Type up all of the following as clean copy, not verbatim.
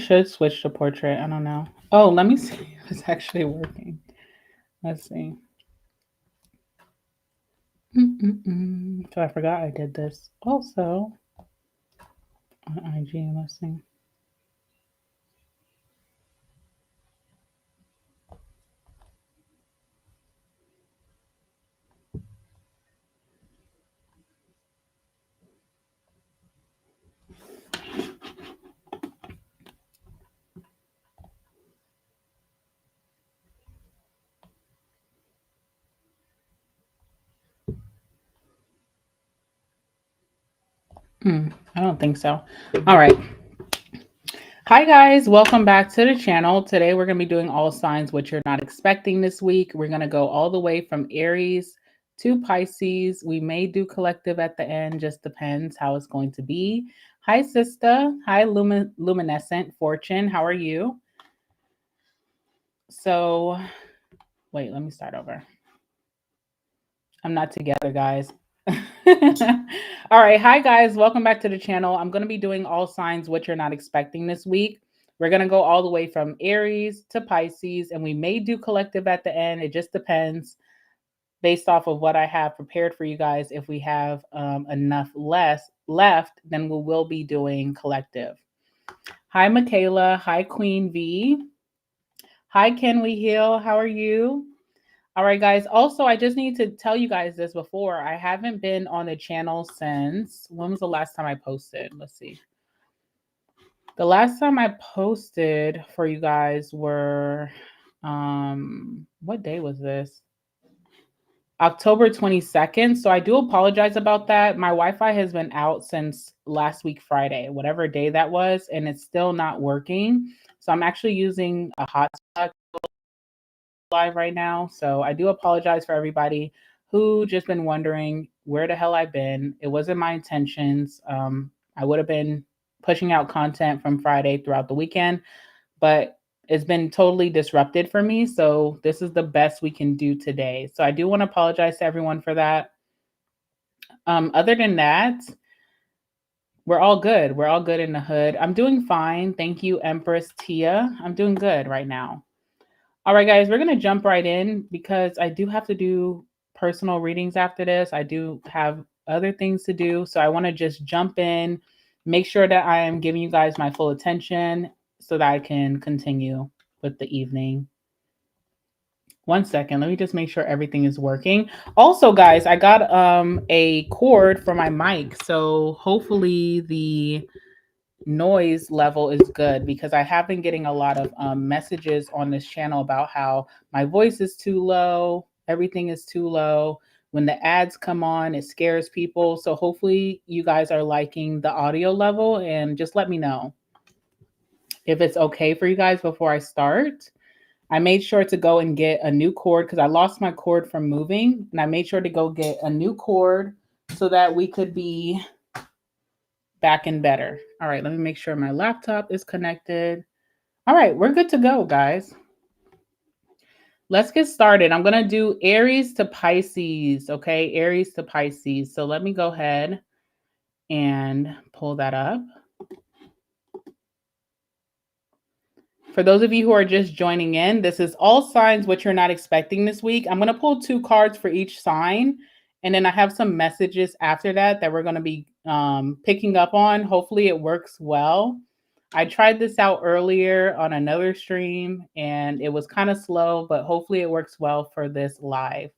should switch to portrait. I don't know. Oh, let me see if it's actually working. Let's see. So I forgot I did this also on IG. Let's see. I don't think so. All right. Hi guys, welcome back to the channel. Today we're going to be doing all signs which you're not expecting this week. We're going to go all the way from Aries to Pisces. We may do collective at the end, just depends how it's going to be. Hi sister. Hi luminescent fortune. How are you? So, wait, let me start over. I'm not together, guys. All right. Hi, guys. Welcome back to the channel. I'm going to be doing all signs what you're not expecting this week. We're going to go all the way from Aries to Pisces, and we may do collective at the end. It just depends based off of what I have prepared for you guys. If we have enough left, then we will be doing collective. Hi, Michaela. Hi, Queen V. Hi, Can We Heal? How are you? All right, guys. Also, I just need to tell you guys this before. I haven't been on the channel since, when was the last time I posted? Let's see. The last time I posted for you guys were, what day was this? October 22nd. So I do apologize about that. My Wi-Fi has been out since last week, Friday, whatever day that was, and it's still not working. So I'm actually using a hotspot live right now. So I do apologize for everybody who just been wondering where the hell I've been. It wasn't my intentions. I would have been pushing out content from Friday throughout the weekend, but it's been totally disrupted for me. So this is the best we can do today. So I do want to apologize to everyone for that. Other than that, we're all good. We're all good in the hood. I'm doing fine. Thank you, Empress Tia. I'm doing good right now. All right, guys, we're going to jump right in because I do have to do personal readings after this. I do have other things to do. So I want to just jump in, make sure that I am giving you guys my full attention so that I can continue with the evening. 1 second. Let me just make sure everything is working. Also, guys, I got a cord for my mic. So hopefully the noise level is good because I have been getting a lot of messages on this channel about how my voice is too low, everything is too low. When the ads come on, it scares people. So hopefully you guys are liking the audio level, and just let me know if it's okay for you guys before I start. I made sure to go and get a new cord because I lost my cord from moving, and I made sure to go get a new cord so that we could be back and better. All right, let me make sure my laptop is connected. All right, we're good to go, guys. Let's get started. I'm going to do Aries to Pisces, okay? Aries to Pisces. So let me go ahead and pull that up. For those of you who are just joining in, this is all signs what you're not expecting this week. I'm going to pull 2 cards for each sign, and then I have some messages after that we're going to be picking up on. Hopefully it works well. I tried this out earlier on another stream, and it was kind of slow, but hopefully it works well for this live.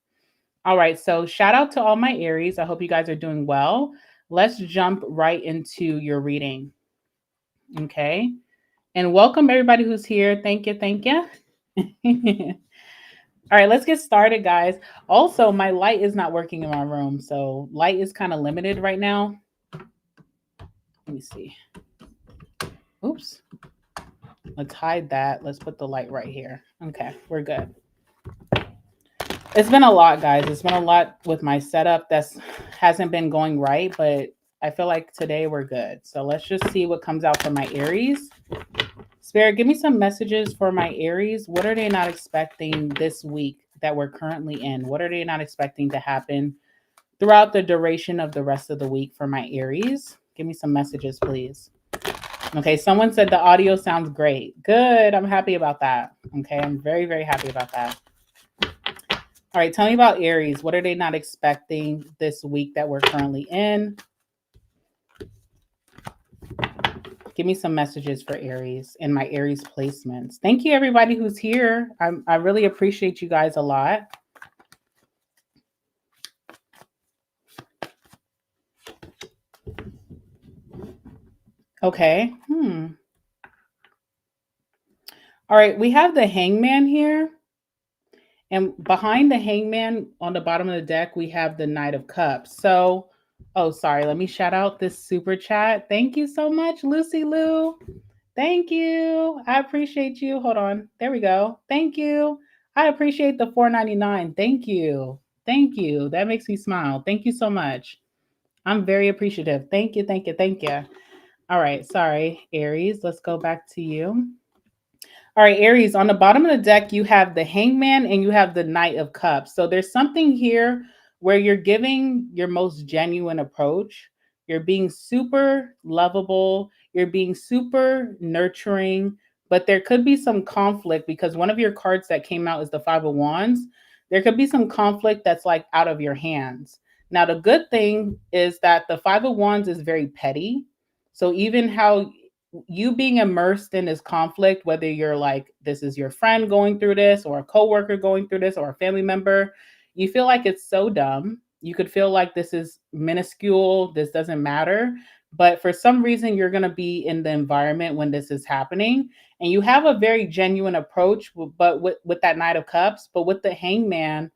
All right, so shout out to all my Aries. I hope you guys are doing well. Let's jump right into your reading. Okay. And welcome everybody who's here. Thank you. Thank you. All right, let's get started, guys. Also, my light is not working in my room, so light is kind of limited right now. Let me see. Oops. Let's hide that. Let's put the light right here. Okay, we're good. It's been a lot, guys. It's been a lot with my setup hasn't been going right, but I feel like today we're good. So let's just see what comes out for my Aries. Spirit, give me some messages for my Aries. What are they not expecting this week that we're currently in? What are they not expecting to happen throughout the duration of the rest of the week for my Aries? Give me some messages, please. Okay, someone said the audio sounds great. Good. I'm happy about that. Okay, I'm very, very happy about that. All right, tell me about Aries. What are they not expecting this week that we're currently in? Give me some messages for Aries and my Aries placements. Thank you, everybody who's here. I really appreciate you guys a lot. Okay. All right, we have the Hangman here. And behind the Hangman on the bottom of the deck, we have the Knight of Cups. So, oh, sorry. Let me shout out this super chat. Thank you so much, Lucy Lou. Thank you. I appreciate you. Hold on. There we go. Thank you. I appreciate the $4.99. Thank you. Thank you. That makes me smile. Thank you so much. I'm very appreciative. Thank you. Thank you. Thank you. All right. Sorry, Aries. Let's go back to you. All right, Aries, on the bottom of the deck, you have the Hangman and you have the Knight of Cups. So there's something here where you're giving your most genuine approach. You're being super lovable. You're being super nurturing, but there could be some conflict because one of your cards that came out is the Five of Wands. There could be some conflict that's like out of your hands. Now, the good thing is that the Five of Wands is very petty. So even how you being immersed in this conflict, whether you're like, this is your friend going through this, or a coworker going through this, or a family member, you feel like it's so dumb. You could feel like this is minuscule, this doesn't matter. But for some reason, you're going to be in the environment when this is happening. And you have a very genuine approach, but with that Knight of Cups, but with the Hangman,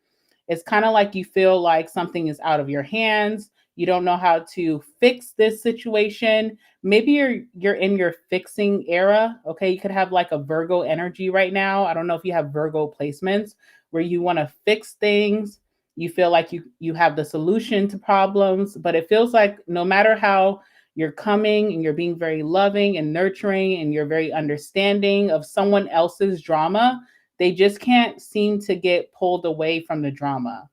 it's kind of like you feel like something is out of your hands. You don't know how to fix this situation. Maybe you're in your fixing era. Okay, you could have like a Virgo energy right now. I don't know if you have Virgo placements where you want to fix things. You feel like you have the solution to problems, but it feels like no matter how you're coming and you're being very loving and nurturing and you're very understanding of someone else's drama, they just can't seem to get pulled away from the drama.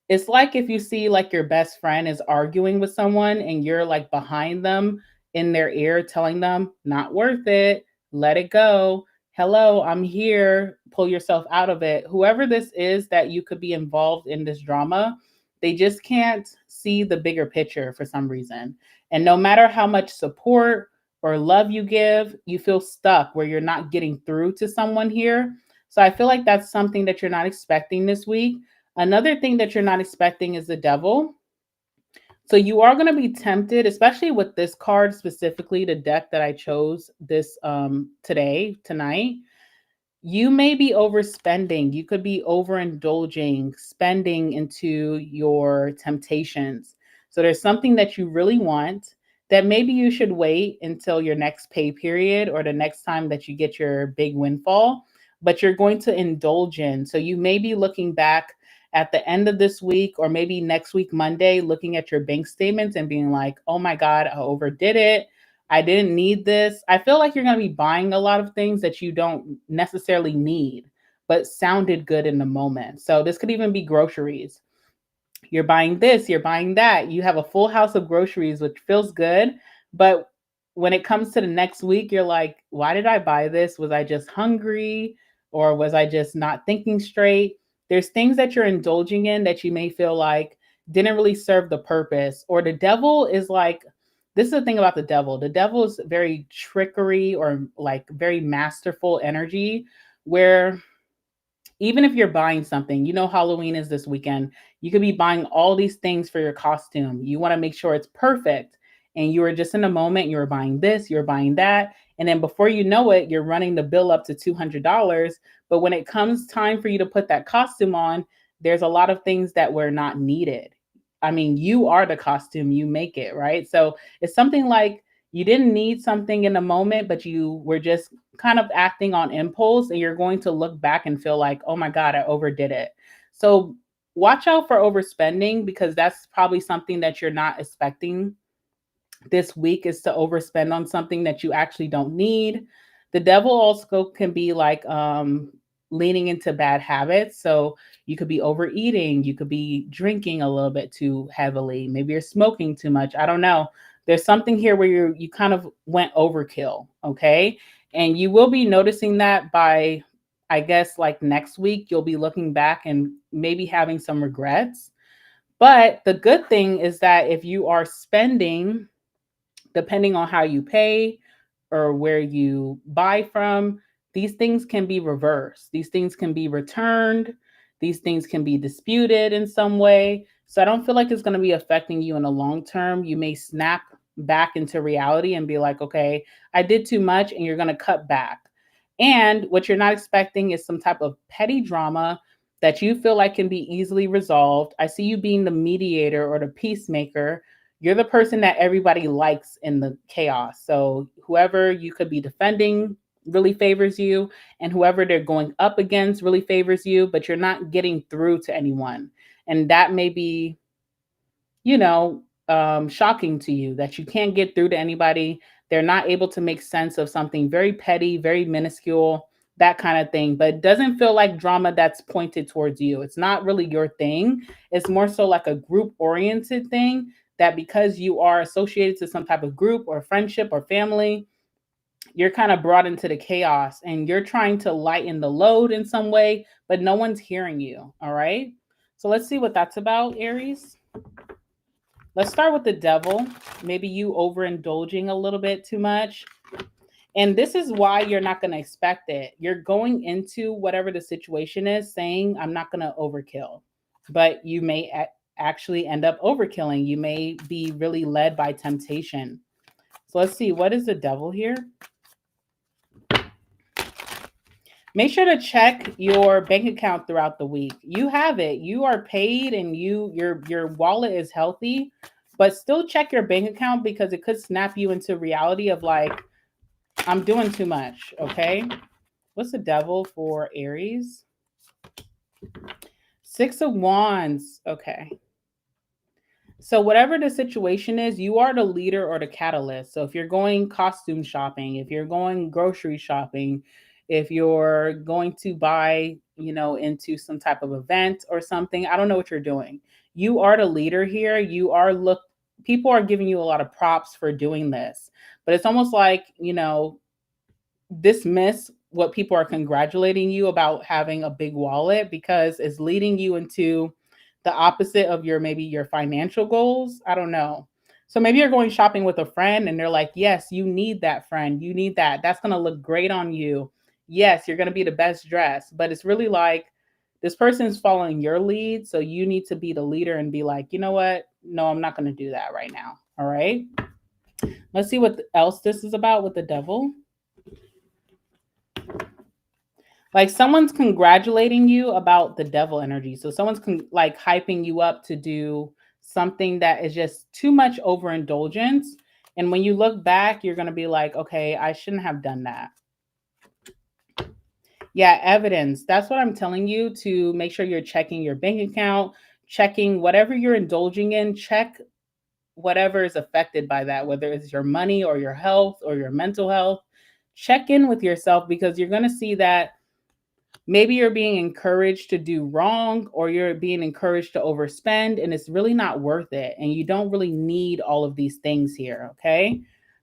It's like if you see like your best friend is arguing with someone and you're like behind them in their ear telling them, not worth it, let it go. Hello, I'm here. Pull yourself out of it. Whoever this is that you could be involved in this drama, they just can't see the bigger picture for some reason. And no matter how much support or love you give, you feel stuck where you're not getting through to someone here. So I feel like that's something that you're not expecting this week. Another thing that you're not expecting is the devil. So you are going to be tempted, especially with this card specifically, the deck that I chose this tonight. You may be overspending. You could be overindulging, spending into your temptations. So there's something that you really want that maybe you should wait until your next pay period or the next time that you get your big windfall, but you're going to indulge in. So you may be looking back at the end of this week or maybe next week, Monday, looking at your bank statements and being like, oh my God, I overdid it. I didn't need this. I feel like you're going to be buying a lot of things that you don't necessarily need, but sounded good in the moment. So this could even be groceries. You're buying this, you're buying that. You have a full house of groceries, which feels good. But when it comes to the next week, you're like, why did I buy this? Was I just hungry or was I just not thinking straight? There's things that you're indulging in that you may feel like didn't really serve the purpose. Or the devil is like, this is the thing about the devil. The devil is very trickery or like very masterful energy where even if you're buying something, Halloween is this weekend, you could be buying all these things for your costume. You want to make sure it's perfect. And you were just in a moment, you were buying this, you're buying that. And then before you know it, you're running the bill up to $200. But when it comes time for you to put that costume on, there's a lot of things that were not needed. I mean, you are the costume, you make it, right? So it's something like you didn't need something in the moment, but you were just kind of acting on impulse, and you're going to look back and feel like, oh my God, I overdid it. So watch out for overspending because that's probably something that you're not expecting this week is to overspend on something that you actually don't need. The devil also can be like leaning into bad habits. So you could be overeating, you could be drinking a little bit too heavily, maybe you're smoking too much. I don't know. There's something here where you kind of went overkill, okay? And you will be noticing that by, I guess, like next week, you'll be looking back and maybe having some regrets. But the good thing is that if you are spending, depending on how you pay or where you buy from, these things can be reversed. These things can be returned. These things can be disputed in some way. So I don't feel like it's going to be affecting you in the long term. You may snap back into reality and be like, okay, I did too much, and you're going to cut back. And what you're not expecting is some type of petty drama that you feel like can be easily resolved. I see you being the mediator or the peacemaker. You're the person that everybody likes in the chaos. So whoever you could be defending really favors you, and whoever they're going up against really favors you, but you're not getting through to anyone. And that may be, you know, shocking to you that you can't get through to anybody. They're not able to make sense of something very petty, very minuscule, that kind of thing. But it doesn't feel like drama that's pointed towards you. It's not really your thing. It's more so like a group oriented thing that because you are associated to some type of group or friendship or family, you're kind of brought into the chaos and you're trying to lighten the load in some way, but no one's hearing you. All right. So let's see what that's about, Aries. Let's start with the devil. Maybe you overindulging a little bit too much. And this is why you're not going to expect it. You're going into whatever the situation is saying, I'm not going to overkill. But you may actually end up overkilling. You may be really led by temptation. So let's see, what is the devil here? Make sure to check your bank account throughout the week. You have it. You are paid and your wallet is healthy, but still check your bank account because it could snap you into reality of like, I'm doing too much, okay? What's the devil for Aries? 6 of Wands, okay. So whatever the situation is, you are the leader or the catalyst. So if you're going costume shopping, if you're going grocery shopping, if you're going to buy, into some type of event or something, I don't know what you're doing. You are the leader here. People are giving you a lot of props for doing this. But it's almost like, dismiss what people are congratulating you about having a big wallet because it's leading you into the opposite of maybe your financial goals. I don't know. So maybe you're going shopping with a friend and they're like, yes, you need that friend. You need that. That's going to look great on you. Yes, you're going to be the best dressed. But it's really like this person's following your lead. So you need to be the leader and be like, you know what? No, I'm not going to do that right now. All right. Let's see what else this is about with the devil. Like someone's congratulating you about the devil energy. So someone's like hyping you up to do something that is just too much overindulgence. And when you look back, you're going to be like, okay, I shouldn't have done that. Yeah, evidence. That's what I'm telling you, to make sure you're checking your bank account, checking whatever you're indulging in, check whatever is affected by that, whether it's your money or your health or your mental health. Check in with yourself because you're going to see that maybe you're being encouraged to do wrong or you're being encouraged to overspend, and it's really not worth it. And you don't really need all of these things here, okay?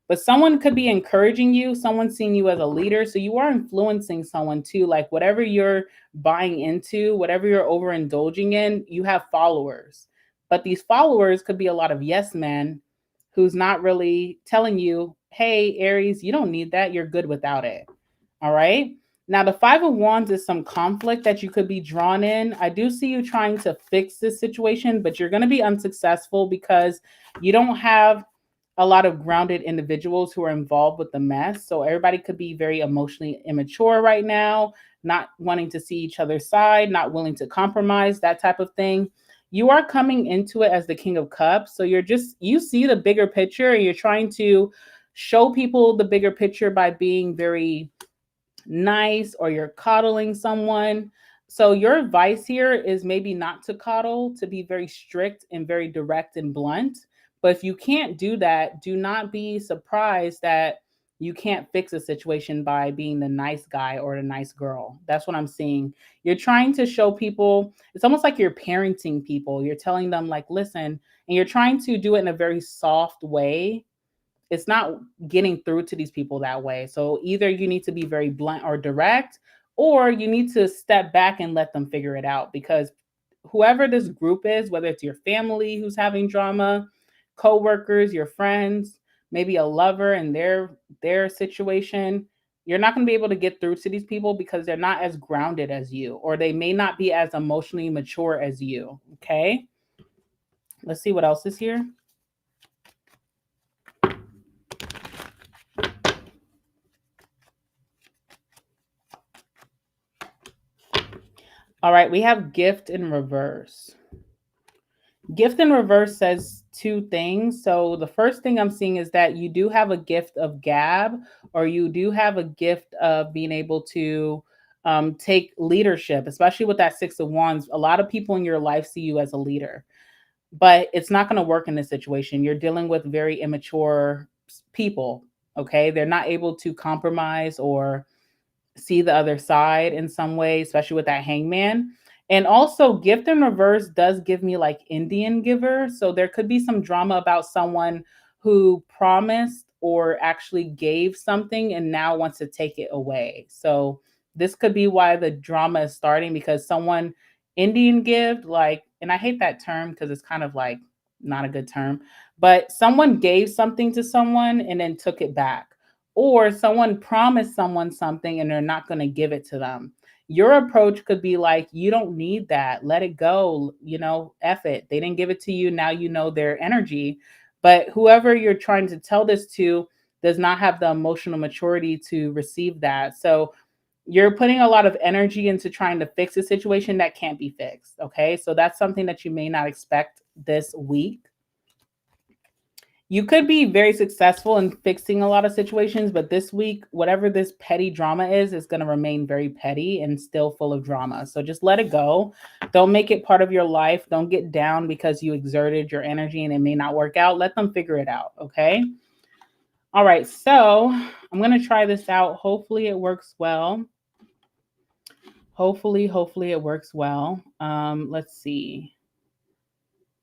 But someone could be encouraging you, someone seeing you as a leader. So you are influencing someone too. Like whatever you're buying into, whatever you're overindulging in, you have followers. But these followers could be a lot of yes men who's not really telling you, hey, Aries, you don't need that. You're good without it. All right. Now, the 5 of Wands is some conflict that you could be drawn in. I do see you trying to fix this situation, but you're going to be unsuccessful because you don't have a lot of grounded individuals who are involved with the mess. So everybody could be very emotionally immature right now, not wanting to see each other's side, not willing to compromise, that type of thing. You are coming into it as the King of Cups. So you see the bigger picture and you're trying to show people the bigger picture by being very nice, or you're coddling someone. So your advice here is maybe not to coddle, to be very strict and very direct and blunt. But if you can't do that, do not be surprised that you can't fix a situation by being the nice guy or the nice girl. That's what I'm seeing. You're trying to show people, it's almost like you're parenting people. You're telling them like, listen, and you're trying to do it in a very soft way it's not getting through to these people that way. So either you need to be very blunt or direct, or you need to step back and let them figure it out, because whoever this group is, whether it's your family who's having drama, coworkers, your friends, maybe a lover and their situation, you're not going to be able to get through to these people because they're not as grounded as you, or they may not be as emotionally mature as you. Okay, let's see what else is here. All right, we have gift in reverse. Gift in reverse says two things. So the first thing I'm seeing is that you do have a gift of gab, or you do have a gift of being able to take leadership, especially with that Six of Wands. A lot of people in your life see you as a leader, but it's not going to work in this situation. You're dealing with very immature people. Okay, they're not able to compromise or see the other side in some way, especially with that hangman. And also, gift in reverse does give me like Indian giver. So there could be some drama about someone who promised or actually gave something and now wants to take it away. So this could be why the drama is starting, because someone Indian give, like, and I hate that term because it's kind of like not a good term, but someone gave something to someone and then took it back, or someone promised someone something and they're not going to give it to them. Your approach could be like, you don't need that. Let it go. F it. They didn't give it to you. Now you know their energy. But whoever you're trying to tell this to does not have the emotional maturity to receive that. So you're putting a lot of energy into trying to fix a situation that can't be fixed. Okay. So that's something that you may not expect this week. You could be very successful in fixing a lot of situations, but this week, whatever this petty drama is going to remain very petty and still full of drama. So just let it go. Don't make it part of your life. Don't get down because you exerted your energy and it may not work out. Let them figure it out. Okay. All right. So I'm going to try this out. Hopefully it works well. Hopefully it works well. Let's see.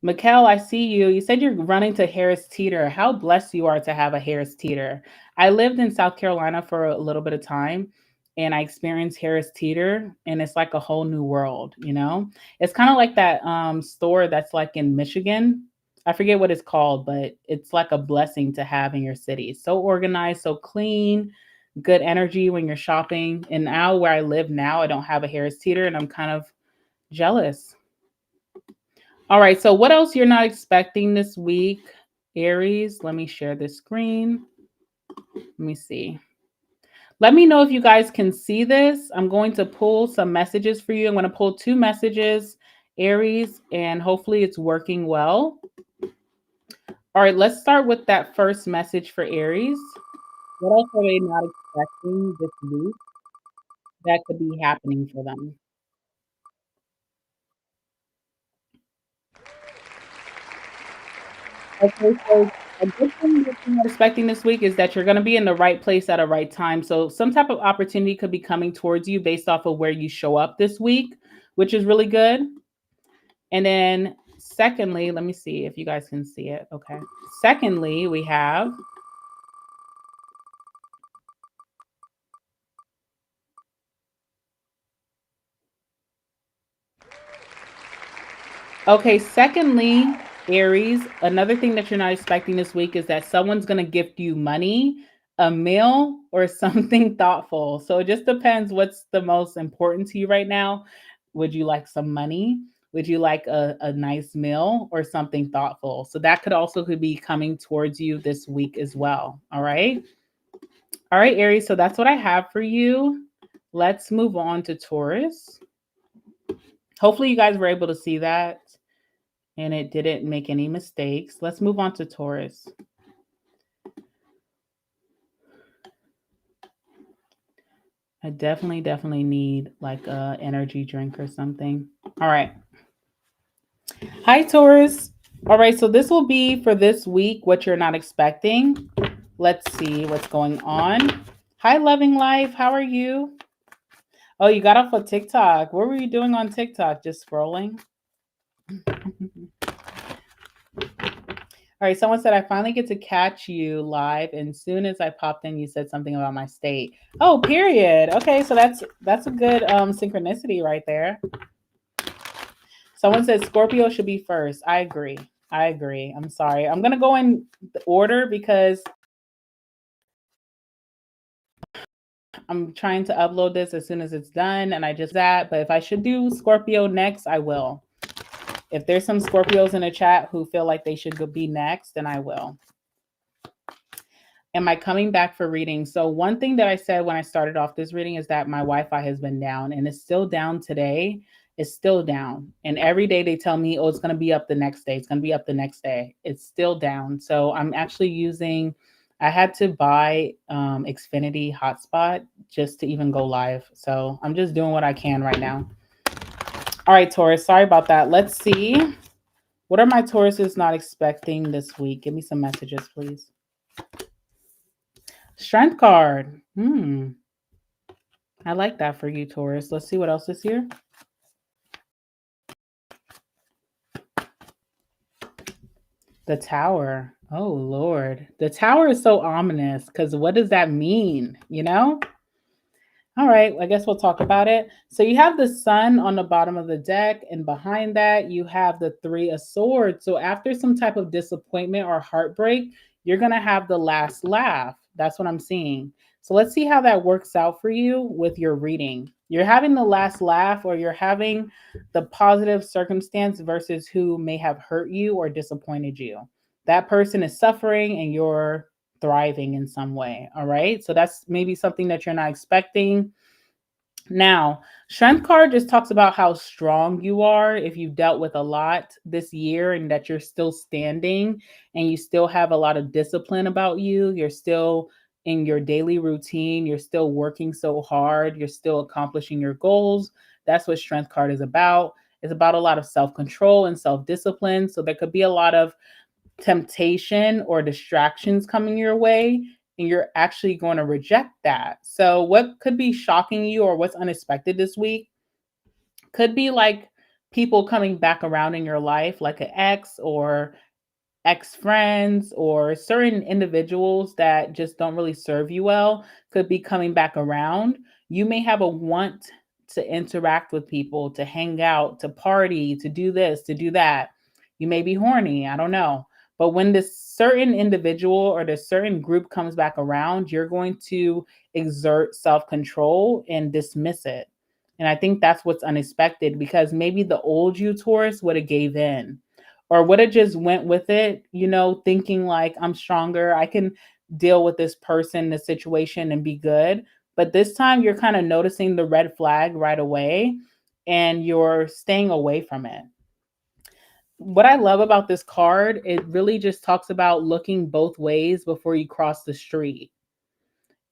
Mikkel, I see you. You said you're running to Harris Teeter. How blessed you are to have a Harris Teeter. I lived in South Carolina for a little bit of time and I experienced Harris Teeter, and it's like a whole new world, It's kind of like that store that's like in Michigan. I forget what it's called, but it's like a blessing to have in your city. So organized, so clean, good energy when you're shopping. And now where I live now, I don't have a Harris Teeter and I'm kind of jealous. All right, so what else you're not expecting this week, Aries? Let me share this screen. Let me see. Let me know if you guys can see this. I'm going to pull some messages for you. I'm going to pull 2 messages, Aries, and hopefully it's working well. All right, let's start with that first message for Aries. What else are they not expecting this week that could be happening for them? Okay, so a good thing that you're expecting this week is that you're going to be in the right place at a right time. So some type of opportunity could be coming towards you based off of where you show up this week, which is really good. And then secondly, let me see if you guys can see it. Okay. Secondly, we have okay, secondly, Aries, another thing that you're not expecting this week is that someone's going to gift you money, a meal, or something thoughtful. So it just depends what's the most important to you right now. Would you like some money? Would you like a nice meal or something thoughtful? So that could be coming towards you this week as well. All right. All right, Aries. So that's what I have for you. Let's move on to Taurus. Hopefully you guys were able to see that and it didn't make any mistakes. Let's move on to Taurus. I definitely need like a energy drink or something. All right. Hi, Taurus. All right, so this will be for this week, what you're not expecting. Let's see what's going on. Hi, Loving Life. How are you? Oh, you got off of TikTok. What were you doing on TikTok? Just scrolling? All right, someone said I finally get to catch you live, and soon as I popped in, you said something about my state. Oh, period. Okay, so that's a good synchronicity right there. Someone said Scorpio should be first. I agree. I agree. I'm sorry. I'm gonna go in the order because I'm trying to upload this as soon as it's done, and I just that. But if I should do Scorpio next, I will. If there's some Scorpios in the chat who feel like they should be next, then I will. Am I coming back for reading? So one thing that I said when I started off this reading is that my Wi-Fi has been down, and it's still down today. It's still down. And every day they tell me, oh, it's going to be up the next day. It's going to be up the next day. It's still down. So I'm actually using, I had to buy Xfinity hotspot just to even go live. So I'm just doing what I can right now. All right, Taurus, sorry about that. Let's see. What are my Tauruses not expecting this week? Give me some messages, please. Strength card. I like that for you, Taurus. Let's see what else is here. The Tower. Oh, Lord. The Tower is so ominous because what does that mean? You know? All right, I guess we'll talk about it. So you have the Sun on the bottom of the deck, and behind that, you have the Three of Swords. So after some type of disappointment or heartbreak, you're going to have the last laugh. That's what I'm seeing. So let's see how that works out for you with your reading. You're having the last laugh, or you're having the positive circumstance versus who may have hurt you or disappointed you. That person is suffering and you're thriving in some way. All right. So that's maybe something that you're not expecting. Now, Strength card just talks about how strong you are if you've dealt with a lot this year and that you're still standing and you still have a lot of discipline about you. You're still in your daily routine. You're still working so hard. You're still accomplishing your goals. That's what Strength card is about. It's about a lot of self-control and self-discipline. So there could be a lot of temptation or distractions coming your way, and you're actually going to reject that. So what could be shocking you or what's unexpected this week could be like people coming back around in your life, like an ex or ex friends or certain individuals that just don't really serve you well could be coming back around. You may have a want to interact with people, to hang out, to party, to do this, to do that. You may be horny, I don't know. But when this certain individual or this certain group comes back around, you're going to exert self control and dismiss it. And I think that's what's unexpected because maybe the old you, Taurus, would have gave in or would have just went with it, you know, thinking like I'm stronger. I can deal with this person, this situation and be good. But this time you're kind of noticing the red flag right away and you're staying away from it. What I love about this card, it really just talks about looking both ways before you cross the street.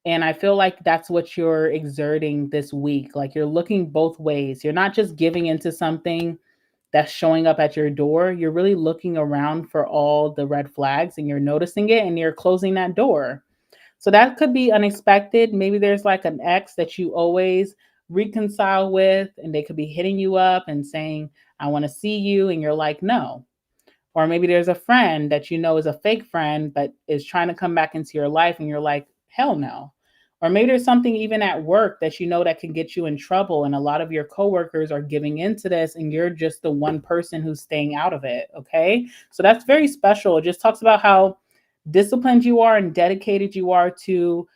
And I feel like that's what you're exerting this week. Like you're looking both ways. You're not just giving into something that's showing up at your door. You're really looking around for all the red flags and you're noticing it and you're closing that door. So that could be unexpected. Maybe there's like an ex that you always reconcile with and they could be hitting you up and saying, I want to see you. And you're like, no. Or maybe there's a friend that you know is a fake friend, but is trying to come back into your life and you're like, hell no. Or maybe there's something even at work that you know that can get you in trouble. And a lot of your coworkers are giving into this and you're just the one person who's staying out of it. Okay. So that's very special. It just talks about how disciplined you are and dedicated you are to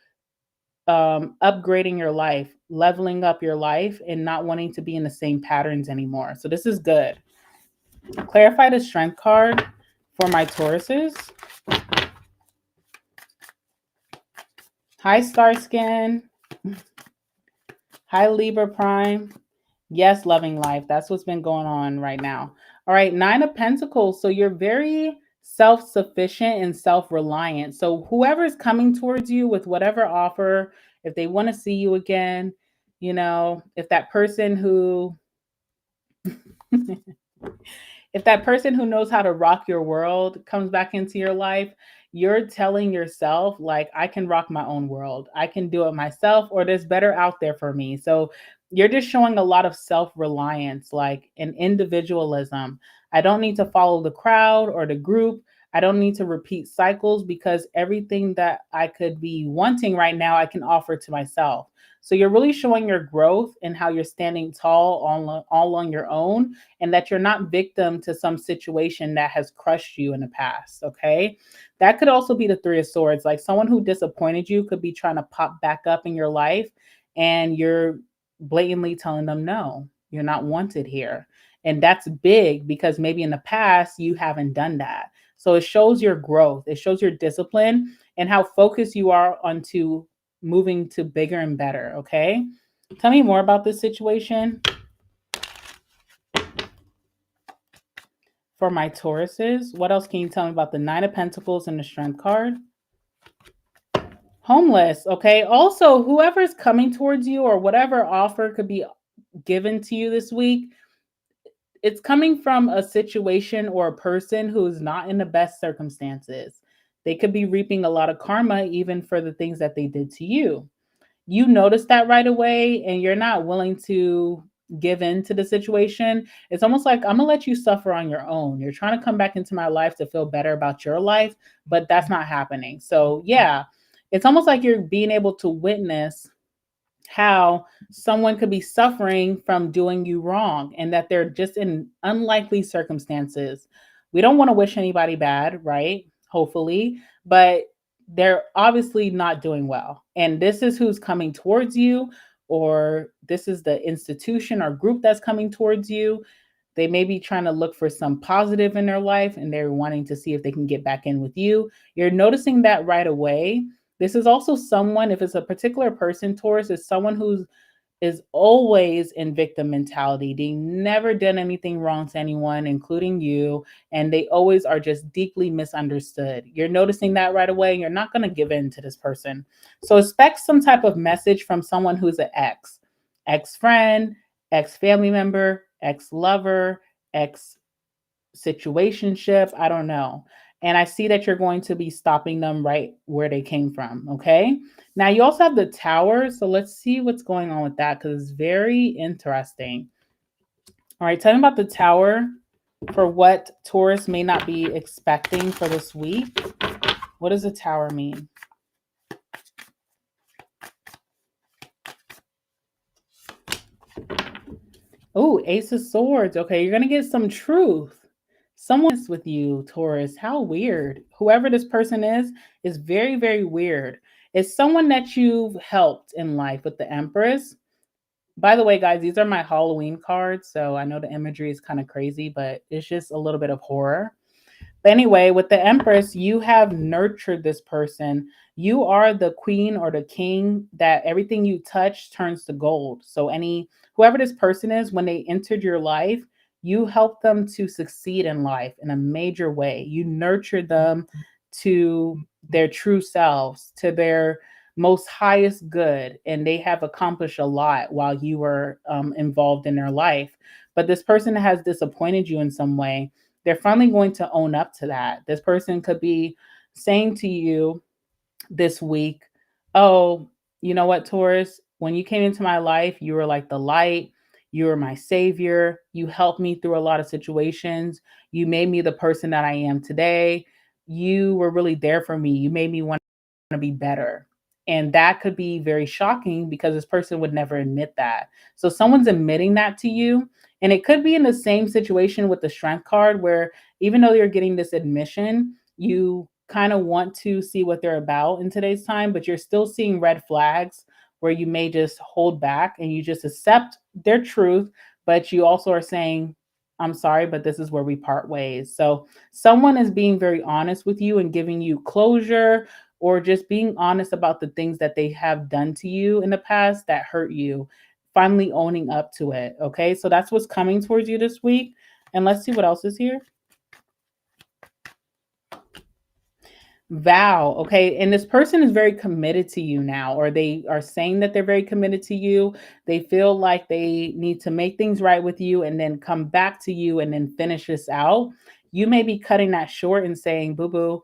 upgrading your life, leveling up your life, and not wanting to be in the same patterns anymore. So this is good. Clarify the strength card for my Tauruses. Hi, Starskin. Hi, Libra Prime. Yes, loving life. That's what's been going on right now. All right, Nine of Pentacles. So you're very self-sufficient and self-reliant. So whoever's coming towards you with whatever offer, if they want to see you again, you know, if that person who if that person who knows how to rock your world comes back into your life, you're telling yourself, like, I can rock my own world. I can do it myself, or there's better out there for me. So you're just showing a lot of self-reliance, like an individualism. I don't need to follow the crowd or the group. I don't need to repeat cycles because everything that I could be wanting right now, I can offer to myself. So you're really showing your growth and how you're standing tall all on your own, and that you're not victim to some situation that has crushed you in the past. Okay. That could also be the Three of Swords. Like someone who disappointed you could be trying to pop back up in your life, and you're blatantly telling them, no, you're not wanted here. And that's big because maybe in the past you haven't done that. So it shows your growth, it shows your discipline and how focused you are onto moving to bigger and better. Okay. Tell me more about this situation for my Tauruses. What else can you tell me about the Nine of Pentacles and the Strength card? Homeless. Okay. Also, whoever's coming towards you or whatever offer could be given to you this week, it's coming from a situation or a person who's not in the best circumstances. They could be reaping a lot of karma even for the things that they did to you. You notice that right away and you're not willing to give in to the situation. It's almost like I'm gonna let you suffer on your own. You're trying to come back into my life to feel better about your life, but that's not happening. So yeah, it's almost like you're being able to witness how someone could be suffering from doing you wrong and that they're just in unlikely circumstances. We don't want to wish anybody bad, right? Hopefully, but they're obviously not doing well. And this is who's coming towards you, or this is the institution or group that's coming towards you. They may be trying to look for some positive in their life and they're wanting to see if they can get back in with you. You're noticing that right away. This is also someone, if it's a particular person, Taurus, is someone who is always in victim mentality. They never done anything wrong to anyone, including you, and they always are just deeply misunderstood. You're noticing that right away, and you're not going to give in to this person. So expect some type of message from someone who's an ex-friend, ex-family member, ex-lover, ex-situationship, I don't know. And I see that you're going to be stopping them right where they came from. Okay. Now you also have the Tower. So let's see what's going on with that because it's very interesting. All right. Tell me about the Tower for what Taurus may not be expecting for this week. What does the Tower mean? Oh, Ace of Swords. Okay. You're going to get some truth. Someone is with you, Taurus. How weird. Whoever this person is very, very weird. It's someone that you've helped in life with the Empress. By the way, guys, these are my Halloween cards. So I know the imagery is kind of crazy, but it's just a little bit of horror. But anyway, with the Empress, you have nurtured this person. You are the queen or the king that everything you touch turns to gold. So whoever this person is, when they entered your life, you helped them to succeed in life in a major way. You nurtured them to their true selves, to their most highest good, and they have accomplished a lot while you were involved in their life. But this person has disappointed you in some way. They're finally going to own up to that. This person could be saying to you this week, oh, you know what, Taurus, when you came into my life, you were like the light. You were my savior. You helped me through a lot of situations. You made me the person that I am today. You were really there for me. You made me want to be better. And that could be very shocking because this person would never admit that. So someone's admitting that to you. And it could be in the same situation with the Strength card, where even though you're getting this admission, you kind of want to see what they're about in today's time, but you're still seeing red flags where you may just hold back and you just accept their truth, but you also are saying, I'm sorry, but this is where we part ways. So someone is being very honest with you and giving you closure, or just being honest about the things that they have done to you in the past that hurt you, finally owning up to it. Okay, so that's what's coming towards you this week. And let's see what else is here. Vow. Okay, and this person is very committed to you now, or they are saying that they're very committed to you. They feel like they need to make things right with you and then come back to you and then finish this out. You may be cutting that short and saying, boo boo,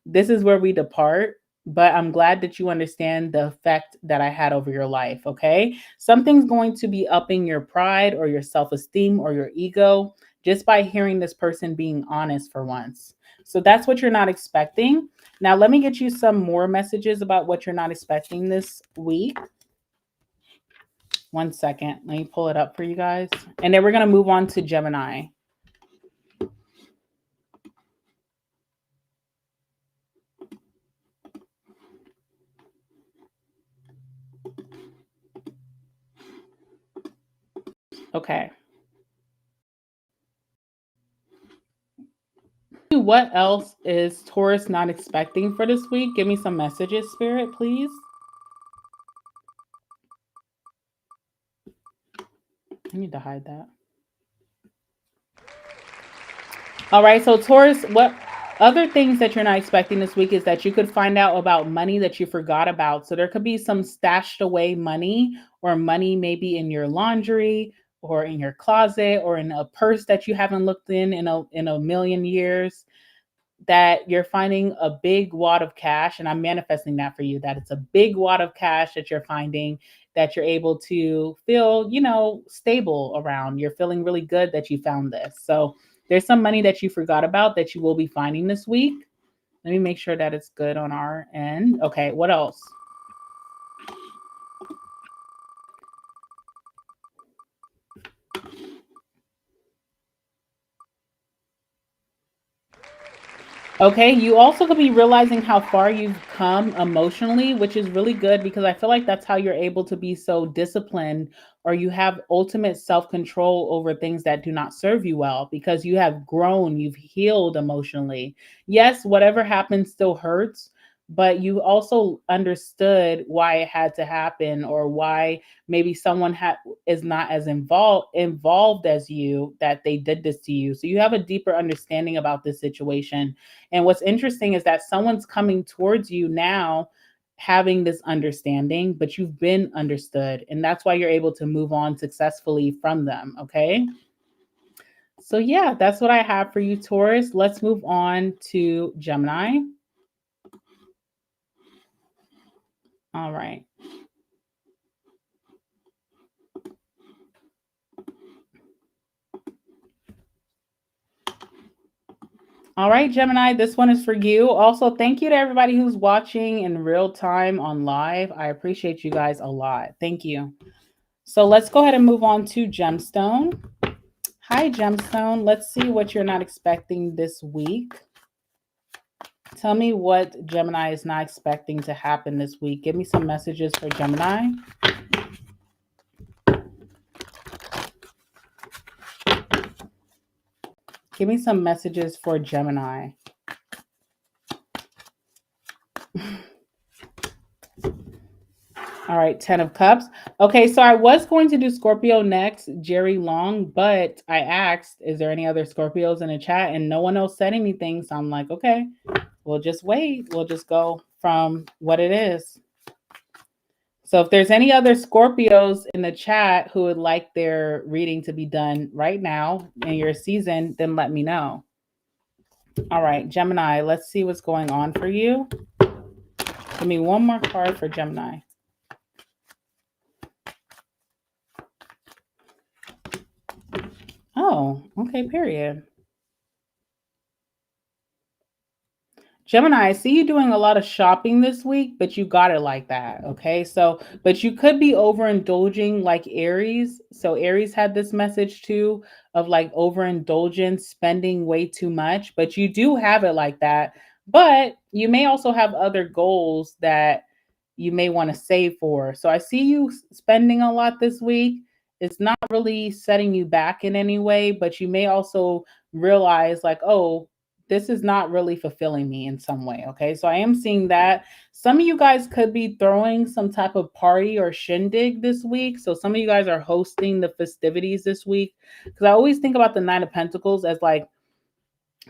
this is where we depart. But I'm glad that you understand the effect that I had over your life. Okay, something's going to be upping your pride or your self-esteem or your ego just by hearing this person being honest for once. So that's what you're not expecting. Now, let me get you some more messages about what you're not expecting this week. 1 second. Let me pull it up for you guys. And then we're going to move on to Gemini. Okay. What else is Taurus not expecting for this week? Give me some messages, Spirit, please. I need to hide that. All right, so Taurus, what other things that you're not expecting this week is that you could find out about money that you forgot about. So there could be some stashed away money, or money maybe in your laundry or in your closet or in a purse that you haven't looked in a million years, that you're finding a big wad of cash. And I'm manifesting that for you, that it's a big wad of cash that you're finding, that you're able to feel, stable around. You're feeling really good that you found this. So there's some money that you forgot about that you will be finding this week. Let me make sure that it's good on our end. Okay, what else? Okay, you also could be realizing how far you've come emotionally, which is really good, because I feel like that's how you're able to be so disciplined, or you have ultimate self-control over things that do not serve you well, because you have grown, you've healed emotionally. Yes, whatever happens still hurts, but you also understood why it had to happen, or why maybe someone is not as involved as you, that they did this to you. So you have a deeper understanding about this situation. And what's interesting is that someone's coming towards you now having this understanding, but you've been understood. And that's why you're able to move on successfully from them. Okay. So, yeah, that's what I have for you, Taurus. Let's move on to Gemini. All right. All right, Gemini, this one is for you. Also, thank you to everybody who's watching in real time on live. I appreciate you guys a lot. Thank you. So let's go ahead and move on to Gemstone. Hi, Gemstone. Let's see what you're not expecting this week. Tell me what Gemini is not expecting to happen this week. Give me some messages for Gemini. Give me some messages for Gemini. All right, 10 of Cups. Okay, so I was going to do Scorpio next, Jerry Long, but I asked, is there any other Scorpios in the chat? And no one else said anything. So I'm like, okay, we'll just wait. We'll just go from what it is. So if there's any other Scorpios in the chat who would like their reading to be done right now in your season, then let me know. All right, Gemini, let's see what's going on for you. Give me one more card for Gemini. Oh, okay, period. Gemini, I see you doing a lot of shopping this week, but you got it like that. Okay. So, but you could be overindulging like Aries. So, Aries had this message too of like overindulgence, spending way too much, but you do have it like that. But you may also have other goals that you may want to save for. So, I see you spending a lot this week. It's not really setting you back in any way, but you may also realize like, oh, this is not really fulfilling me in some way. Okay. So I am seeing that some of you guys could be throwing some type of party or shindig this week. So some of you guys are hosting the festivities this week. Because I always think about the Nine of Pentacles as like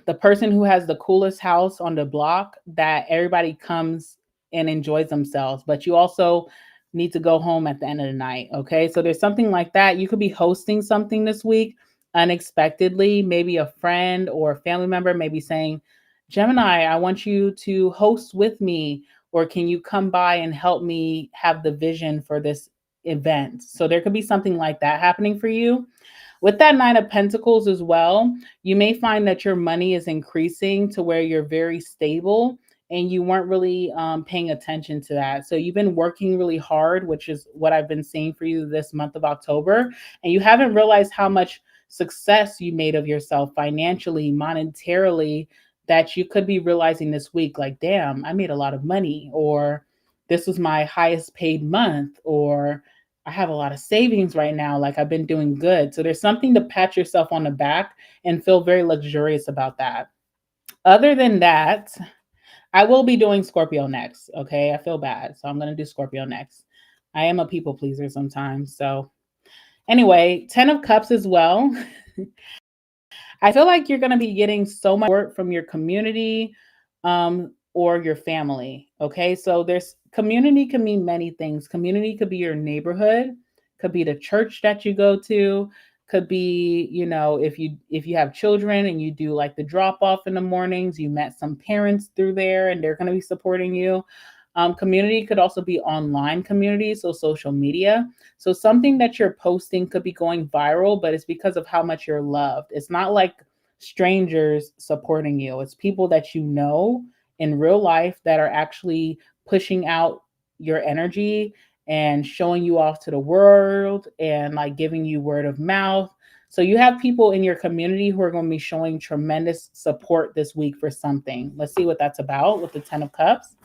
the person who has the coolest house on the block, that everybody comes and enjoys themselves. But you also need to go home at the end of the night. Okay. So there's something like that. You could be hosting something this week unexpectedly. Maybe a friend or a family member may be saying, Gemini, I want you to host with me, or can you come by and help me have the vision for this events. So there could be something like that happening for you. With that Nine of Pentacles as well, you may find that your money is increasing to where you're very stable and you weren't really paying attention to that. So you've been working really hard, which is what I've been seeing for you this month of October, and you haven't realized how much success you made of yourself financially, monetarily, that you could be realizing this week, like, damn, I made a lot of money, or this was my highest paid month, or I have a lot of savings right now. Like, I've been doing good. So there's something to pat yourself on the back and feel very luxurious about that. Other than that, I will be doing Scorpio next. Okay. I feel bad. So I'm going to do Scorpio next. I am a people pleaser sometimes. So anyway, 10 of Cups as well. I feel like you're going to be getting so much support from your community or your family. Okay. So there's community can mean many things. Community could be your neighborhood, could be the church that you go to, could be, you know, if you have children and you do like the drop off in the mornings, you met some parents through there and they're going to be supporting you. Community could also be online community, so social media. So something that you're posting could be going viral, but it's because of how much you're loved. It's not like strangers supporting you. It's people that you know in real life that are actually pushing out your energy and showing you off to the world and like giving you word of mouth. So you have people in your community who are going to be showing tremendous support this week for something. Let's see what that's about with the 10 of Cups.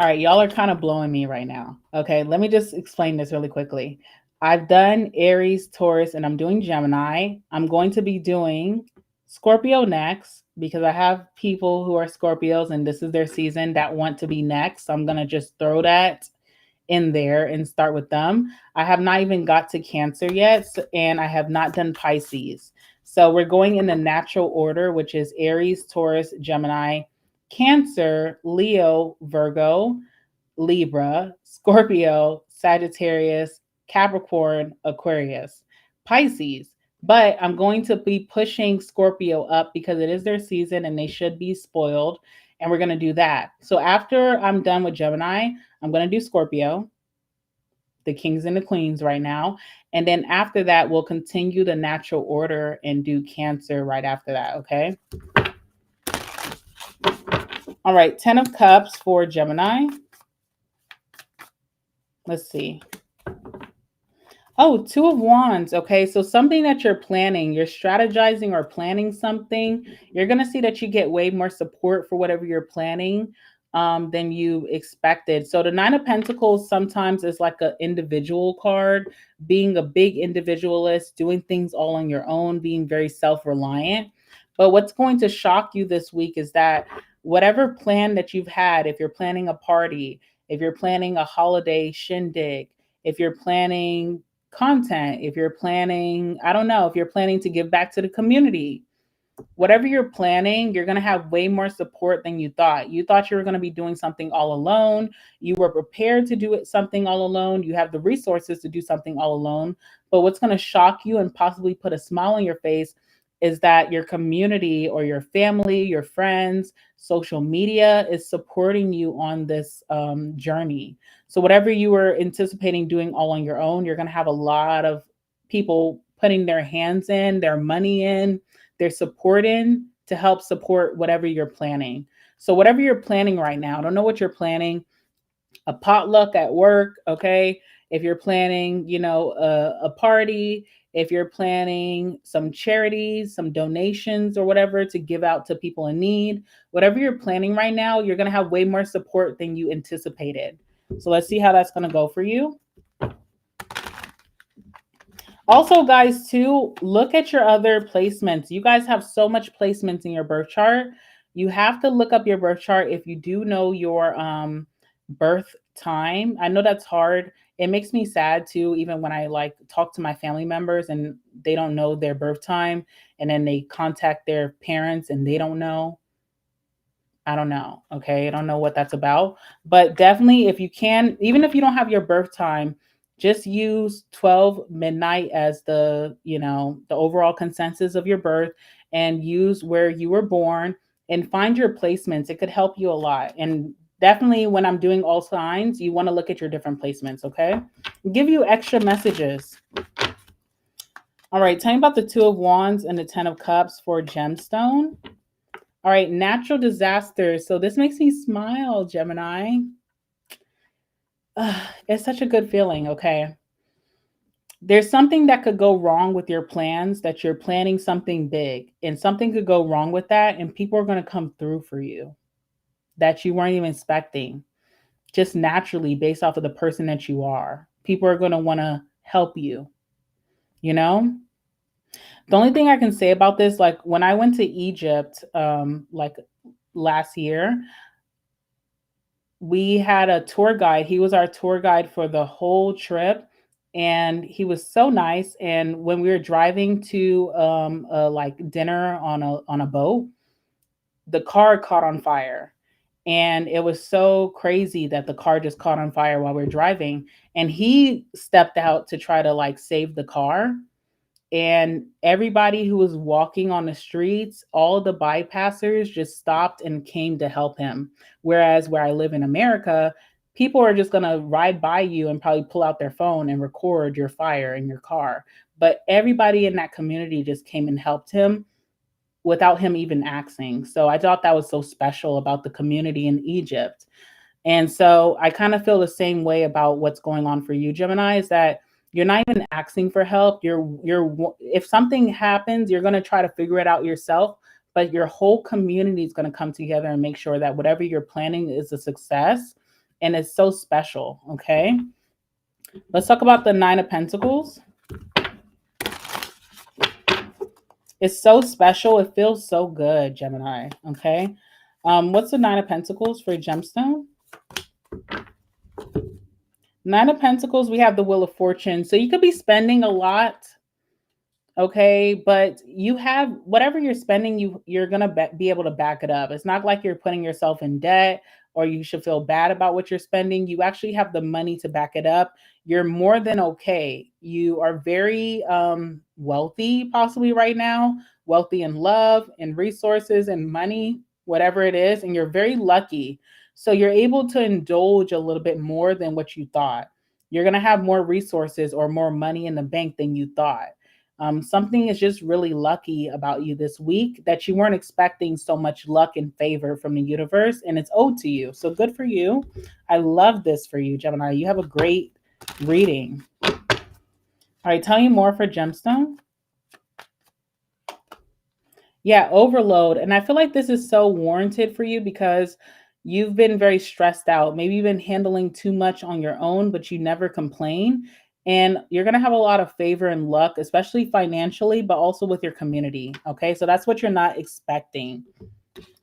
All right, y'all are kind of blowing me right now. Okay, let me just explain this really quickly. I've done Aries, Taurus, and I'm doing Gemini. I'm going to be doing Scorpio next because I have people who are Scorpios and this is their season that want to be next. So I'm going to just throw that in there and start with them. I have not even got to Cancer yet, and I have not done Pisces. So we're going in the natural order, which is Aries, Taurus, Gemini, Cancer, Leo, Virgo, Libra, Scorpio, Sagittarius, Capricorn, Aquarius, Pisces. But I'm going to be pushing Scorpio up because it is their season and they should be spoiled. And we're going to do that. So after I'm done with Gemini, I'm going to do Scorpio, the kings and the queens right now. And then after that, we'll continue the natural order and do Cancer right after that. Okay. All right. 10 of Cups for Gemini. Let's see. Oh, 2 of Wands. Okay, so something that you're planning, you're strategizing or planning something, you're going to see that you get way more support for whatever you're planning than you expected. So the 9 of Pentacles sometimes is like an individual card, being a big individualist, doing things all on your own, being very self-reliant. But what's going to shock you this week is that whatever plan that you've had, if you're planning a party, if you're planning a holiday shindig, if you're planning content, if you're planning, I don't know, if you're planning to give back to the community, whatever you're planning, you're going to have way more support than you thought. You thought you were going to be doing something all alone. You were prepared to do something all alone. You have the resources to do something all alone. But what's going to shock you and possibly put a smile on your face is that your community or your family, your friends, social media is supporting you on this journey. So whatever you were anticipating doing all on your own, you're going to have a lot of people putting their hands in, their money in, their support in to help support whatever you're planning. So whatever you're planning right now, I don't know what you're planning, a potluck at work, okay? If you're planning, you know, a party, if you're planning some charities, some donations or whatever to give out to people in need, whatever you're planning right now, you're going to have way more support than you anticipated. So let's see how that's going to go for you. Also, guys, too, look at your other placements. You guys have so much placements in your birth chart. You have to look up your birth chart if you do know your birth time. I know that's hard. It makes me sad too, even when I like talk to my family members and they don't know their birth time, and then they contact their parents and they don't know. I don't know. Okay. I don't know what that's about. But definitely, if you can, even if you don't have your birth time, just use 12 midnight as the, you know, the overall consensus of your birth. and use where you were born and find your placements. It could help you a lot. And definitely when I'm doing all signs, you want to look at your different placements, okay? Give you extra messages. All right, tell me about the Two of Wands and the Ten of Cups for gemstone. All right, natural disasters. So this makes me smile, Gemini. It's such a good feeling, okay? There's something that could go wrong with your plans, that you're planning something big, and something could go wrong with that, and people are going to come through for you that you weren't even expecting, just naturally based off of the person that you are. People are going to want to help you, you know? The only thing I can say about this, like when I went to Egypt, like last year, we had a tour guide. He was our tour guide for the whole trip, and he was so nice. And when we were driving to a like dinner on a boat, the car caught on fire. And it was so crazy that the car just caught on fire while we were driving. And he stepped out to try to like save the car, and everybody who was walking on the streets, all the bypassers just stopped and came to help him. Whereas where I live in America, people are just going to ride by you and probably pull out their phone and record your fire in your car. But everybody in that community just came and helped him without him even asking. So I thought that was so special about the community in Egypt. And so I kind of feel the same way about what's going on for you, Gemini, is that you're not even asking for help. You're if something happens, you're going to try to figure it out yourself, but your whole community is going to come together and make sure that whatever you're planning is a success, and it's so special, okay? Let's talk about the Nine of Pentacles. It's so special. It feels so good, Gemini, okay? What's the Nine of Pentacles for gemstone? Nine of Pentacles, we have the Wheel of Fortune. So you could be spending a lot, okay? But you have whatever you're spending, you're going to be able to back it up. It's not like you're putting yourself in debt or you should feel bad about what you're spending. You actually have the money to back it up. You're more than okay. You are very wealthy possibly right now, wealthy in love and resources and money, whatever it is, and you're very lucky. So you're able to indulge a little bit more than what you thought. You're going to have more resources or more money in the bank than you thought. Something is just really lucky about you this week that you weren't expecting so much luck and favor from the universe, and it's owed to you. So good for you. I love this for you, Gemini. You have a great reading. All right, tell me more for gemstone. Yeah, overload. And I feel like this is so warranted for you because you've been very stressed out. Maybe you've been handling too much on your own, but you never complain. And you're going to have a lot of favor and luck, especially financially, but also with your community. Okay, so that's what you're not expecting.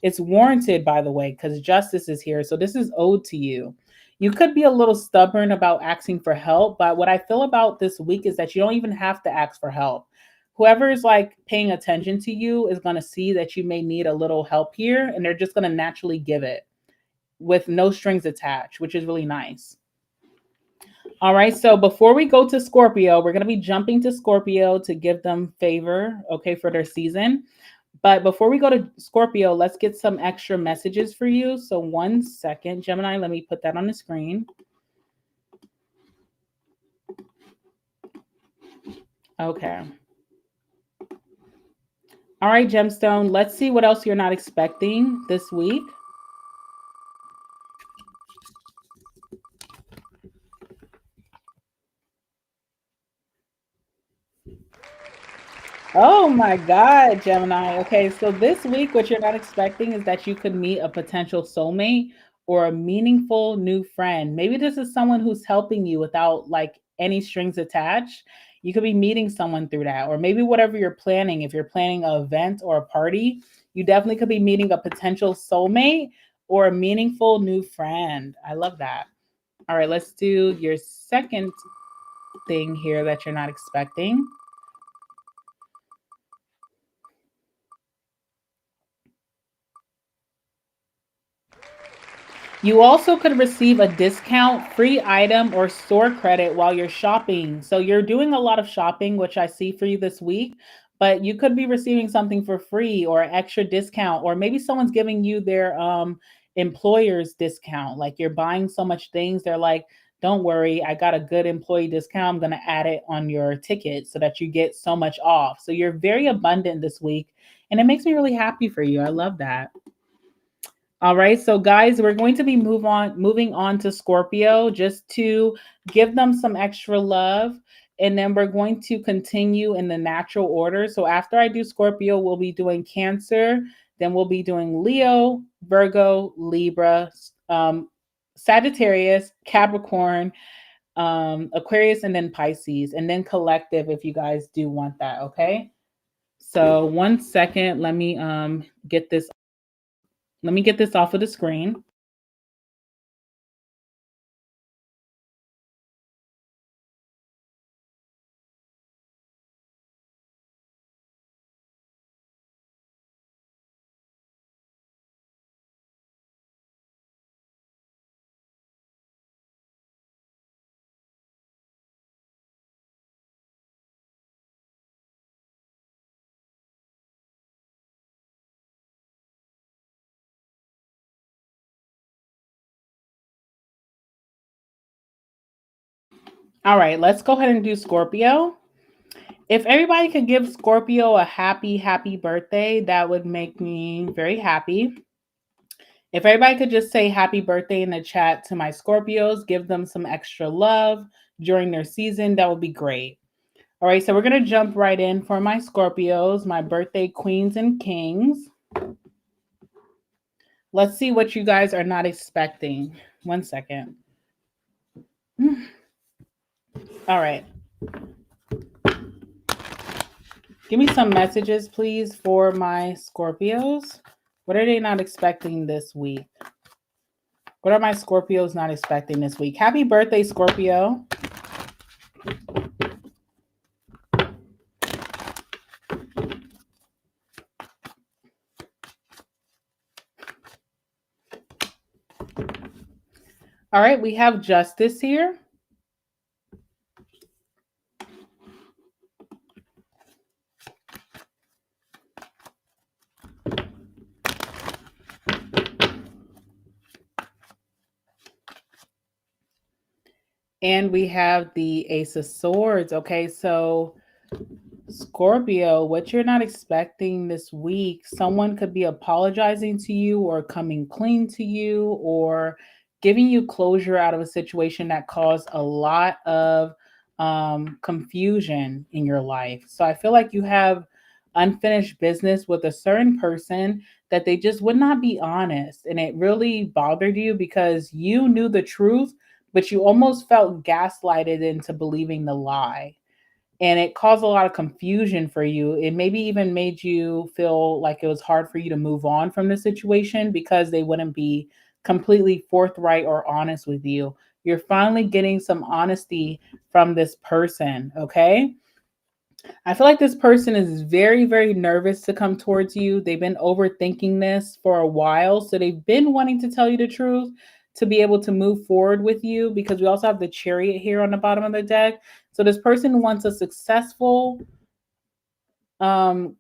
It's warranted, by the way, because justice is here. So this is owed to you. You could be a little stubborn about asking for help, but what I feel about this week is that you don't even have to ask for help. Whoever is like paying attention to you is going to see that you may need a little help here, and they're just going to naturally give it with no strings attached, which is really nice. All right, so before we go to Scorpio, we're going to be jumping to Scorpio to give them favor, okay, for their season. But before we go to Scorpio, let's get some extra messages for you. So 1 second, Gemini, let me put that on the screen. Okay. All right, Gemstone, let's see what else you're not expecting this week. Oh my God, Gemini. Okay, so this week, what you're not expecting is that you could meet a potential soulmate or a meaningful new friend. Maybe this is someone who's helping you without like any strings attached. You could be meeting someone through that, or maybe whatever you're planning. If you're planning an event or a party, you definitely could be meeting a potential soulmate or a meaningful new friend. I love that. All right, let's do your second thing here that you're not expecting. You also could receive a discount, free item, or store credit while you're shopping. So you're doing a lot of shopping, which I see for you this week, but you could be receiving something for free or extra discount, or maybe someone's giving you their employer's discount. Like you're buying so much things, they're like, don't worry, I got a good employee discount. I'm going to add it on your ticket so that you get so much off. So you're very abundant this week, and it makes me really happy for you. I love that. All right, so guys, we're going to be moving on to Scorpio, just to give them some extra love, and then we're going to continue in the natural order. So after I do Scorpio, we'll be doing Cancer, then we'll be doing Leo, Virgo, Libra, Sagittarius, Capricorn, Aquarius, and then Pisces, and then collective if you guys do want that. Okay. So 1 second, let me get this. Let me get this off of the screen. All right, let's go ahead and do Scorpio. If everybody could give Scorpio a happy, happy birthday, that would make me very happy. If everybody could just say happy birthday in the chat to my Scorpios, give them some extra love during their season, that would be great. All right, so we're going to jump right in for my Scorpios, my birthday queens and kings. Let's see what you guys are not expecting. 1 second. All right. Give me some messages, please, for my Scorpios. What are they not expecting this week? What are my Scorpios not expecting this week? Happy birthday, Scorpio. All right, we have Justice here. And we have the Ace of Swords. Okay, so Scorpio, what you're not expecting this week, someone could be apologizing to you or coming clean to you or giving you closure out of a situation that caused a lot of confusion in your life. So I feel like you have unfinished business with a certain person that they just would not be honest. And it really bothered you because you knew the truth, but you almost felt gaslighted into believing the lie, and it caused a lot of confusion for you. It maybe even made you feel like it was hard for you to move on from the situation because they wouldn't be completely forthright or honest with you. You're finally getting some honesty from this person, okay? I feel like this person is very, very nervous to come towards you. They've been overthinking this for a while. So they've been wanting to tell you the truth to be able to move forward with you, because we also have the Chariot here on the bottom of the deck. So this person wants a successful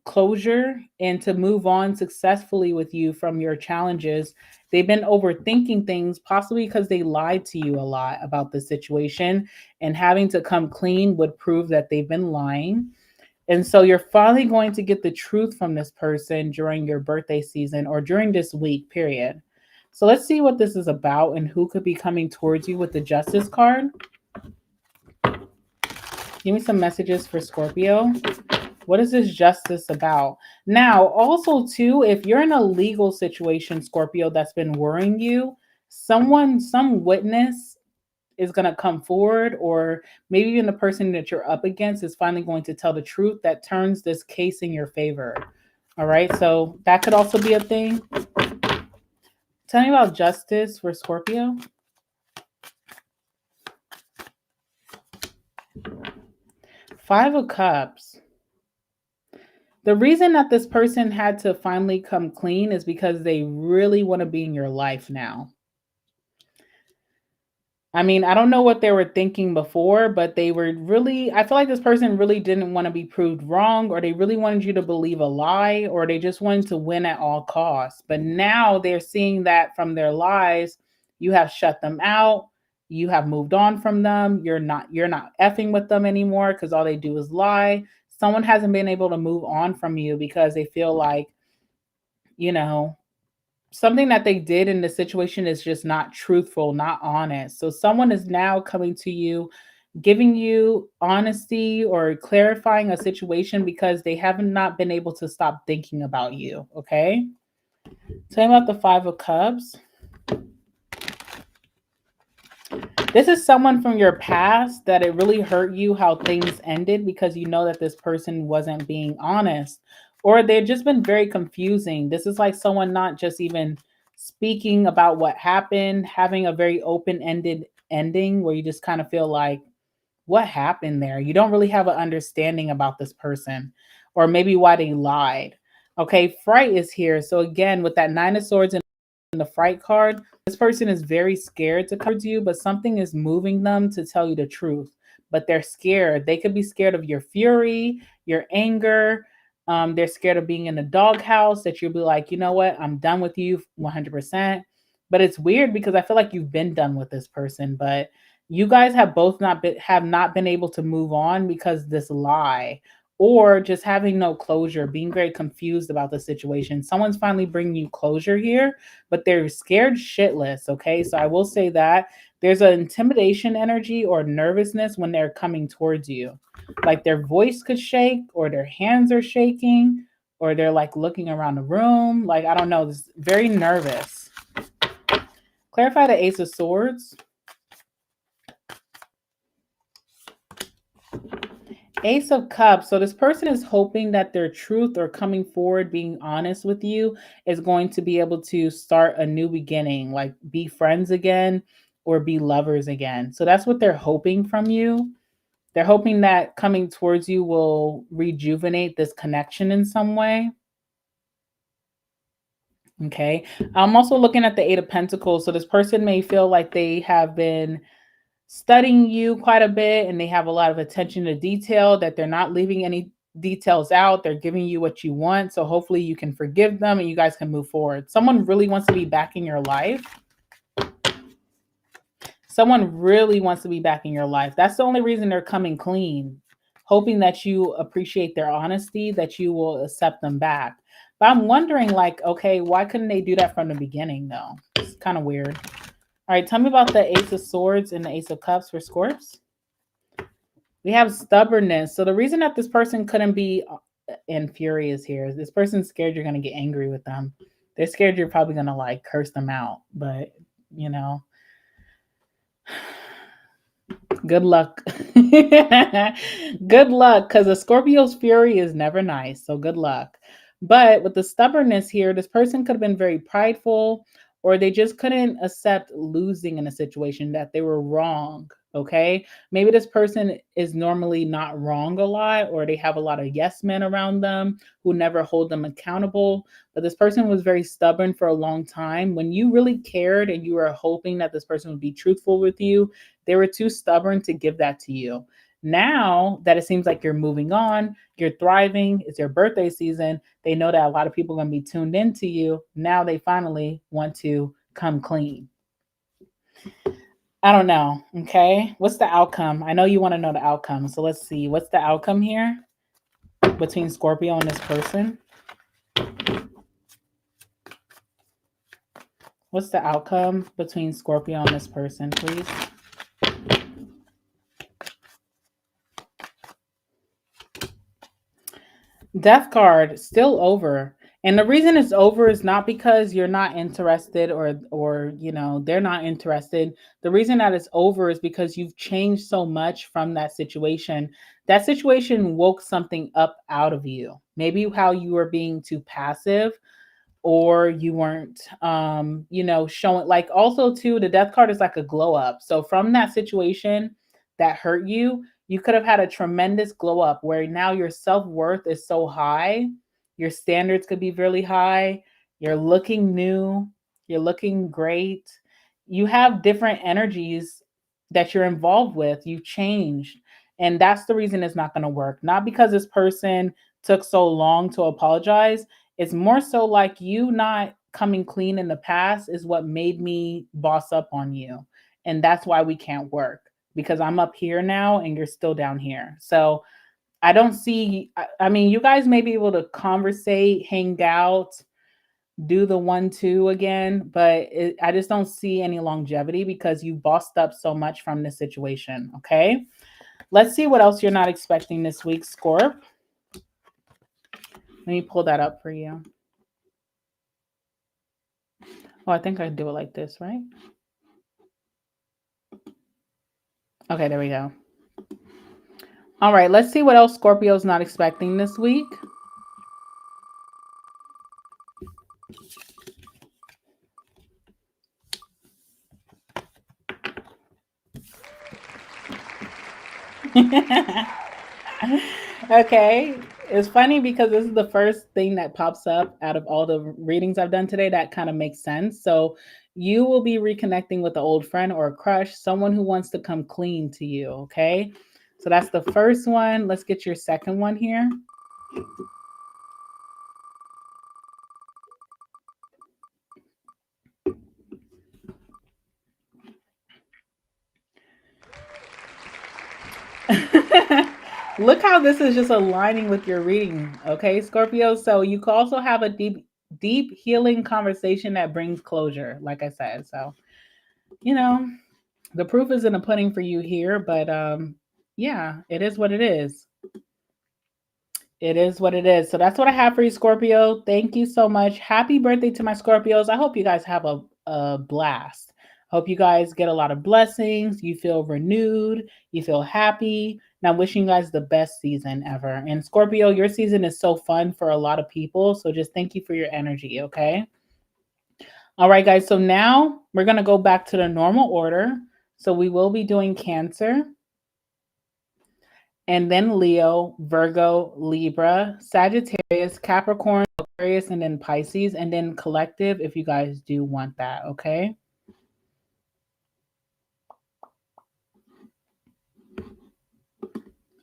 closure and to move on successfully with you from your challenges. They've been overthinking things, possibly because they lied to you a lot about the situation, and having to come clean would prove that they've been lying. And so you're finally going to get the truth from this person during your birthday season or during this week, period. So let's see what this is about and who could be coming towards you with the Justice card. Give me some messages for Scorpio. What is this justice about? Now, also, too, if you're in a legal situation, Scorpio, that's been worrying you, some witness is going to come forward, or maybe even the person that you're up against is finally going to tell the truth that turns this case in your favor. All right, so that could also be a thing. Tell me about justice for Scorpio. Five of Cups. The reason that this person had to finally come clean is because they really want to be in your life now. I mean, I don't know what they were thinking before, but they were really, I feel like this person really didn't want to be proved wrong, or they really wanted you to believe a lie, or they just wanted to win at all costs. But now they're seeing that from their lies, you have shut them out, you have moved on from them, you're not effing with them anymore because all they do is lie. Someone hasn't been able to move on from you because they feel like, you know, something that they did in the situation is just not truthful, not honest. So someone is now coming to you, giving you honesty or clarifying a situation because they have not been able to stop thinking about you. Okay. Tell me about the Five of Cups. This is someone from your past that it really hurt you how things ended because you know that this person wasn't being honest, or they've just been very confusing. This is like someone not just even speaking about what happened, having a very open ended ending where you just kind of feel like, what happened there? You don't really have an understanding about this person or maybe why they lied. Okay, fright is here. So, again, with that Nine of Swords and the fright card, this person is very scared to come towards you, but something is moving them to tell you the truth. But they're scared. They could be scared of your fury, your anger. They're scared of being in the doghouse, that you'll be like, you know what, I'm done with you 100%. But it's weird because I feel like you've been done with this person, but you guys have both not been able to move on because this lie, or just having no closure, being very confused about the situation. Someone's finally bringing you closure here, but they're scared shitless. Okay, so I will say that there's an intimidation energy or nervousness when they're coming towards you, like their voice could shake, or their hands are shaking, or they're like looking around the room, like, I don't know, this very nervous. Clarify the Ace of Swords. Ace of Cups. So this person is hoping that their truth or coming forward, being honest with you, is going to be able to start a new beginning, like be friends again or be lovers again. So that's what they're hoping from you. They're hoping that coming towards you will rejuvenate this connection in some way. Okay. I'm also looking at the Eight of Pentacles. So this person may feel like they have been studying you quite a bit and they have a lot of attention to detail, that they're not leaving any details out. They're giving you what you want. So hopefully you can forgive them and you guys can move forward. Someone really wants to be back in your life. Someone really wants to be back in your life. That's the only reason they're coming clean, hoping that you appreciate their honesty, that you will accept them back. But I'm wondering, like, okay, why couldn't they do that from the beginning, though? It's kind of weird. All right, tell me about the Ace of Swords and the Ace of Cups for Scorps. We have stubbornness. So the reason that this person couldn't be in fury is here. This person's scared you're going to get angry with them. They're scared you're probably going to like curse them out. But, you know, good luck. Good luck, because a Scorpio's fury is never nice. So good luck. But with the stubbornness here, this person could have been very prideful, or they just couldn't accept losing in a situation, that they were wrong. Okay. Maybe this person is normally not wrong a lot, or they have a lot of yes men around them who never hold them accountable. But this person was very stubborn for a long time. When you really cared and you were hoping that this person would be truthful with you, they were too stubborn to give that to you. Now that it seems like you're moving on, you're thriving, it's your birthday season, they know that a lot of people are going to be tuned into you. Now they finally want to come clean. I don't know. Okay. What's the outcome? I know you want to know the outcome. So let's see. What's the outcome here between Scorpio and this person? What's the outcome between Scorpio and this person, please? Death card, still over. And the reason it's over is not because you're not interested, or you know, they're not interested. The reason that it's over is because you've changed so much from that situation. That situation woke something up out of you. Maybe how you were being too passive, or you weren't showing, like, also too, the death card is like a glow up. So from that situation that hurt you, you could have had a tremendous glow up where now your self-worth is so high, your standards could be really high, you're looking new, you're looking great, you have different energies that you're involved with, you've changed. And that's the reason it's not going to work. Not because this person took so long to apologize. It's more so like you not coming clean in the past is what made me boss up on you. And that's why we can't work, because I'm up here now and you're still down here. So I don't see, I mean, you guys may be able to conversate, hang out, do the 1-2 again, but I just don't see any longevity because you bossed up so much from this situation. Okay. Let's see what else you're not expecting this week, Scorp. Let me pull that up for you. Oh, I think I do it like this, right? Okay, there we go. All right, let's see what else Scorpio's not expecting this week. Okay, it's funny because this is the first thing that pops up out of all the readings I've done today that kind of makes sense. So you will be reconnecting with an old friend or a crush, someone who wants to come clean to you. Okay, so that's the first one. Let's get your second one here. Look how this is just aligning with your reading, okay, Scorpio? So you can also have a deep healing conversation that brings closure, like I said. So, the proof is in the pudding for you here, but yeah, it is what it is. It is what it is. So that's what I have for you, Scorpio. Thank you so much. Happy birthday to my Scorpios. I hope you guys have a blast. Hope you guys get a lot of blessings. You feel renewed. You feel happy. And I'm wishing you guys the best season ever. And Scorpio, your season is so fun for a lot of people. So just thank you for your energy, okay? All right, guys. So now we're going to go back to the normal order. So we will be doing Cancer, and then Leo, Virgo, Libra, Sagittarius, Capricorn, Aquarius, and then Pisces, and then collective if you guys do want that, okay?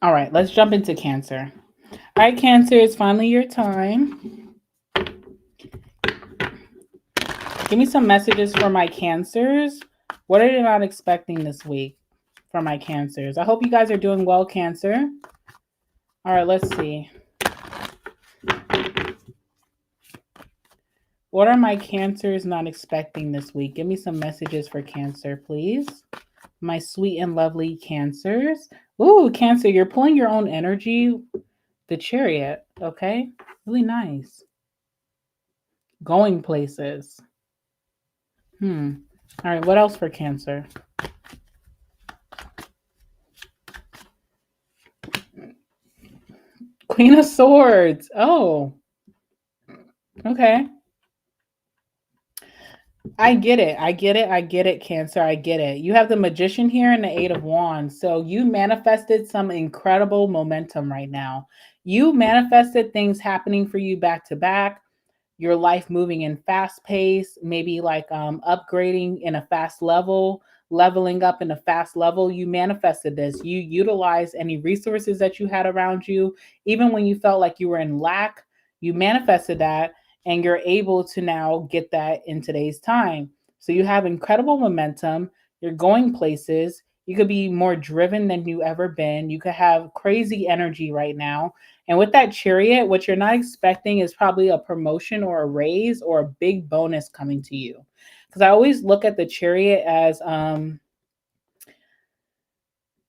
All right, let's jump into Cancer. All right, Cancer, it's finally your time. Give me some messages for my Cancers. What are you not expecting this week for my Cancers? I hope you guys are doing well, Cancer. All right, let's see. What are my Cancers not expecting this week? Give me some messages for Cancer, please. My sweet and lovely Cancers. Ooh, Cancer, you're pulling your own energy. The Chariot, okay? Really nice. Going places. All right, what else for Cancer? Queen of Swords. Oh, okay. I get it. I get it. I get it, Cancer. I get it. You have the Magician here and the Eight of Wands. So you manifested some incredible momentum right now. You manifested things happening for you back to back, your life moving in fast pace, maybe like upgrading in a fast level, leveling up in a fast level. You manifested this. You utilized any resources that you had around you. Even when you felt like you were in lack, you manifested that, and you're able to now get that in today's time. So you have incredible momentum. You're going places. You could be more driven than you ever been. You could have crazy energy right now. And with that Chariot, what you're not expecting is probably a promotion or a raise or a big bonus coming to you. Because I always look at the Chariot as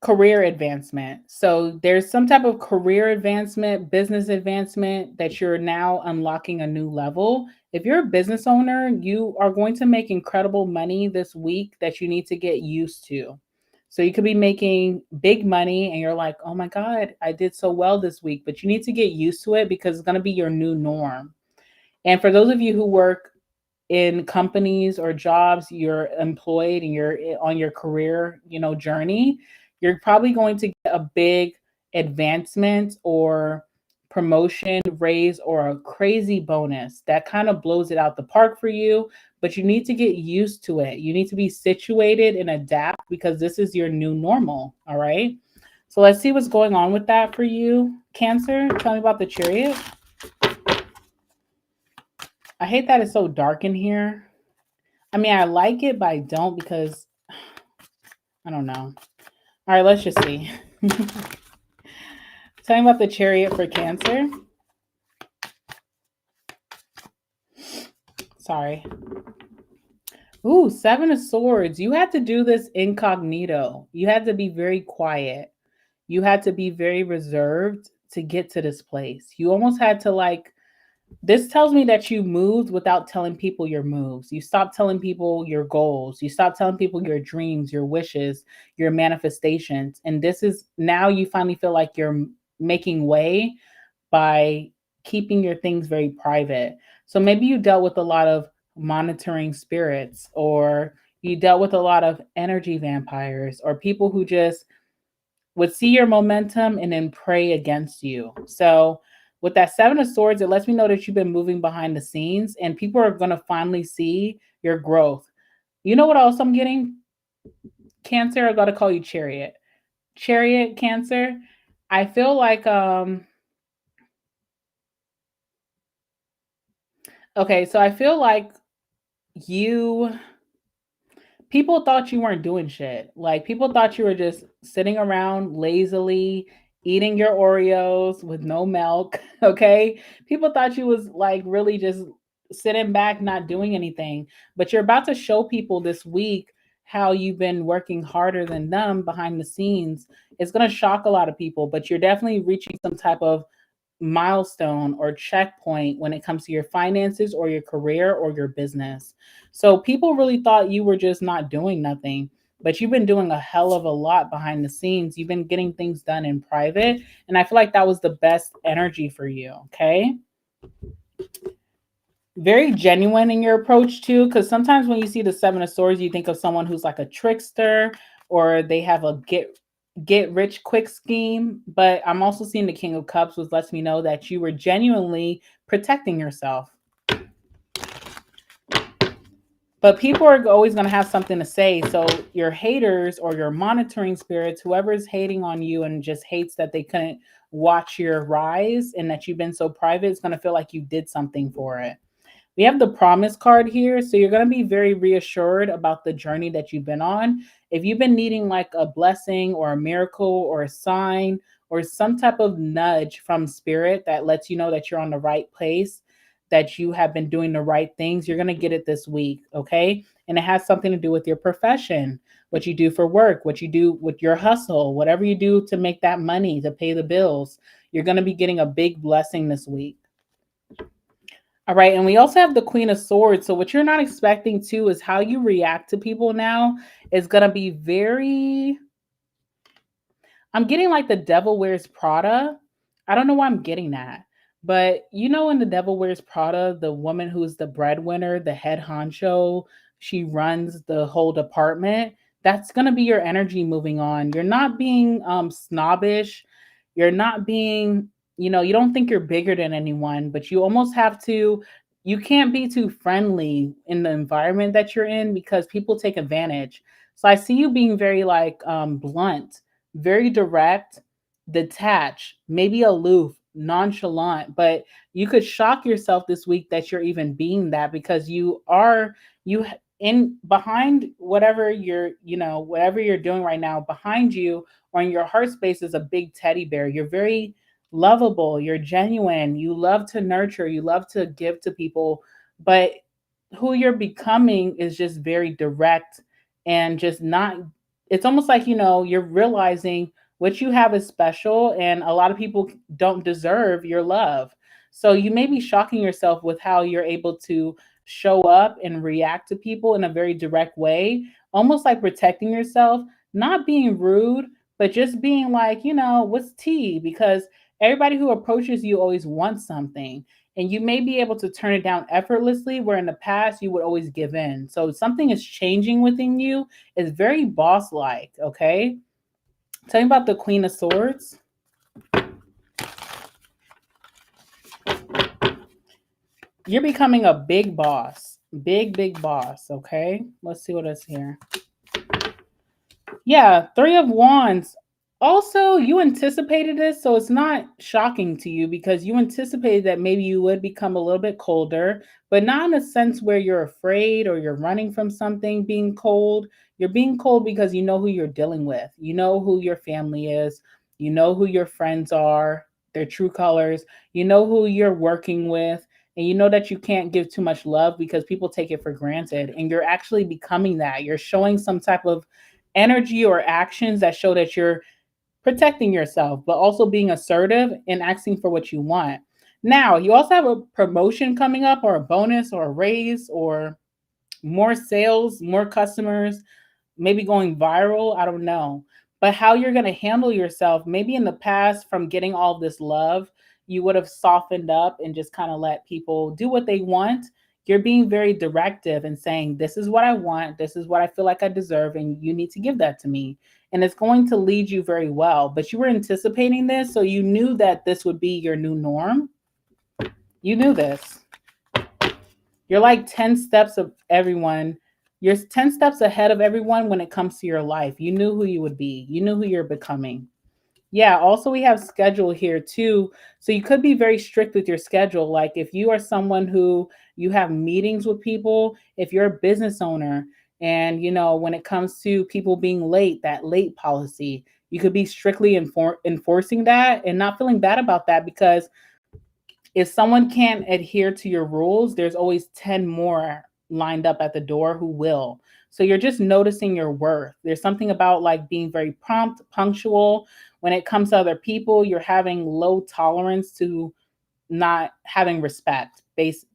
career advancement. So there's some type of career advancement, business advancement that you're now unlocking a new level. If you're a business owner, you are going to make incredible money this week that you need to get used to. So you could be making big money and you're like, oh my God, I did so well this week, but you need to get used to it because it's going to be your new norm. And for those of you who work in companies or jobs, you're employed and you're on your career, journey, you're probably going to get a big advancement or promotion, raise, or a crazy bonus that kind of blows it out the park for you. But you need to get used to it. You need to be situated and adapt because this is your new normal. All right. So let's see what's going on with that for you, Cancer. Tell me about the Chariot. I hate that it's so dark in here. I mean, I like it, but I don't because I don't know. All right, let's just see. Tell me about the Chariot for Cancer. Sorry. Ooh, Seven of Swords. You had to do this incognito. You had to be very quiet. You had to be very reserved to get to this place. You almost had to this tells me that you moved without telling people your moves. You stopped telling people your goals. You stopped telling people your dreams, your wishes, your manifestations. And this is now you finally feel like you're making way by keeping your things very private. So maybe you dealt with a lot of monitoring spirits, or you dealt with a lot of energy vampires, or people who just would see your momentum and then pray against you. So with that Seven of Swords, it lets me know that you've been moving behind the scenes and people are going to finally see your growth. You know what else I'm getting? Cancer, I got to call you Chariot. Chariot, Cancer. I feel like okay, so I feel like you people thought you weren't doing shit. Like people thought you were just sitting around lazily eating your Oreos with no milk, okay? People thought you was like really just sitting back not doing anything. But you're about to show people this week how you've been working harder than them behind the scenes. It's going to shock a lot of people, but you're definitely reaching some type of milestone or checkpoint when it comes to your finances or your career or your business. So people really thought you were just not doing nothing, but you've been doing a hell of a lot behind the scenes. You've been getting things done in private, and I feel like that was the best energy for you, okay? Very genuine in your approach too, because sometimes when you see the Seven of Swords, you think of someone who's like a trickster or they have a get rich quick scheme. But I'm also seeing the King of Cups, which lets me know that you were genuinely protecting yourself. But people are always going to have something to say. So your haters or your monitoring spirits, whoever's hating on you and just hates that they couldn't watch your rise and that you've been so private, is going to feel like you did something for it. We have the promise card here. So you're going to be very reassured about the journey that you've been on. If you've been needing like a blessing or a miracle or a sign or some type of nudge from spirit that lets you know that you're on the right place, that you have been doing the right things, you're going to get it this week. Okay. And it has something to do with your profession, what you do for work, what you do with your hustle, whatever you do to make that money to pay the bills. You're going to be getting a big blessing this week. All right, and we also have the Queen of Swords. So what you're not expecting too is how you react to people now is going to be very, I'm getting like the Devil Wears Prada. I don't know why I'm getting that. But you know in the Devil Wears Prada, the woman who's the breadwinner, the head honcho, she runs the whole department. That's going to be your energy moving on. You're not being snobbish. You're not being, you don't think you're bigger than anyone, but you almost have to, you can't be too friendly in the environment that you're in because people take advantage. So I see you being very blunt, very direct, detached, maybe aloof, nonchalant, but you could shock yourself this week that you're even being that because you in behind whatever whatever you're doing right now, behind you or in your heart space is a big teddy bear. You're very lovable, you're genuine, you love to nurture, you love to give to people, but who you're becoming is just very direct and just not, it's almost like you're realizing what you have is special and a lot of people don't deserve your love. So you may be shocking yourself with how you're able to show up and react to people in a very direct way, almost like protecting yourself, not being rude, but just being like, what's tea? Because everybody who approaches you always wants something. And you may be able to turn it down effortlessly, where in the past you would always give in. So something is changing within you. It's very boss-like, okay? Tell me about the Queen of Swords. You're becoming a big boss. Big boss. Okay. Let's see what is here. Yeah, Three of Wands. Also, you anticipated this, so it's not shocking to you because you anticipated that maybe you would become a little bit colder, but not in a sense where you're afraid or you're running from something being cold. You're being cold because you know who you're dealing with. You know who your family is. You know who your friends are, their true colors. You know who you're working with. And you know that you can't give too much love because people take it for granted. And you're actually becoming that. You're showing some type of energy or actions that show that you're protecting yourself, but also being assertive and asking for what you want. Now, you also have a promotion coming up, or a bonus, or a raise, or more sales, more customers, maybe going viral. I don't know. But how you're going to handle yourself, maybe in the past from getting all this love, you would have softened up and just kind of let people do what they want. You're being very directive and saying, this is what I want. This is what I feel like I deserve. And you need to give that to me. And it's going to lead you very well. But you were anticipating this. So you knew that this would be your new norm. You knew this. You're like 10 steps of everyone. You're 10 steps ahead of everyone when it comes to your life. You knew who you would be, you knew who you're becoming. Yeah, also we have schedule here too. So you could be very strict with your schedule. Like if you are someone who you have meetings with people, if you're a business owner and when it comes to people being late, that late policy, you could be strictly enforcing that and not feeling bad about that because if someone can't adhere to your rules, there's always 10 more lined up at the door who will. So you're just noticing your worth. There's something about like being very prompt, punctual. When it comes to other people, you're having low tolerance to not having respect.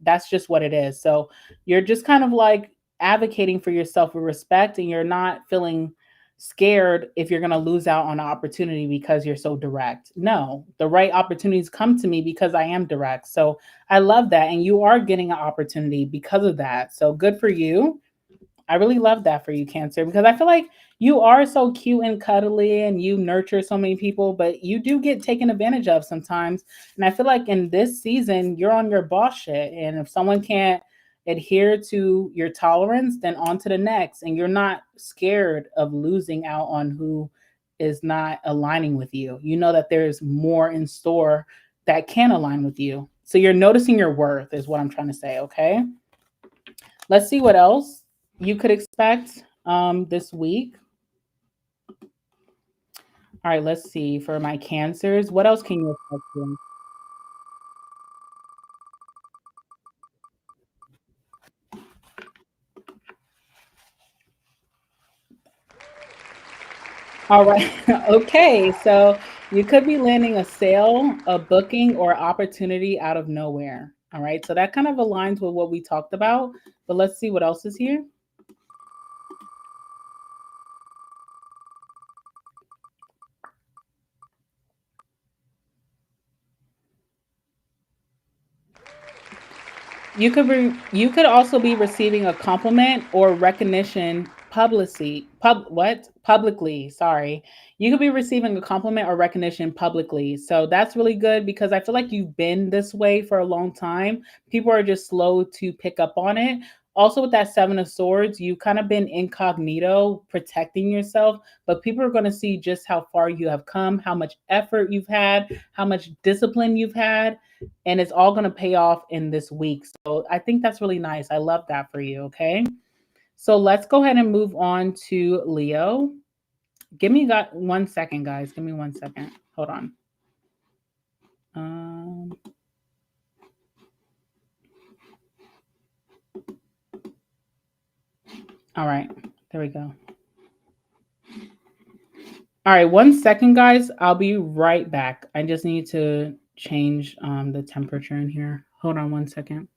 That's just what it is. So you're just kind of like advocating for yourself with respect, and you're not feeling scared if you're going to lose out on an opportunity because you're so direct. No, the right opportunities come to me because I am direct. So I love that, and you are getting an opportunity because of that. So good for you. I really love that for you, Cancer, because I feel like you are so cute and cuddly and you nurture so many people, but you do get taken advantage of sometimes. And I feel like in this season, you're on your boss shit. And if someone can't adhere to your tolerance, then on to the next. And you're not scared of losing out on who is not aligning with you. You know that there's more in store that can align with you. So you're noticing your worth, is what I'm trying to say. Okay. Let's see what else you could expect this week. All right, let's see for my cancers. What else can you expect? Here? All right. Okay. So you could be landing a sale, a booking, or opportunity out of nowhere. All right. So that kind of aligns with what we talked about. But let's see what else is here. You could also be receiving a compliment or recognition publicly, sorry. You could be receiving a compliment or recognition publicly. So that's really good because I feel like you've been this way for a long time. People are just slow to pick up on it. Also with that 7 of swords, you've kind of been incognito protecting yourself, but people are going to see just how far you have come, how much effort you've had, how much discipline you've had, and it's all going to pay off in this week. So I think that's really nice. I love that for you. Okay. So let's go ahead and move on to Leo. Give me 1 second, guys. Give me 1 second. Hold on. Um, all right. There we go. All right. 1 second, guys. I'll be right back. I just need to change the temperature in here. Hold on 1 second.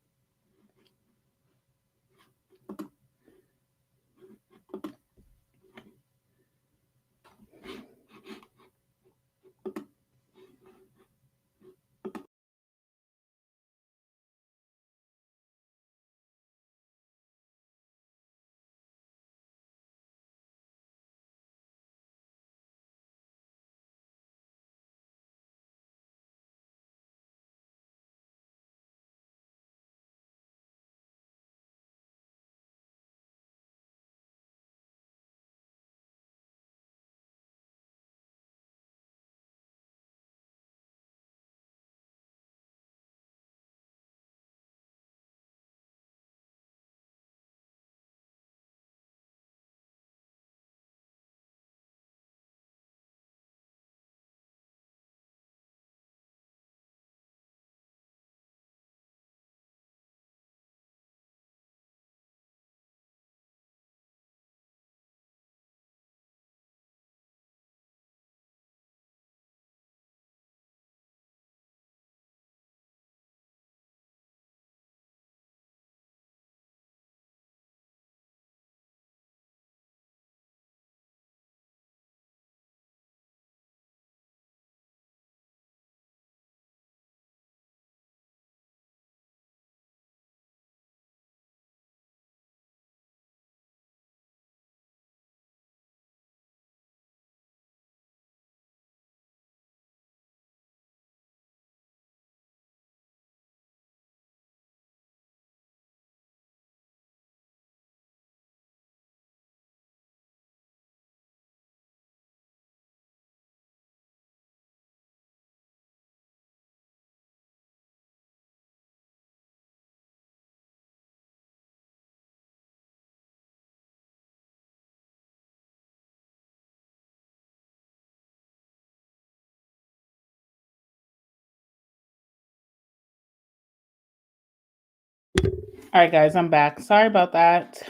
All right, guys, I'm back. Sorry about that.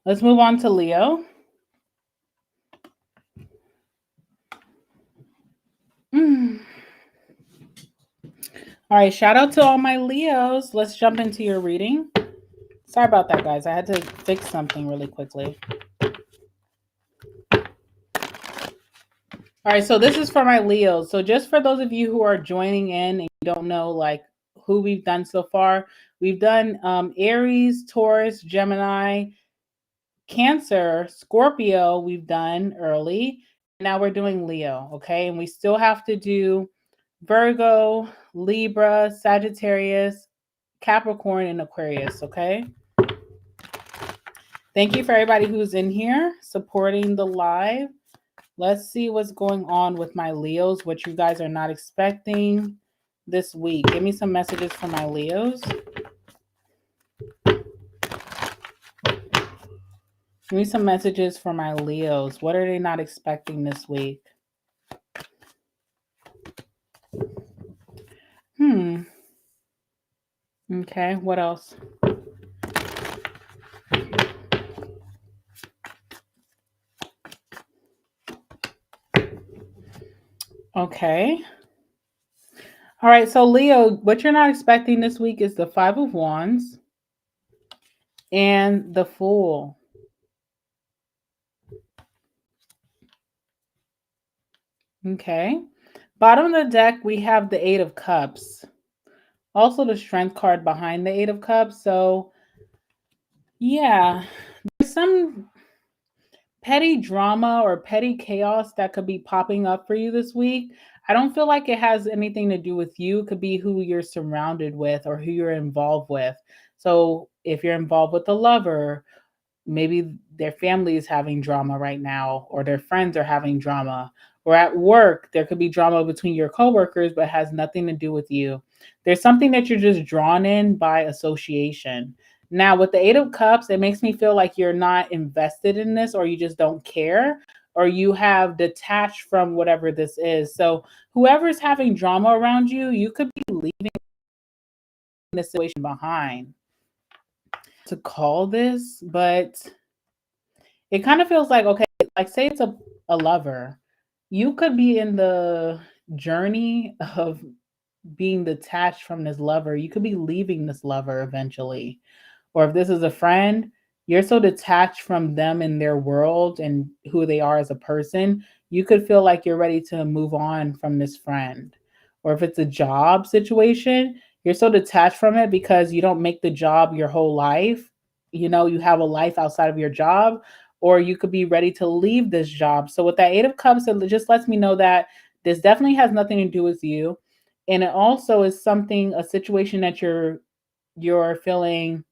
Let's move on to Leo. All right, shout out to all my Leos. Let's jump into your reading. Sorry about that, guys. I had to fix something really quickly. All right, so this is for my Leos. So just for those of you who are joining in and you don't know like who we've done so far, we've done Aries, Taurus, Gemini, Cancer, Scorpio, we've done early. Now we're doing Leo, okay? And we still have to do Virgo, Libra, Sagittarius, Capricorn, and Aquarius, okay? Thank you for everybody who's in here supporting the live. Let's see what's going on with my Leos, what you guys are not expecting this week. Give me some messages for my Leos. Give me some messages for my Leos. What are they not expecting this week? Okay, what else? Okay. All right, so Leo, what you're not expecting this week is the Five of Wands and the Fool. Okay. Bottom of the deck, we have the Eight of Cups. Also the Strength card behind the Eight of Cups. So, yeah, there's some petty drama or petty chaos that could be popping up for you this week. I don't feel like it has anything to do with you. It could be who you're surrounded with or who you're involved with. So if you're involved with a lover, maybe their family is having drama right now, or their friends are having drama, or at work, there could be drama between your coworkers, but has nothing to do with you. There's something that you're just drawn in by association. Now, with the Eight of Cups, it makes me feel like you're not invested in this, or you just don't care, or you have detached from whatever this is. So whoever's having drama around you, you could be leaving this situation behind. To call this, but it kind of feels like, okay, like say it's a lover. You could be in the journey of being detached from this lover. You could be leaving this lover eventually. Or if this is a friend, you're so detached from them and their world and who they are as a person, you could feel like you're ready to move on from this friend. Or if it's a job situation, you're so detached from it because you don't make the job your whole life. You know, you have a life outside of your job, or you could be ready to leave this job. So with that Eight of Cups, it just lets me know that this definitely has nothing to do with you. And it also is something, a situation that you're feeling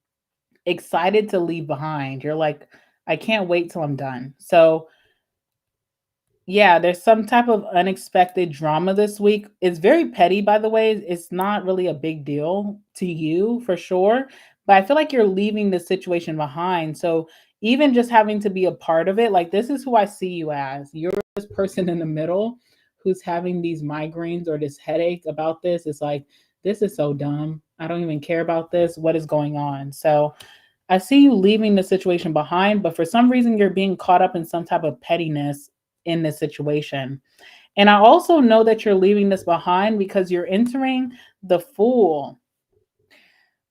excited to leave behind. You're like, I can't wait till I'm done. So yeah, there's some type of unexpected drama this week. It's very petty, by the way. It's not really a big deal to you for sure, but I feel like you're leaving the situation behind. So even just having to be a part of it, like this is who I see you as. You're this person in the middle who's having these migraines or this headache about this. It's like, this is so dumb. I don't even care about this. What is going on? So I see you leaving the situation behind, but for some reason you're being caught up in some type of pettiness in this situation. And I also know that you're leaving this behind because you're entering the Fool.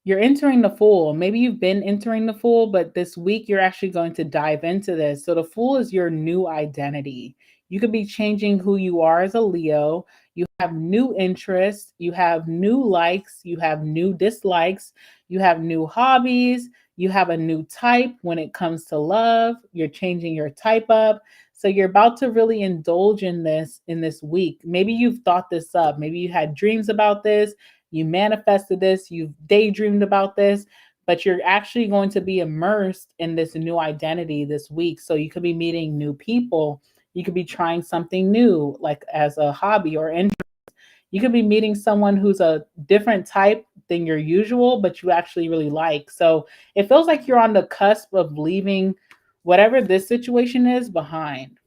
You're entering the Fool. Maybe you've been entering the Fool, but this week you're actually going to dive into this. So the Fool is your new identity. You could be changing who you are as a Leo. You have new interests, you have new likes, you have new dislikes, you have new hobbies, you have a new type when it comes to love. You're changing your type up. So you're about to really indulge in this week. Maybe you've thought this up. Maybe you had dreams about this. You manifested this, you've daydreamed about this, but you're actually going to be immersed in this new identity this week. So you could be meeting new people. You could be trying something new, like as a hobby or interest. You could be meeting someone who's a different type than your usual, but you actually really like. So it feels like you're on the cusp of leaving whatever this situation is behind.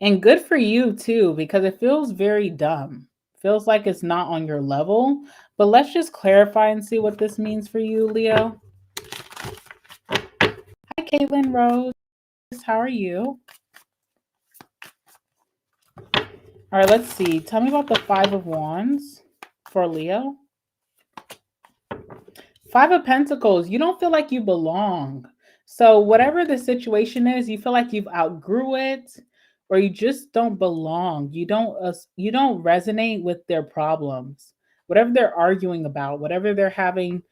And good for you too, because it feels very dumb. Feels like it's not on your level, But let's just clarify and see what this means for you, Leo. Hi, Caitlin Rose. How are you? All right, let's see. Tell me about the Five of Wands for Leo. Five of Pentacles. You don't feel like you belong. So whatever the situation is, you feel like you've outgrew it, or you just don't belong. You don't resonate with their problems. Whatever they're arguing about, whatever they're having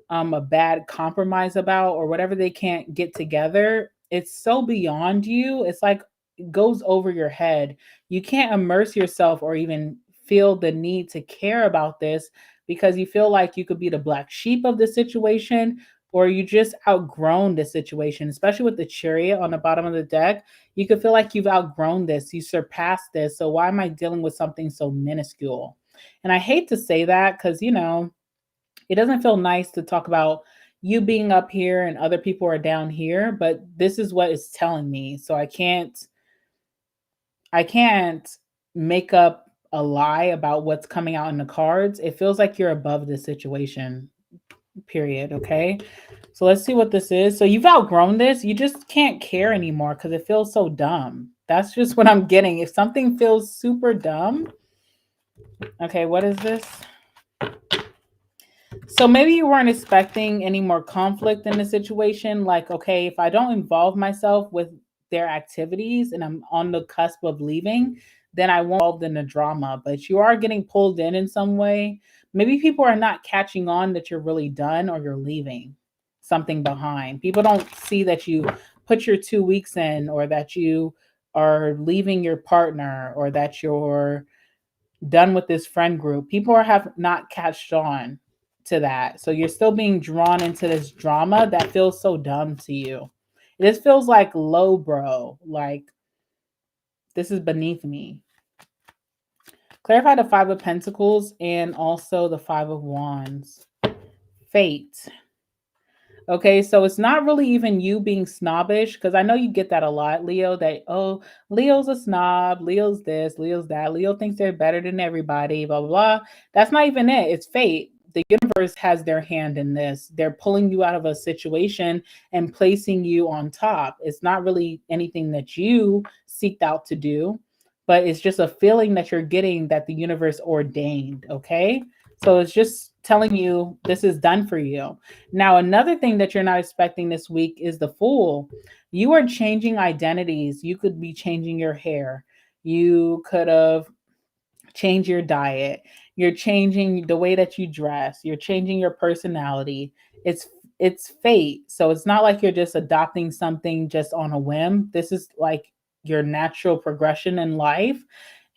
a bad compromise about, or whatever they can't get together, it's so beyond you. It's like it goes over your head. You can't immerse yourself or even feel the need to care about this because you feel like you could be the black sheep of the situation, or you just outgrown the situation, especially with the Chariot on the bottom of the deck. You could feel like you've outgrown this, you surpassed this. So why am I dealing with something so minuscule? And I hate to say that because, it doesn't feel nice to talk about you being up here and other people are down here, but this is what it's telling me. So I can't make up a lie about what's coming out in the cards. It feels like you're above the situation, period. Okay. So let's see what this is. So you've outgrown this. You just can't care anymore because it feels so dumb. That's just what I'm getting. If something feels super dumb, okay, what is this? So maybe you weren't expecting any more conflict in the situation. Like, okay, if I don't involve myself with their activities and I'm on the cusp of leaving, then I won't be involved in the drama. But you are getting pulled in some way. Maybe people are not catching on that you're really done or you're leaving something behind. People don't see that you put your 2 weeks in, or that you are leaving your partner, or that you're done with this friend group. People have not catched on to that. So you're still being drawn into this drama that feels so dumb to you. This feels like low bro, like this is beneath me. Clarify the Five of Pentacles and also the Five of Wands. Fate. Okay, so it's not really even you being snobbish, because I know you get that a lot, Leo, that, oh, Leo's a snob, Leo's this, Leo's that, Leo thinks they're better than everybody, blah, blah, blah. That's not even it. It's fate. The universe has their hand in this. They're pulling you out of a situation and placing you on top. It's not really anything that you seeked out to do, but it's just a feeling that you're getting that the universe ordained, okay? So it's just telling you this is done for you. Now, another thing that you're not expecting this week is the Fool. You are changing identities. You could be changing your hair. You could have changed your diet. You're changing the way that you dress. You're changing your personality. It's fate. So it's not like you're just adopting something just on a whim. This is like your natural progression in life,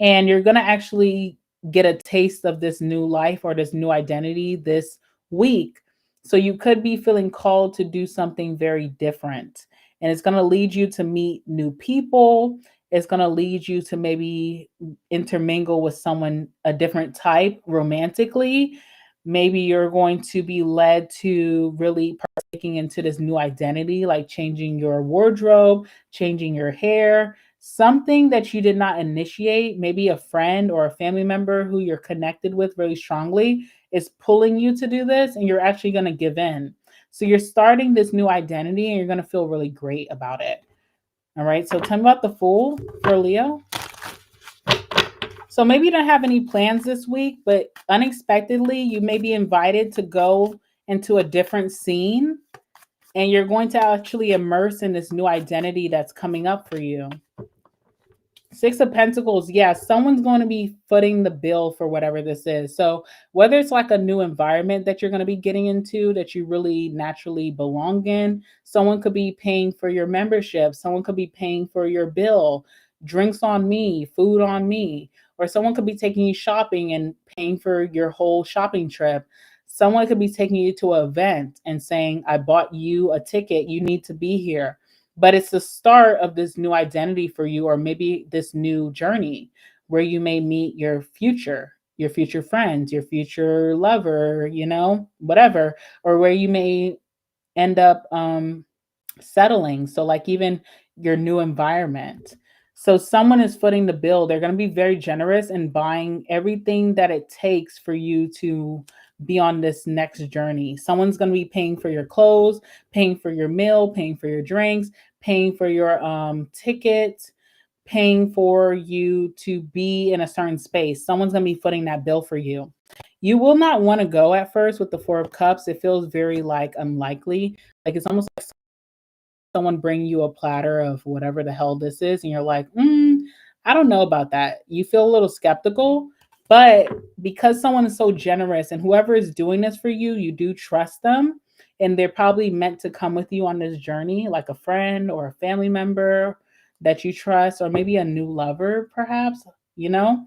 and you're going to actually get a taste of this new life or this new identity this week. So you could be feeling called to do something very different, and it's going to lead you to meet new people. It's going to lead you to maybe intermingle with someone a different type romantically. Maybe you're going to be led to really partaking into this new identity, like changing your wardrobe, changing your hair, something that you did not initiate. Maybe a friend or a family member who you're connected with really strongly is pulling you to do this, and you're actually going to give in. So you're starting this new identity and you're going to feel really great about it. All right, so tell me about the Fool for Leo. So maybe you don't have any plans this week, but unexpectedly, you may be invited to go into a different scene, and you're going to actually immerse in this new identity that's coming up for you. Six of Pentacles, yeah, someone's going to be footing the bill for whatever this is. So whether it's like a new environment that you're going to be getting into that you really naturally belong in, someone could be paying for your membership, someone could be paying for your bill, drinks on me, food on me, or someone could be taking you shopping and paying for your whole shopping trip. Someone could be taking you to an event and saying, I bought you a ticket, you need to be here. But it's the start of this new identity for you, or maybe this new journey where you may meet your future friends, your future lover, whatever, or where you may end up settling. So like even your new environment. So someone is footing the bill. They're going to be very generous in buying everything that it takes for you to be on this next journey. Someone's going to be paying for your clothes, paying for your meal, paying for your drinks, paying for your ticket, paying for you to be in a certain space. Someone's going to be footing that bill for you. You will not want to go at first with the Four of Cups. It feels very like unlikely. Like it's almost like someone bring you a platter of whatever the hell this is, and you're like, I don't know about that. You feel a little skeptical, but because someone is so generous and whoever is doing this for you, you do trust them, and they're probably meant to come with you on this journey, like a friend or a family member that you trust, or maybe a new lover, perhaps, you know?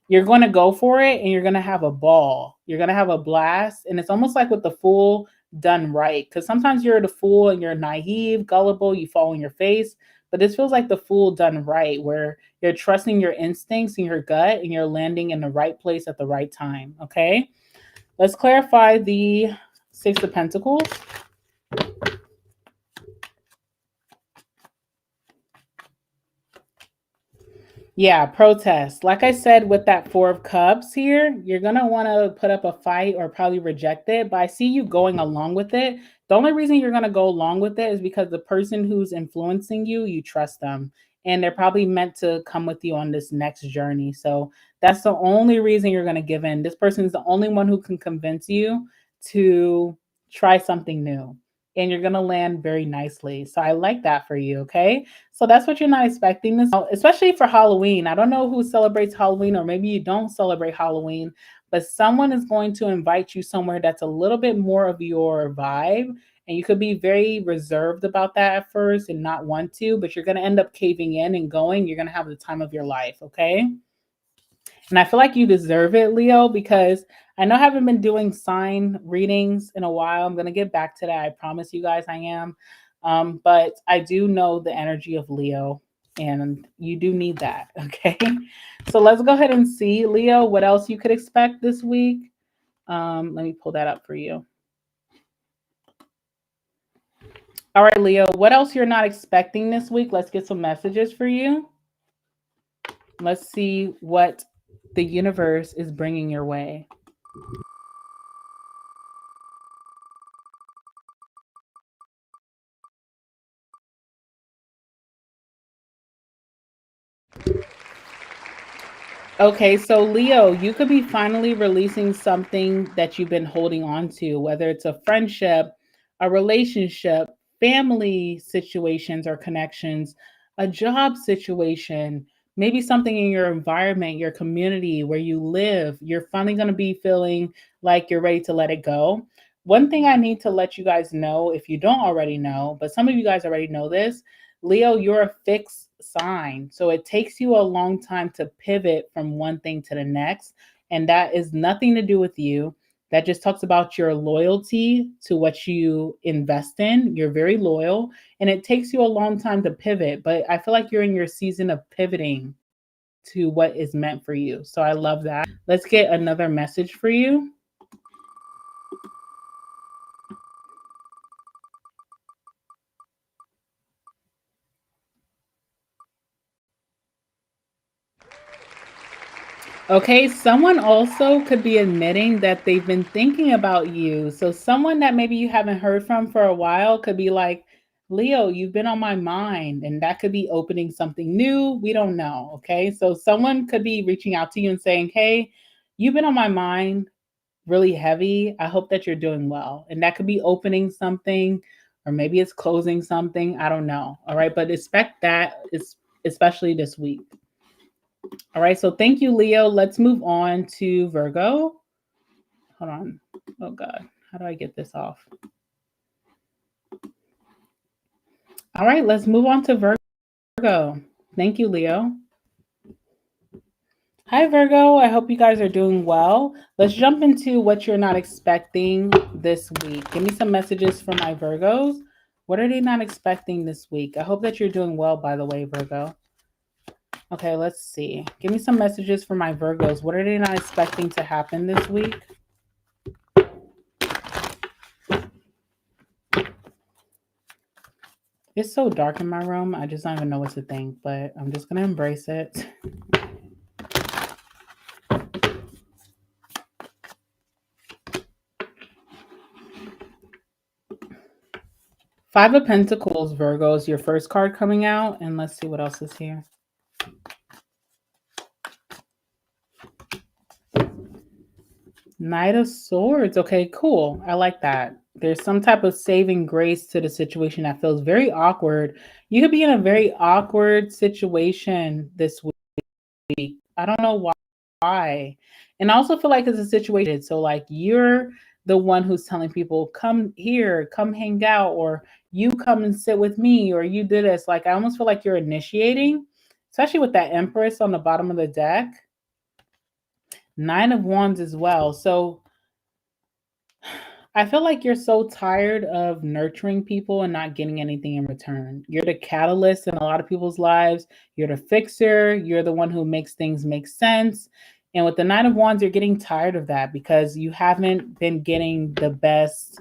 You're going to go for it and you're going to have a ball. You're going to have a blast. And it's almost like with the fool done right. Because sometimes you're the fool and you're naive, gullible, you fall on your face. But this feels like the fool done right, where you're trusting your instincts and your gut and you're landing in the right place at the right time. Okay. Let's clarify the Six of Pentacles. Yeah, protest. Like I said, with that Four of Cups here, you're going to want to put up a fight or probably reject it. But I see you going along with it. The only reason you're going to go along with it is because the person who's influencing you, you trust them. And they're probably meant to come with you on this next journey. So that's the only reason you're going to give in. This person is the only one who can convince you to try something new. And you're going to land very nicely. So I like that for you, okay? So that's what you're not expecting this, especially for Halloween. I don't know who celebrates Halloween, or maybe you don't celebrate Halloween, but someone is going to invite you somewhere that's a little bit more of your vibe. And you could be very reserved about that at first and not want to, but you're going to end up caving in and going. You're going to have the time of your life, okay? And I feel like you deserve it, Leo, because I know I haven't been doing sign readings in a while. I'm going to get back to that. I promise you guys I am. But I do know the energy of Leo, and you do need that. Okay. So let's go ahead and see, Leo, what else you could expect this week. Let me pull that up for you. All right, Leo, what else you're not expecting this week? Let's get some messages for you. Let's see what the universe is bringing your way. Okay, so Leo, you could be finally releasing something that you've been holding on to, whether it's a friendship, a relationship, family situations or connections, a job situation, maybe something in your environment, your community where you live. You're finally going to be feeling like you're ready to let it go. One thing I need to let you guys know, if you don't already know, but some of you guys already know this, Leo, you're a fixed sign. So it takes you a long time to pivot from one thing to the next. And that is nothing to do with you. That just talks about your loyalty to what you invest in. You're very loyal, and it takes you a long time to pivot. But I feel like you're in your season of pivoting to what is meant for you. So I love that. Let's get another message for you. Okay, someone also could be admitting that they've been thinking about you. So, someone that maybe you haven't heard from for a while could be like, Leo, you've been on my mind, and that could be opening something new. We don't know. Okay, so someone could be reaching out to you and saying, hey, you've been on my mind really heavy. I hope that you're doing well. And that could be opening something, or maybe it's closing something. I don't know. All right, but expect that, especially this week. All right, so thank you, Leo. Let's move on to Virgo. Hold on. Oh, God. How do I get this off? All right, let's move on to Virgo. Thank you, Leo. Hi, Virgo. I hope you guys are doing well. Let's jump into what you're not expecting this week. Give me some messages for my Virgos. What are they not expecting this week? I hope that you're doing well, by the way, Virgo. Okay, let's see. Give me some messages for my Virgos. What are they not expecting to happen this week? It's so dark in my room. I just don't even know what to think, but I'm just going to embrace it. Five of Pentacles, Virgo, is your first card coming out. And let's see what else is here. Knight of Swords. Okay, cool. I like that. There's some type of saving grace to the situation that feels very awkward. You could be in a very awkward situation this week. I don't know why. And I also feel like it's a situation. So, like, you're the one who's telling people, come here, come hang out, or you come and sit with me, or you do this. Like, I almost feel like you're initiating, especially with that Empress on the bottom of the deck. Nine of Wands as well. So, I feel like you're so tired of nurturing people and not getting anything in return. You're the catalyst in a lot of people's lives. You're the fixer. You're the one who makes things make sense. And with the Nine of Wands, you're getting tired of that because you haven't been getting the best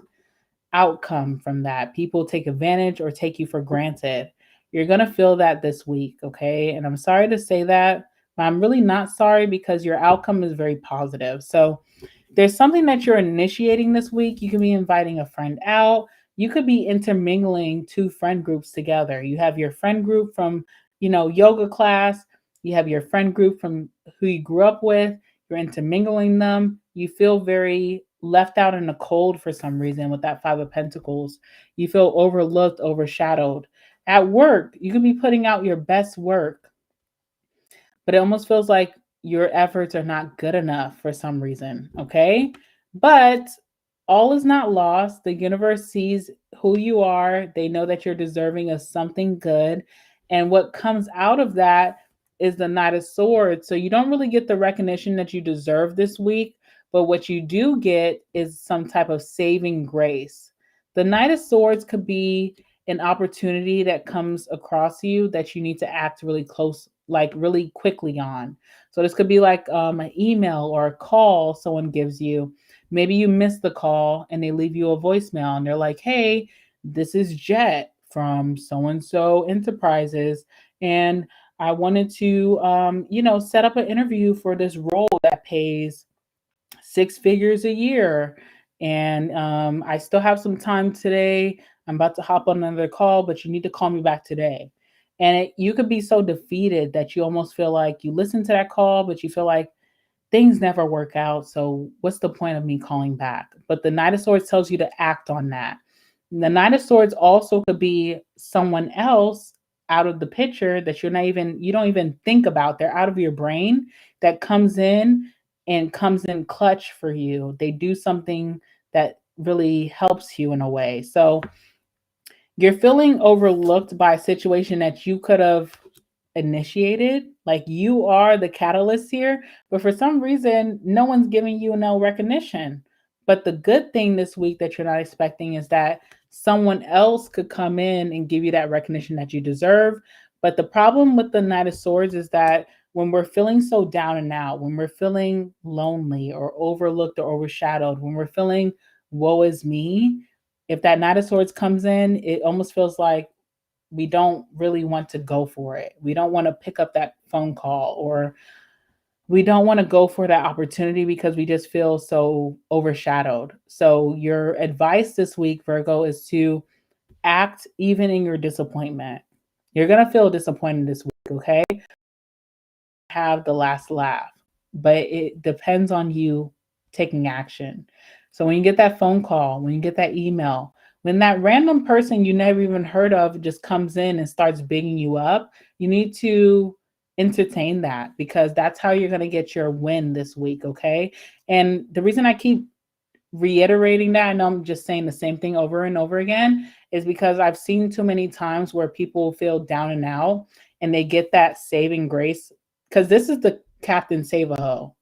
outcome from that. People take advantage or take you for granted. You're going to feel that this week, okay? And I'm sorry to say that, but I'm really not sorry because your outcome is very positive. So, there's something that you're initiating this week. You could be inviting a friend out. You could be intermingling two friend groups together. You have your friend group from, yoga class. You have your friend group from who you grew up with. You're intermingling them. You feel very left out in the cold for some reason with that Five of Pentacles. You feel overlooked, overshadowed. At work, you could be putting out your best work, but it almost feels like your efforts are not good enough for some reason, okay? But all is not lost. The universe sees who you are. They know that you're deserving of something good. And what comes out of that is the Knight of Swords. So you don't really get the recognition that you deserve this week, but what you do get is some type of saving grace. The Knight of Swords could be an opportunity that comes across you that you need to act really close, like really quickly on. So this could be like an email or a call someone gives you. Maybe you miss the call and they leave you a voicemail and they're like, hey, this is Jet from so-and-so Enterprises. And I wanted to, set up an interview for this role that pays six figures a year. And I still have some time today. I'm about to hop on another call, but you need to call me back today. And you could be so defeated that you almost feel like you listen to that call, but you feel like things never work out. So what's the point of me calling back? But the Knight of Swords tells you to act on that. And the Knight of Swords also could be someone else out of the picture that you don't even think about. They're out of your brain that comes in and comes in clutch for you. They do something that really helps you in a way. So you're feeling overlooked by a situation that you could have initiated. Like, you are the catalyst here, but for some reason, no one's giving you no recognition. But the good thing this week that you're not expecting is that someone else could come in and give you that recognition that you deserve. But the problem with the Knight of Swords is that when we're feeling so down and out, when we're feeling lonely or overlooked or overshadowed, when we're feeling woe is me, if that Knight of Swords comes in, it almost feels like we don't really want to go for it. We don't want to pick up that phone call, or we don't want to go for that opportunity because we just feel so overshadowed. So your advice this week, Virgo, is to act even in your disappointment. You're going to feel disappointed this week, okay? Have the last laugh, but it depends on you taking action. So when you get that phone call, when you get that email, when that random person you never even heard of just comes in and starts bigging you up, you need to entertain that, because that's how you're going to get your win this week, okay? And the reason I keep reiterating that, I know I'm just saying the same thing over and over again, is because I've seen too many times where people feel down and out and they get that saving grace, because this is the Captain Save-A-Ho,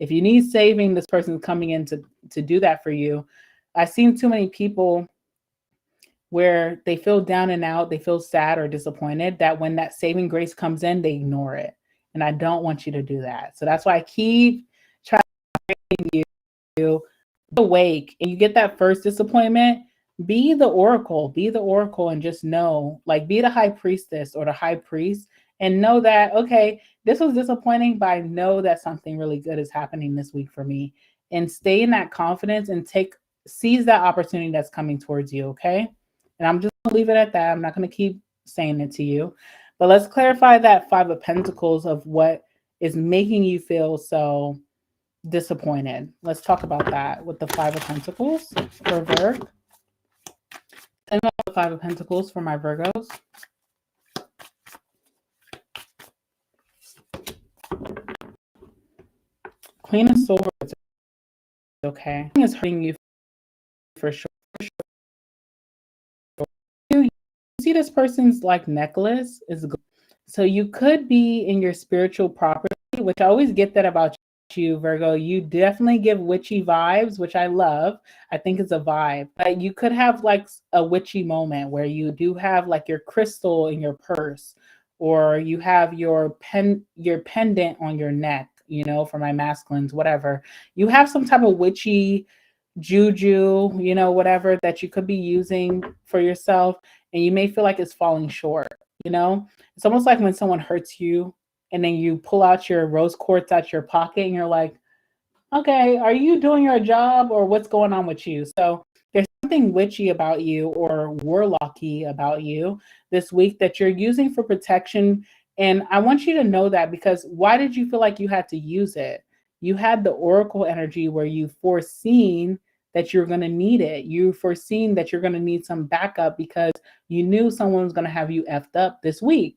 if you need saving, this person's coming in to do that for you. I've seen too many people where they feel down and out, they feel sad or disappointed, that when that saving grace comes in, they ignore it. And I don't want you to do that. So that's why I keep trying to you awake, and you get that first disappointment, be the oracle, and just know, like, be the high priestess or the high priest, and know that, okay, this was disappointing, but I know that something really good is happening this week for me. And stay in that confidence and seize that opportunity that's coming towards you, okay? And I'm just going to leave it at that. I'm not going to keep saying it to you. But let's clarify that Five of Pentacles of what is making you feel so disappointed. Let's talk about that with the Five of Pentacles for Virgo. And the Five of Pentacles for my Virgos. Queen of Swords. Okay. Is hurting you for sure. You see this person's like necklace is good. So you could be in your spiritual property, which I always get that about you, Virgo. You definitely give witchy vibes, which I love. I think it's a vibe. But you could have like a witchy moment where you do have like your crystal in your purse, or you have your pendant on your neck, you know, for my masculines, whatever. You have some type of witchy juju, you know, whatever that you could be using for yourself, and you may feel like it's falling short, you know? It's almost like when someone hurts you and then you pull out your rose quartz out your pocket and you're like, okay, are you doing your job or what's going on with you? So there's something witchy about you or warlocky about you this week that you're using for protection. And I want you to know that, because why did you feel like you had to use it? You had the oracle energy where you foreseen that you're going to need it. You foreseen that you're going to need some backup because you knew someone was going to have you effed up this week.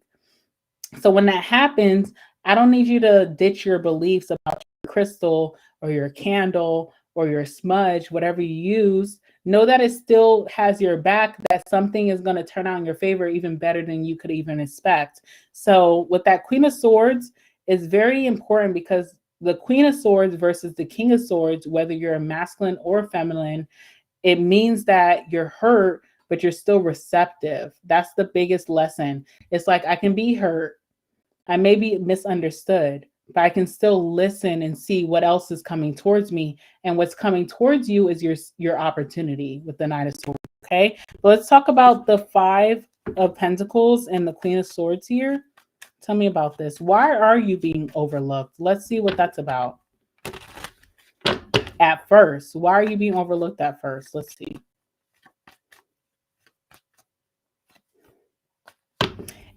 So when that happens, I don't need you to ditch your beliefs about your crystal or your candle or your smudge, whatever you use. Know that it still has your back, that something is going to turn out in your favor even better than you could even expect. So with that Queen of Swords, is very important, because the Queen of Swords versus the King of Swords, whether you're a masculine or feminine, it means that you're hurt, but you're still receptive. That's the biggest lesson. It's like, I can be hurt, I may be misunderstood, but I can still listen and see what else is coming towards me. And what's coming towards you is your opportunity with the Knight of Swords. Okay. Let's talk about the Five of Pentacles and the Queen of Swords here. Tell me about this. Why are you being overlooked? Let's see what that's about. At first, why are you being overlooked at first? Let's see.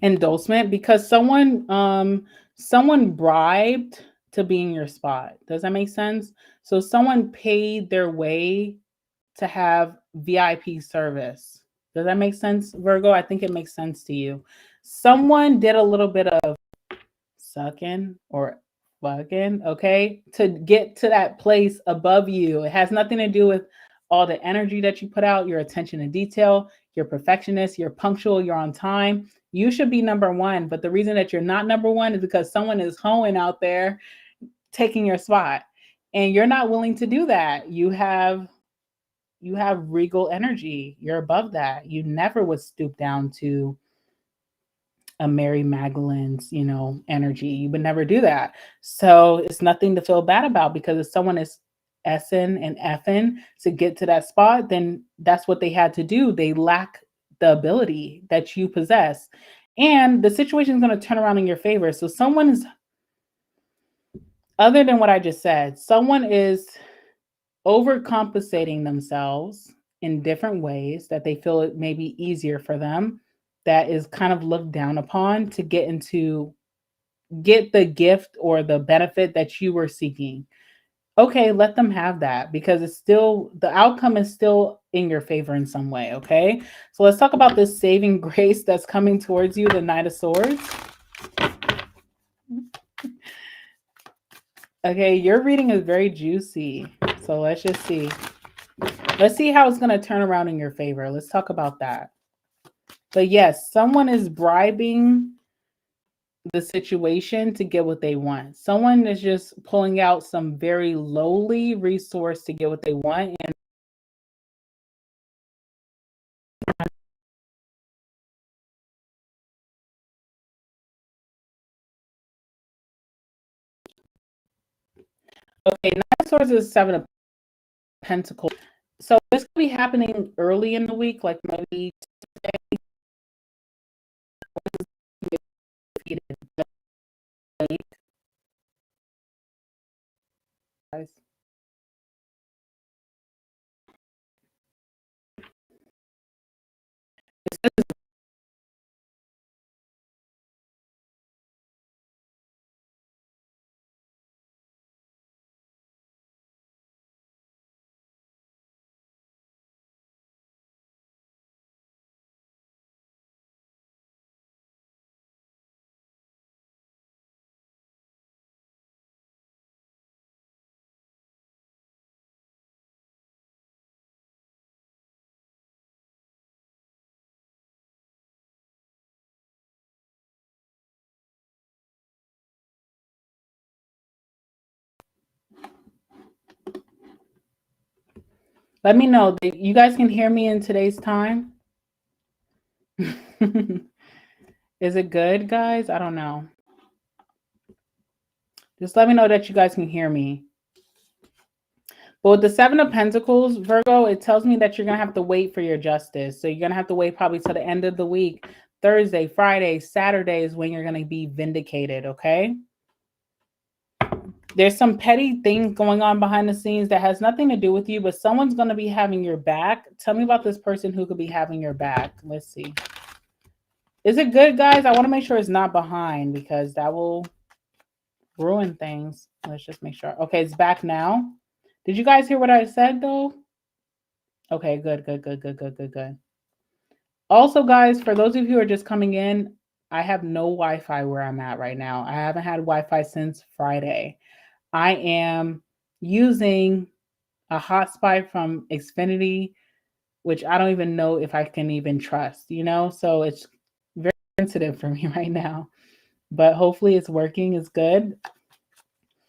Endorsement, because someone bribed to be in your spot. Does that make sense? So someone paid their way to have VIP service. Does that make sense, Virgo? I think it makes sense to you. Someone did a little bit of sucking or fucking, okay, to get to that place above you. It has nothing to do with all the energy that you put out, your attention to detail, you're perfectionist, you're punctual, you're on time. You should be number one. But the reason that you're not number one is because someone is hoeing out there taking your spot. And you're not willing to do that. You have regal energy. You're above that. You never would stoop down to a Mary Magdalene's, you know, energy. You would never do that. So it's nothing to feel bad about, because if someone is S-ing and F-ing to get to that spot, then that's what they had to do. They lack the ability that you possess. And the situation is going to turn around in your favor. So someone is, other than what I just said, someone is overcompensating themselves in different ways that they feel it may be easier for them, that is kind of looked down upon to get the gift or the benefit that you were seeking. Okay, let them have that, because it's still, the outcome is still in your favor in some way. Okay, so let's talk about this saving grace that's coming towards you, the Knight of Swords. Okay, your reading is very juicy, so let's just see. Let's see how it's going to turn around in your favor. Let's talk about that. But yes, someone is bribing the situation to get what they want. Someone is just pulling out some very lowly resource to get what they want. And okay, Nine of Swords is Seven of Pentacles. So this could be happening early in the week, like maybe today. Let me know. You guys can hear me in today's time? Is it good, guys? I don't know. Just let me know that you guys can hear me. But with the Seven of Pentacles, Virgo, it tells me that you're going to have to wait for your justice. So you're going to have to wait probably till the end of the week. Thursday, Friday, Saturday is when you're going to be vindicated, okay? There's some petty things going on behind the scenes that has nothing to do with you, but someone's going to be having your back. Tell me about this person who could be having your back. Let's see. Is it good, guys? I want to make sure it's not behind because that will ruin things. Let's just make sure. Okay, it's back now. Did you guys hear what I said, though? Okay, good, good, good, good, good, good, good. Also, guys, for those of you who are just coming in, I have no Wi-Fi where I'm at right now. I haven't had Wi-Fi since Friday. I am using a hotspot from Xfinity, which I don't even know if I can even trust, you know? So it's very sensitive for me right now. But hopefully it's working, it's good.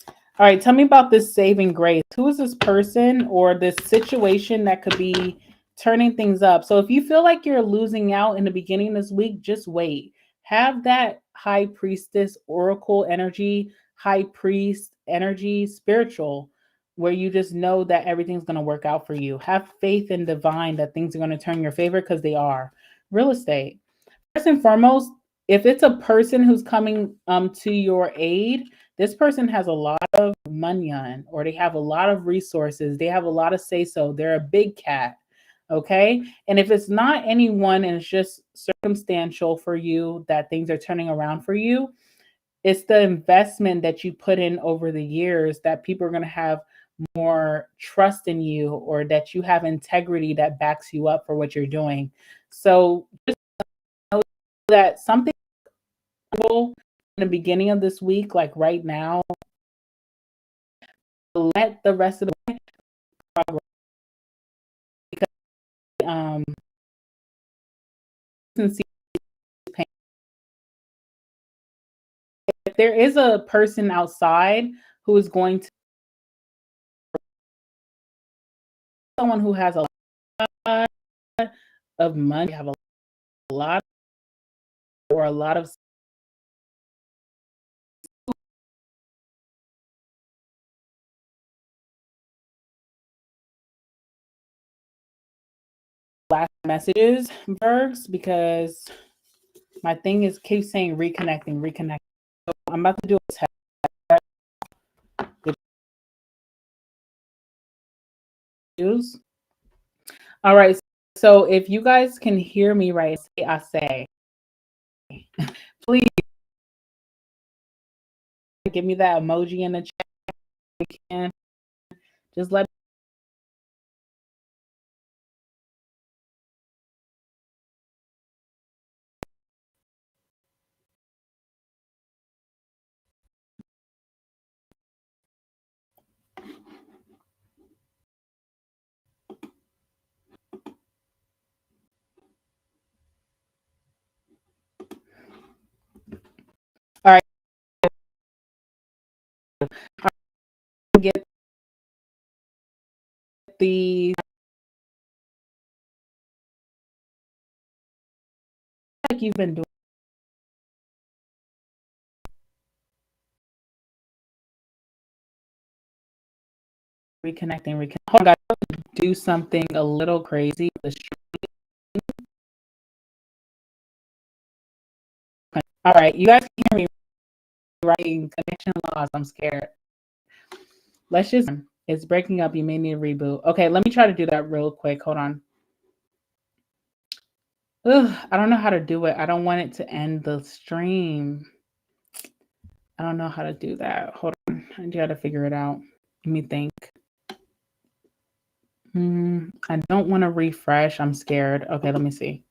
All right, tell me about this saving grace. Who is this person or this situation that could be turning things up? So if you feel like you're losing out in the beginning of this week, just wait. Have that high priestess oracle energy, high priest energy, spiritual, where you just know that everything's going to work out for you. Have faith in divine that things are going to turn in your favor because they are. Real estate. First and foremost, if it's a person who's coming to your aid, this person has a lot of money on, or they have a lot of resources. They have a lot of say so. They're a big cat. Okay. And if it's not anyone and it's just circumstantial for you that things are turning around for you, it's the investment that you put in over the years that people are going to have more trust in you, or that you have integrity that backs you up for what you're doing. So just know that something in the beginning of this week, like right now, let the rest of the progress, because if there is a person outside who is going to, someone who has a lot of money, have a lot or a lot of last messages, Bergs, because my thing is keeps saying reconnecting, reconnecting. So I'm about to do a test. All right. So if you guys can hear me right, I say, please give me that emoji in the chat. If you can. Just let all right. Get the like you've been doing, reconnecting. Hold on, guys. Do something a little crazy. All right, you guys can hear me right? Connection loss. I'm scared. Let's just. It's breaking up. You may need a reboot. Okay, let me try to do that real quick. Hold on. Ugh, I don't know how to do it. I don't want it to end the stream. I don't know how to do that. Hold on. I got to figure it out. Let me think. I don't want to refresh. I'm scared. Okay, let me see.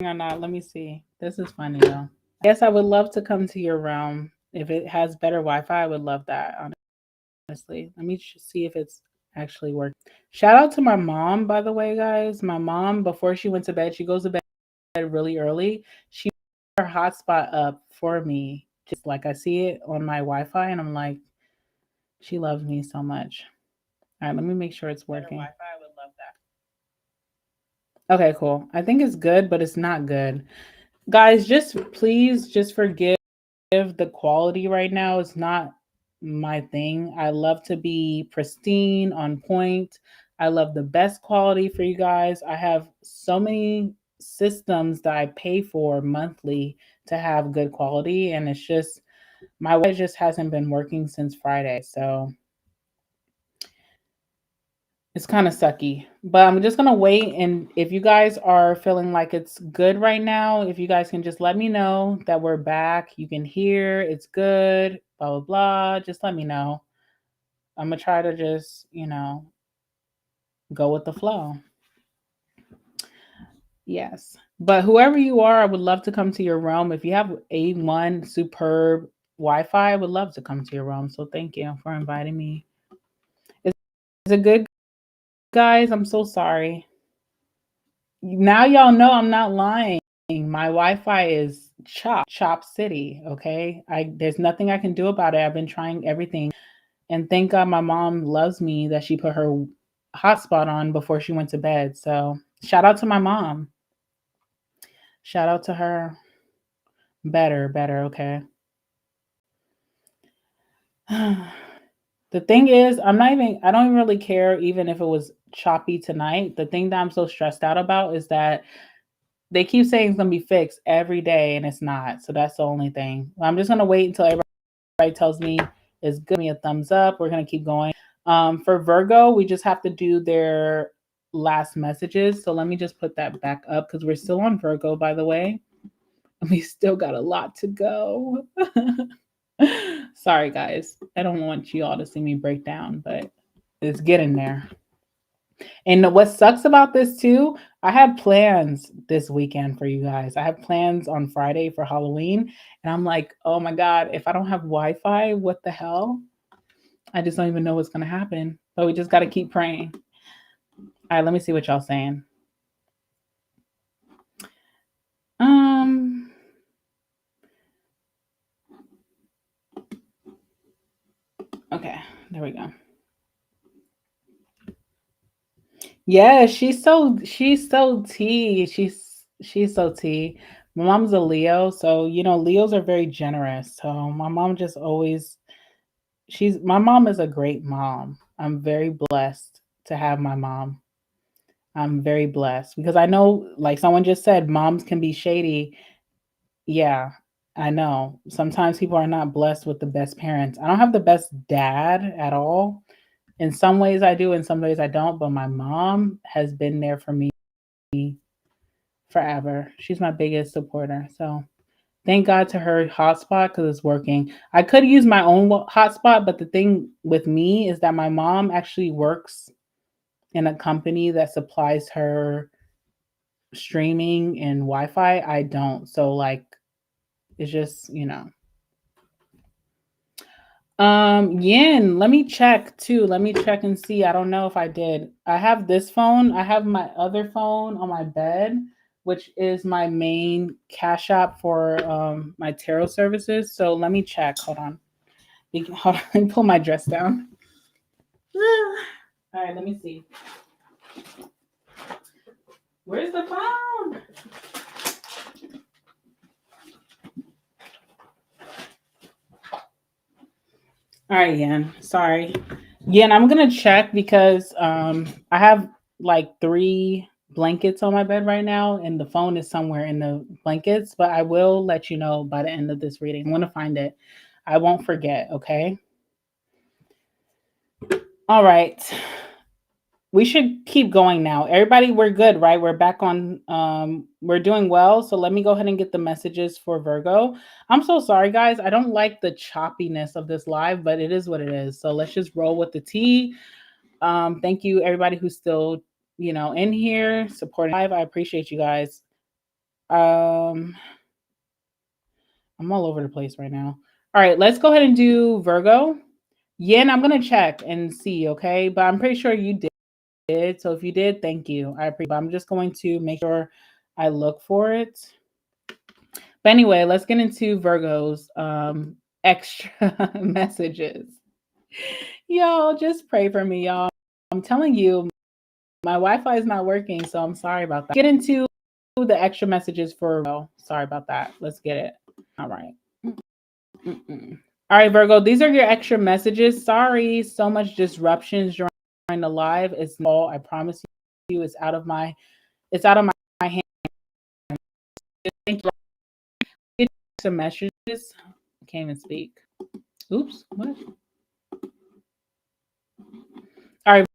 or not. Let me see. This is funny though. Yes, I would love to come to your realm. If it has better Wi-Fi, I would love that, honestly. Let me see if it's actually working. Shout out to my mom, by the way, guys. My mom, before she went to bed, she goes to bed really early. She put her hotspot up for me. Just like I see it on my Wi-Fi, and I'm like, she loves me so much. All right, let me make sure it's working. Better Wi-Fi, I would love that. Okay, cool. I think it's good, but it's not good. Guys, please just forgive the quality right now. It's not my thing. I love to be pristine, on point. I love the best quality for you guys. I have so many systems that I pay for monthly to have good quality, and it's just my Wi-Fi just hasn't been working since Friday. So it's kind of sucky, but I'm just gonna wait. And if you guys are feeling like it's good right now, if you guys can just let me know that we're back, you can hear it's good, blah blah blah. Just let me know. I'm gonna try to just go with the flow. Yes, but whoever you are, I would love to come to your realm. If you have A1 superb Wi-Fi, I would love to come to your realm. So thank you for inviting me. Is it good, guys? I'm so sorry. Now y'all know I'm not lying. My Wi-Fi is chop city, okay? There's nothing I can do about it. I've been trying everything. And thank God my mom loves me that she put her hotspot on before she went to bed. So shout out to my mom. Shout out to her. Better, okay. The thing is, I don't even really care even if it was choppy tonight. The thing that I'm so stressed out about is that they keep saying it's gonna be fixed every day and it's not. So that's the only thing. I'm just gonna wait until everybody tells me it's good. Give me a thumbs up. We're gonna keep going. For Virgo, we just have to do their last messages. So let me just put that back up because we're still on Virgo, by the way. We still got a lot to go. Sorry, guys. I don't want you all to see me break down, but it's getting there. And what sucks about this too, I have plans this weekend for you guys. I have plans on Friday for Halloween. And I'm like, oh my God, if I don't have Wi-Fi, what the hell? I just don't even know what's going to happen. But we just got to keep praying. All right, let me see what y'all saying. Okay, there we go. Yeah, she's so T. She's so T. My mom's a Leo, so Leos are very generous. So my mom just always my mom is a great mom. I'm very blessed to have my mom. I'm very blessed because I know, like someone just said, moms can be shady. Yeah, I know. Sometimes people are not blessed with the best parents. I don't have the best dad at all. In some ways I do, in some ways I don't, but my mom has been there for me forever. She's my biggest supporter. So thank God to her hotspot because it's working. I could use my own hotspot, but the thing with me is that my mom actually works in a company that supplies her streaming and Wi-Fi. I don't. So like it's just, Yin, let me check too. Let me check and see. I don't know if I did. I have this phone. I have my other phone on my bed, which is my main cash app for my tarot services. So let me check. Hold on. Hold on. Let me pull my dress down. All right, let me see. Where's the phone? All right, Yen. Sorry. Yen, I'm gonna check because I have like 3 blankets on my bed right now, and the phone is somewhere in the blankets, but I will let you know by the end of this reading. I'm gonna find it. I won't forget, okay? All right. We should keep going now. Everybody, we're good, right? We're back on we're doing well. So let me go ahead and get the messages for Virgo. I'm so sorry, guys. I don't like the choppiness of this live, but it is what it is. So let's just roll with the tea. Thank you, everybody who's still, in here supporting live. I appreciate you guys. I'm all over the place right now. All right, let's go ahead and do Virgo. Yin, I'm gonna check and see, okay? But I'm pretty sure you did. So if you did, thank you. I appreciate it. But I'm just going to make sure I look for it. But anyway, let's get into Virgo's extra messages. Y'all, just pray for me, y'all. I'm telling you, my Wi-Fi is not working, so I'm sorry about that. Get into the extra messages for Virgo. Sorry about that. Let's get it. All right. All right, Virgo, these are your extra messages. Sorry, so much disruptions during the live. It's all, I promise you, it's out of my hand. Thank you. Some messages. I can't even speak. Oops, what? All right.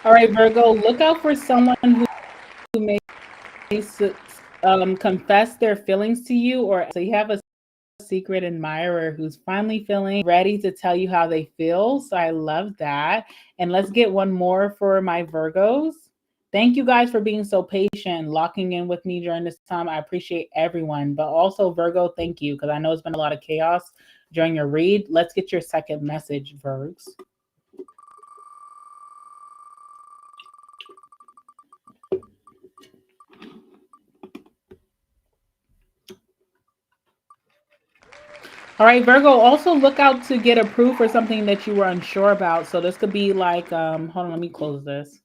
All right, Virgo, look out for someone who may confess their feelings to you, or so you have a secret admirer who's finally feeling ready to tell you how they feel. So I love that. And let's get one more for my Virgos. Thank you guys for being so patient and locking in with me during this time. I appreciate everyone, but also Virgo, thank you, because I know it's been a lot of chaos during your read. Let's get your second message, Virgs. All right, Virgo, also look out to get approved for something that you were unsure about. So this could be like, hold on, let me close this.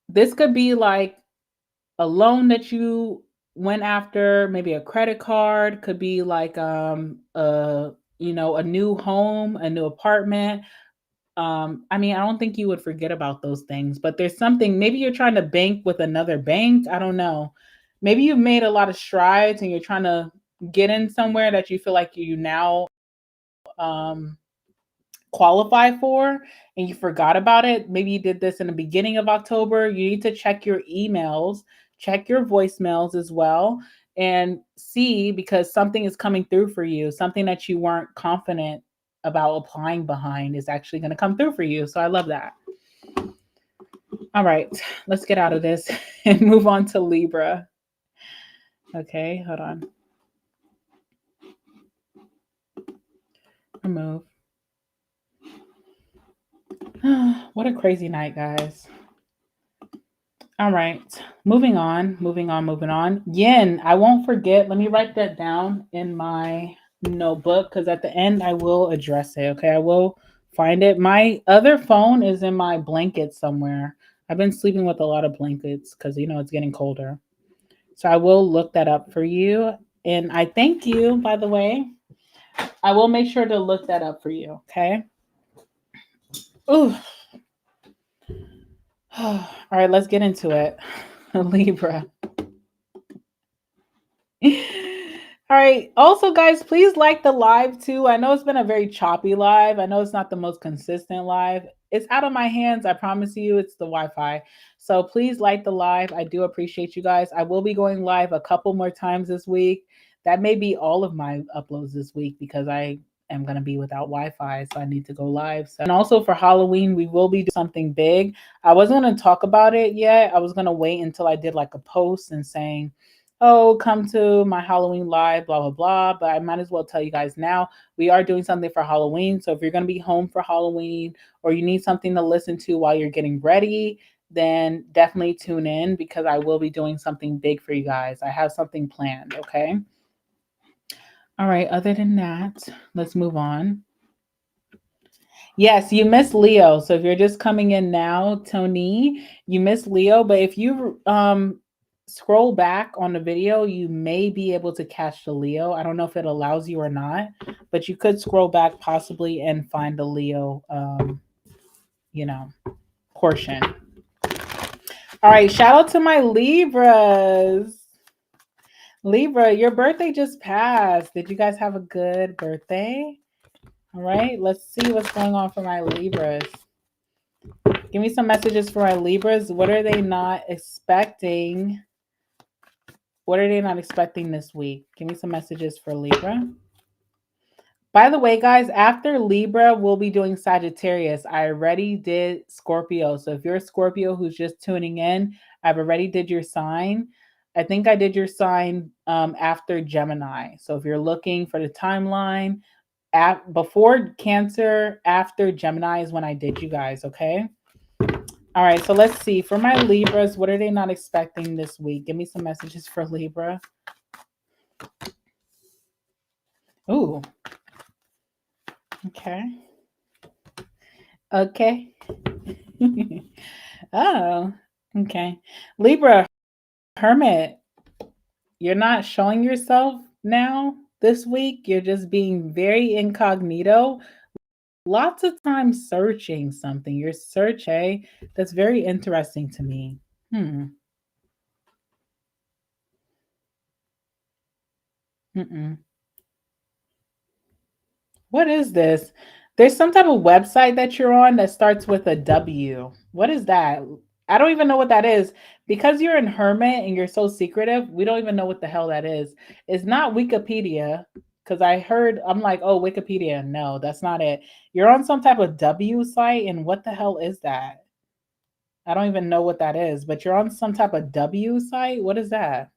This could be like a loan that you went after, maybe a credit card, could be like a new home, a new apartment. I mean, I don't think you would forget about those things, but there's something, maybe you're trying to bank with another bank. I don't know. Maybe you've made a lot of strides and you're trying to get in somewhere that you feel like you now qualify for and you forgot about it. Maybe you did this in the beginning of October. You need to check your emails, check your voicemails as well, and see, because something is coming through for you. Something that you weren't confident about applying behind is actually going to come through for you. So I love that. All right, let's get out of this and move on to Libra. Okay, hold on. Remove. What a crazy night, guys. All right, moving on. Yin, I won't forget. Let me write that down in my notebook because at the end I will address it. Okay, I will find it. My other phone is in my blanket somewhere. I've been sleeping with a lot of blankets because it's getting colder. So I will look that up for you. And I thank you, by the way. I will make sure to look that up for you. Okay. Ooh. All right, let's get into it. Libra. All right. Also, guys, please like the live too. I know it's been a very choppy live. I know it's not the most consistent live. It's out of my hands. I promise you, it's the Wi-Fi. So please like the live. I do appreciate you guys. I will be going live a couple more times this week. That may be all of my uploads this week because I am going to be without Wi-Fi. So I need to go live. So, and also for Halloween, we will be doing something big. I wasn't going to talk about it yet. I was going to wait until I did like a post and saying, oh, come to my Halloween live, blah, blah, blah. But I might as well tell you guys now, we are doing something for Halloween. So if you're going to be home for Halloween or you need something to listen to while you're getting ready, then definitely tune in because I will be doing something big for you guys. I have something planned, okay? All right, other than that, let's move on. Yes, you missed Leo. So if you're just coming in now, Tony, you missed Leo. But if you scroll back on the video, you may be able to catch the Leo. I don't know if it allows you or not, but you could scroll back possibly and find the Leo, portion. All right, shout out to my Libras. Libra, your birthday just passed. Did you guys have a good birthday? All right, let's see what's going on for my Libras. Give me some messages for my Libras. What are they not expecting what are they not expecting this week? Give me some messages for Libra. By the way, guys, after Libra, we'll be doing Sagittarius. I already did Scorpio. So if you're a Scorpio who's just tuning in, I've already did your sign. I think I did your sign after Gemini. So if you're looking for the timeline, before Cancer, after Gemini is when I did you guys, okay? All right, so let's see. For my Libras, what are they not expecting this week? Give me some messages for Libra. Ooh. Okay. Okay. Oh, okay. Libra, Hermit, you're not showing yourself now this week. You're just being very incognito. Lots of times searching something. You're searching. That's very interesting to me. Mm-mm. What is this? There's some type of website that you're on that starts with a W. What is that? I don't even know what that is. Because you're in Hermit and you're so secretive, we don't even know what the hell that is. It's not Wikipedia. Because I heard, I'm like, oh, Wikipedia. No, that's not it. You're on some type of W site, and what the hell is that? I don't even know what that is, but you're on some type of W site. What is that?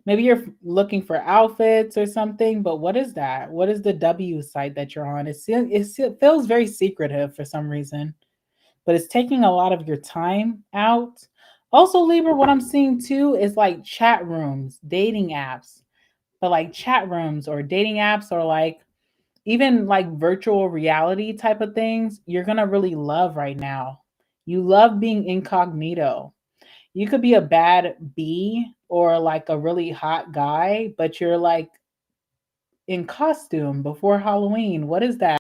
Maybe you're looking for outfits or something, but what is that? What is the W site that you're on? It feels very secretive for some reason, but it's taking a lot of your time out. Also, Libra, what I'm seeing too is like chat rooms, dating apps, but like chat rooms or dating apps or like even like virtual reality type of things, you're going to really love right now. You love being incognito. You could be a bad bee or like a really hot guy, but you're like in costume before Halloween. What is that?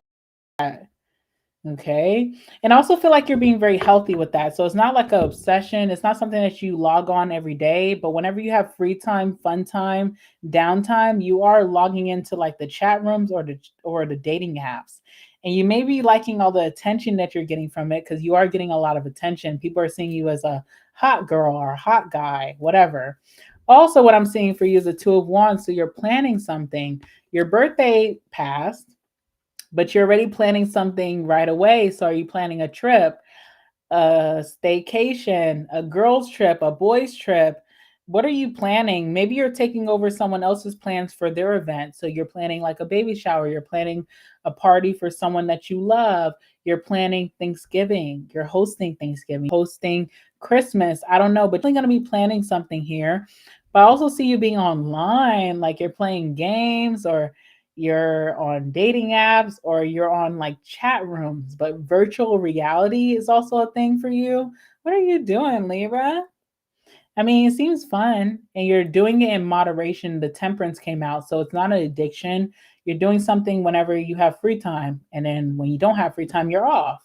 Okay. And I also feel like you're being very healthy with that. So it's not like an obsession. It's not something that you log on every day, but whenever you have free time, fun time, downtime, you are logging into like the chat rooms or the dating apps. And you may be liking all the attention that you're getting from it because you are getting a lot of attention. People are seeing you as a hot girl or a hot guy, whatever. Also, what I'm seeing for you is a Two of Wands. So you're planning something. Your birthday passed, but you're already planning something right away. So are you planning a trip, a staycation, a girls trip, a boys trip? What are you planning? Maybe you're taking over someone else's plans for their event. So you're planning like a baby shower, you're planning a party for someone that you love, you're planning Thanksgiving, you're hosting Thanksgiving, hosting Christmas. I don't know, but you're going to be planning something here. But I also see you being online, like you're playing games or you're on dating apps or you're on like chat rooms, but virtual reality is also a thing for you. What are you doing, Libra? I mean, it seems fun and you're doing it in moderation. The temperance came out, so it's not an addiction. You're doing something whenever you have free time, and then when you don't have free time, you're off.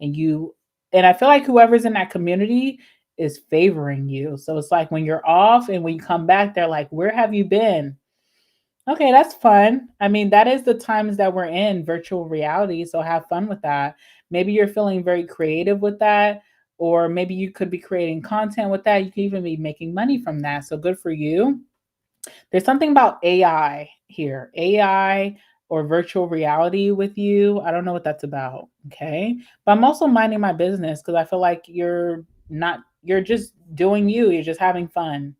And I feel like whoever's in that community is favoring you. So it's like when you're off and when you come back, they're like, "Where have you been?" Okay, that's fun. I mean, that is the times that we're in virtual reality. So have fun with that. Maybe you're feeling very creative with that, or maybe you could be creating content with that. You could even be making money from that. So good for you. There's something about AI here, AI or virtual reality with you. I don't know what that's about. Okay. But I'm also minding my business because I feel like you're just doing you, you're just having fun,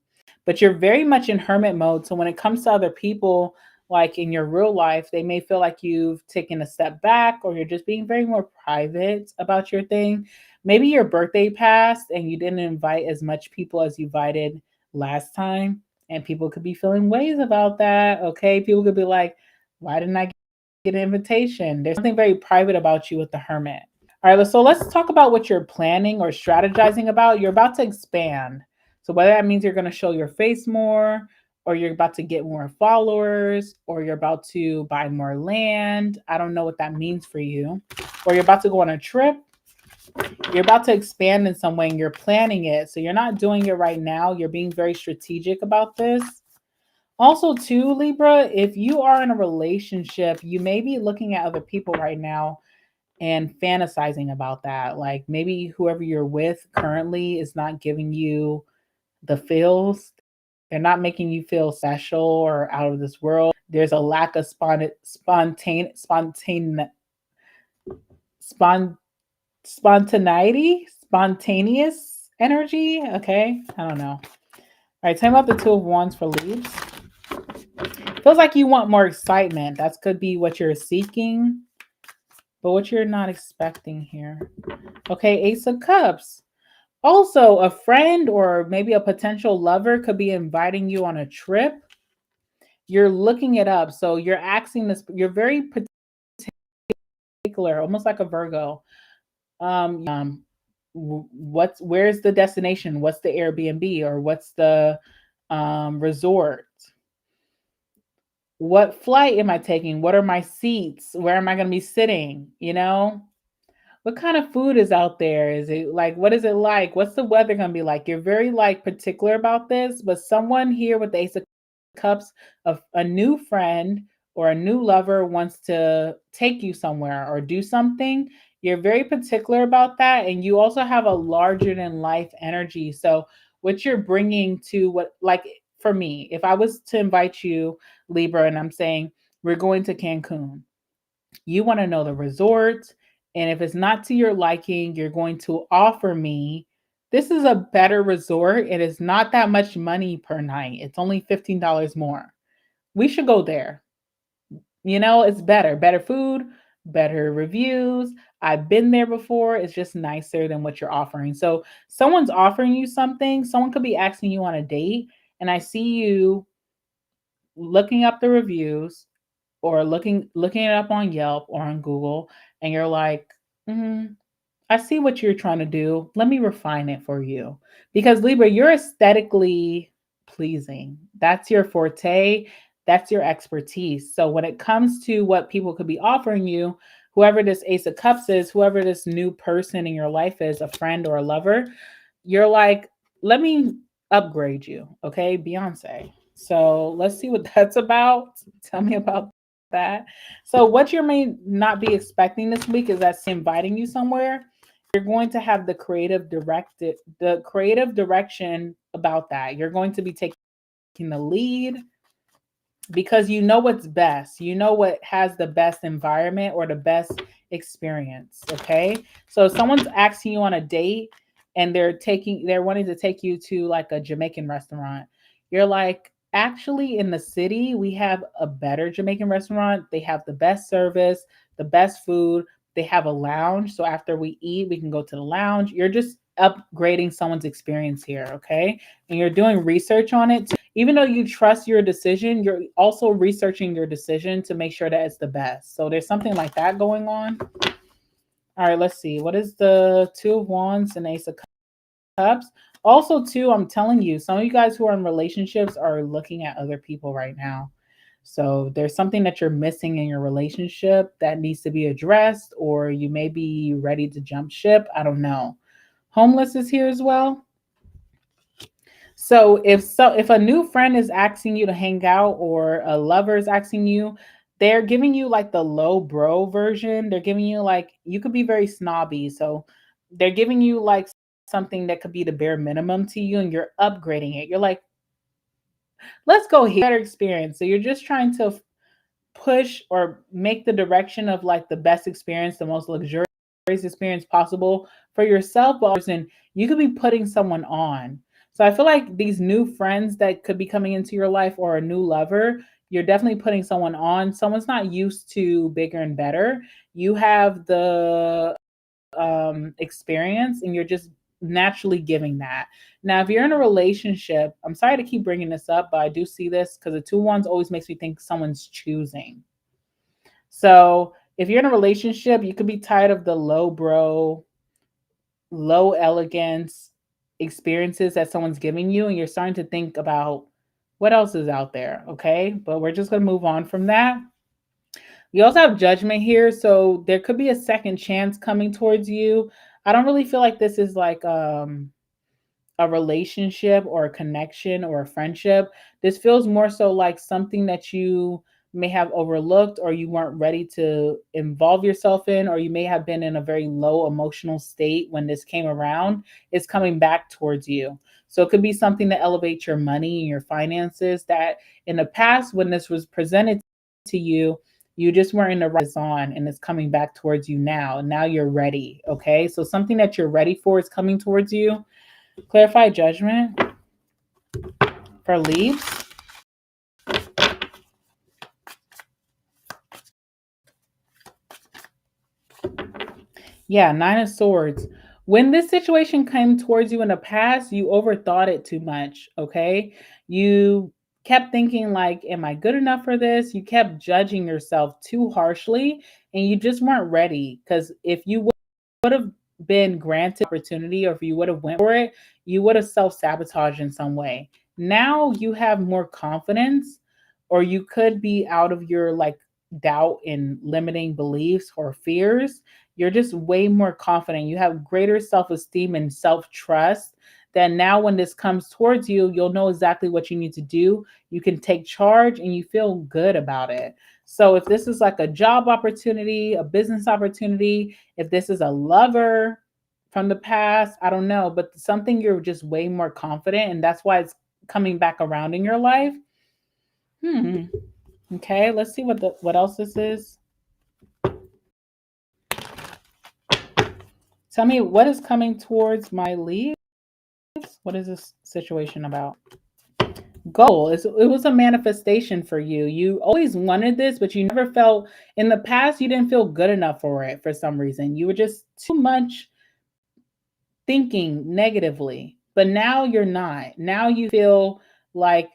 but you're very much in hermit mode. So when it comes to other people, like in your real life, they may feel like you've taken a step back or you're just being very more private about your thing. Maybe your birthday passed and you didn't invite as much people as you invited last time. And people could be feeling ways about that. Okay. People could be like, why didn't I get an invitation? There's something very private about you with the hermit. All right, so let's talk about what you're planning or strategizing about. You're about to expand. So whether that means you're going to show your face more, or you're about to get more followers, or you're about to buy more land. I don't know what that means for you. Or you're about to go on a trip. You're about to expand in some way and you're planning it. So you're not doing it right now. You're being very strategic about this. Also, too, Libra, if you are in a relationship, you may be looking at other people right now and fantasizing about that. Like maybe whoever you're with currently is not giving you the feels They're not making you feel special or out of this world. There's a lack of spon- spontaneous energy. Okay, I don't know. All right, tell me about the Two of Wands for leaves. Feels like you want more excitement. That could be what you're seeking, but what you're not expecting here. Okay, Ace of Cups. Also, a friend or maybe a potential lover could be inviting you on a trip. You're looking it up. So you're asking this, you're very particular, almost like a Virgo. Where's the destination? What's the Airbnb or what's the resort? What flight am I taking? What are my seats? Where am I going to be sitting? What kind of food is out there? Is it like, what is it like? What's the weather going to be like? You're very like particular about this, but someone here with the Ace of Cups, of a new friend or a new lover wants to take you somewhere or do something. You're very particular about that. And you also have a larger than life energy. So what you're bringing to what, like for me, if I was to invite you, Libra, and I'm saying we're going to Cancun, you want to know the resort. And if it's not to your liking, you're going to offer me, this is a better resort. It is not that much money per night. It's only $15 more. We should go there. It's better food, better reviews. I've been there before. It's just nicer than what you're offering. So someone's offering you something. Someone could be asking you on a date, and I see you looking up the reviews or looking it up on Yelp or on Google, and you're like, I see what you're trying to do. Let me refine it for you. Because Libra, you're aesthetically pleasing. That's your forte. That's your expertise. So when it comes to what people could be offering you, whoever this Ace of Cups is, whoever this new person in your life is, a friend or a lover, you're like, let me upgrade you. Okay, Beyonce. So let's see what that's about. Tell me about that. So what you may not be expecting this week is that inviting you somewhere. You're going to have the creative direction about that. You're going to be taking the lead because you know what's best. You know what has the best environment or the best experience. Okay. So if someone's asking you on a date and they're wanting to take you to like a Jamaican restaurant, you're like, actually, in the city, we have a better Jamaican restaurant. They have the best service, the best food. They have a lounge. So after we eat, we can go to the lounge. You're just upgrading someone's experience here. Okay. And you're doing research on it. Even though you trust your decision, you're also researching your decision to make sure that it's the best. So there's something like that going on. All right, let's see. What is the Two of Wands and Ace of Cups? Also, too, I'm telling you, some of you guys who are in relationships are looking at other people right now. So there's something that you're missing in your relationship that needs to be addressed, or you may be ready to jump ship. I don't know. Homeless is here as well. So if a new friend is asking you to hang out or a lover is asking you, they're giving you like the low bro version. They're giving you like, you could be very snobby. So they're giving you like something that could be the bare minimum to you and you're upgrading it. You're like, let's go here, better experience. So you're just trying to push or make the direction of like the best experience, the most luxurious experience possible for yourself, but and you could be putting someone on. So I feel like these new friends that could be coming into your life or a new lover, you're definitely putting someone on. Someone's not used to bigger and better. You have the experience and you're just naturally giving that. Now, if you're in a relationship, I'm sorry to keep bringing this up, but I do see this because the two ones always makes me think someone's choosing. So if you're in a relationship, you could be tired of the low bro, low elegance experiences that someone's giving you, and you're starting to think about what else is out there. Okay. But we're just going to move on from that. We also have Judgment here. So there could be a second chance coming towards you. I don't really feel like this is like a relationship or a connection or a friendship. This feels more so like something that you may have overlooked or you weren't ready to involve yourself in, or you may have been in a very low emotional state when this came around, is coming back towards you. So it could be something to elevate your money and your finances that in the past, when this was presented to you, you just weren't in the right on, and it's coming back towards you now. Now you're ready. Okay. So something that you're ready for is coming towards you. Clarify judgment for Leaves. Yeah, Nine of Swords. When this situation came towards you in the past, you overthought it too much, okay? You kept thinking like, am I good enough for this? You kept judging yourself too harshly and you just weren't ready, because if you would have been granted opportunity, or if you would have went for it, you would have self-sabotaged in some way. Now you have more confidence, or you could be out of your like doubt and limiting beliefs or fears. You're just way more confident. You have greater self-esteem and self-trust. Then now when this comes towards you, you'll know exactly what you need to do. You can take charge and you feel good about it. So if this is like a job opportunity, a business opportunity, if this is a lover from the past, I don't know, but something you're just way more confident, and that's why it's coming back around in your life. Okay, let's see what else this is. Tell me what is coming towards my leaves. What is this situation about? Goal. It was a manifestation for you. You always wanted this, but you never felt, in the past, you didn't feel good enough for it for some reason. You were just too much thinking negatively. But now you're not. Now you feel like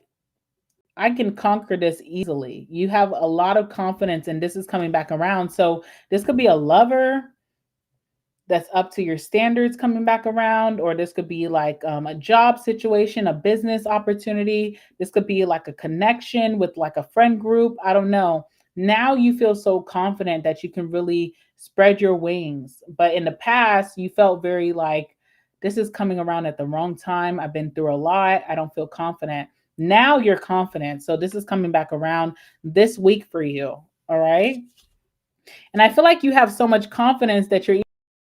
I can conquer this easily. You have a lot of confidence, and this is coming back around. So this could be a lover that's up to your standards coming back around, or this could be like a job situation, a business opportunity. This could be like a connection with like a friend group. I don't know. Now you feel so confident that you can really spread your wings. But in the past, you felt very like, this is coming around at the wrong time. I've been through a lot. I don't feel confident. Now you're confident. So this is coming back around this week for you. All right. And I feel like you have so much confidence that you're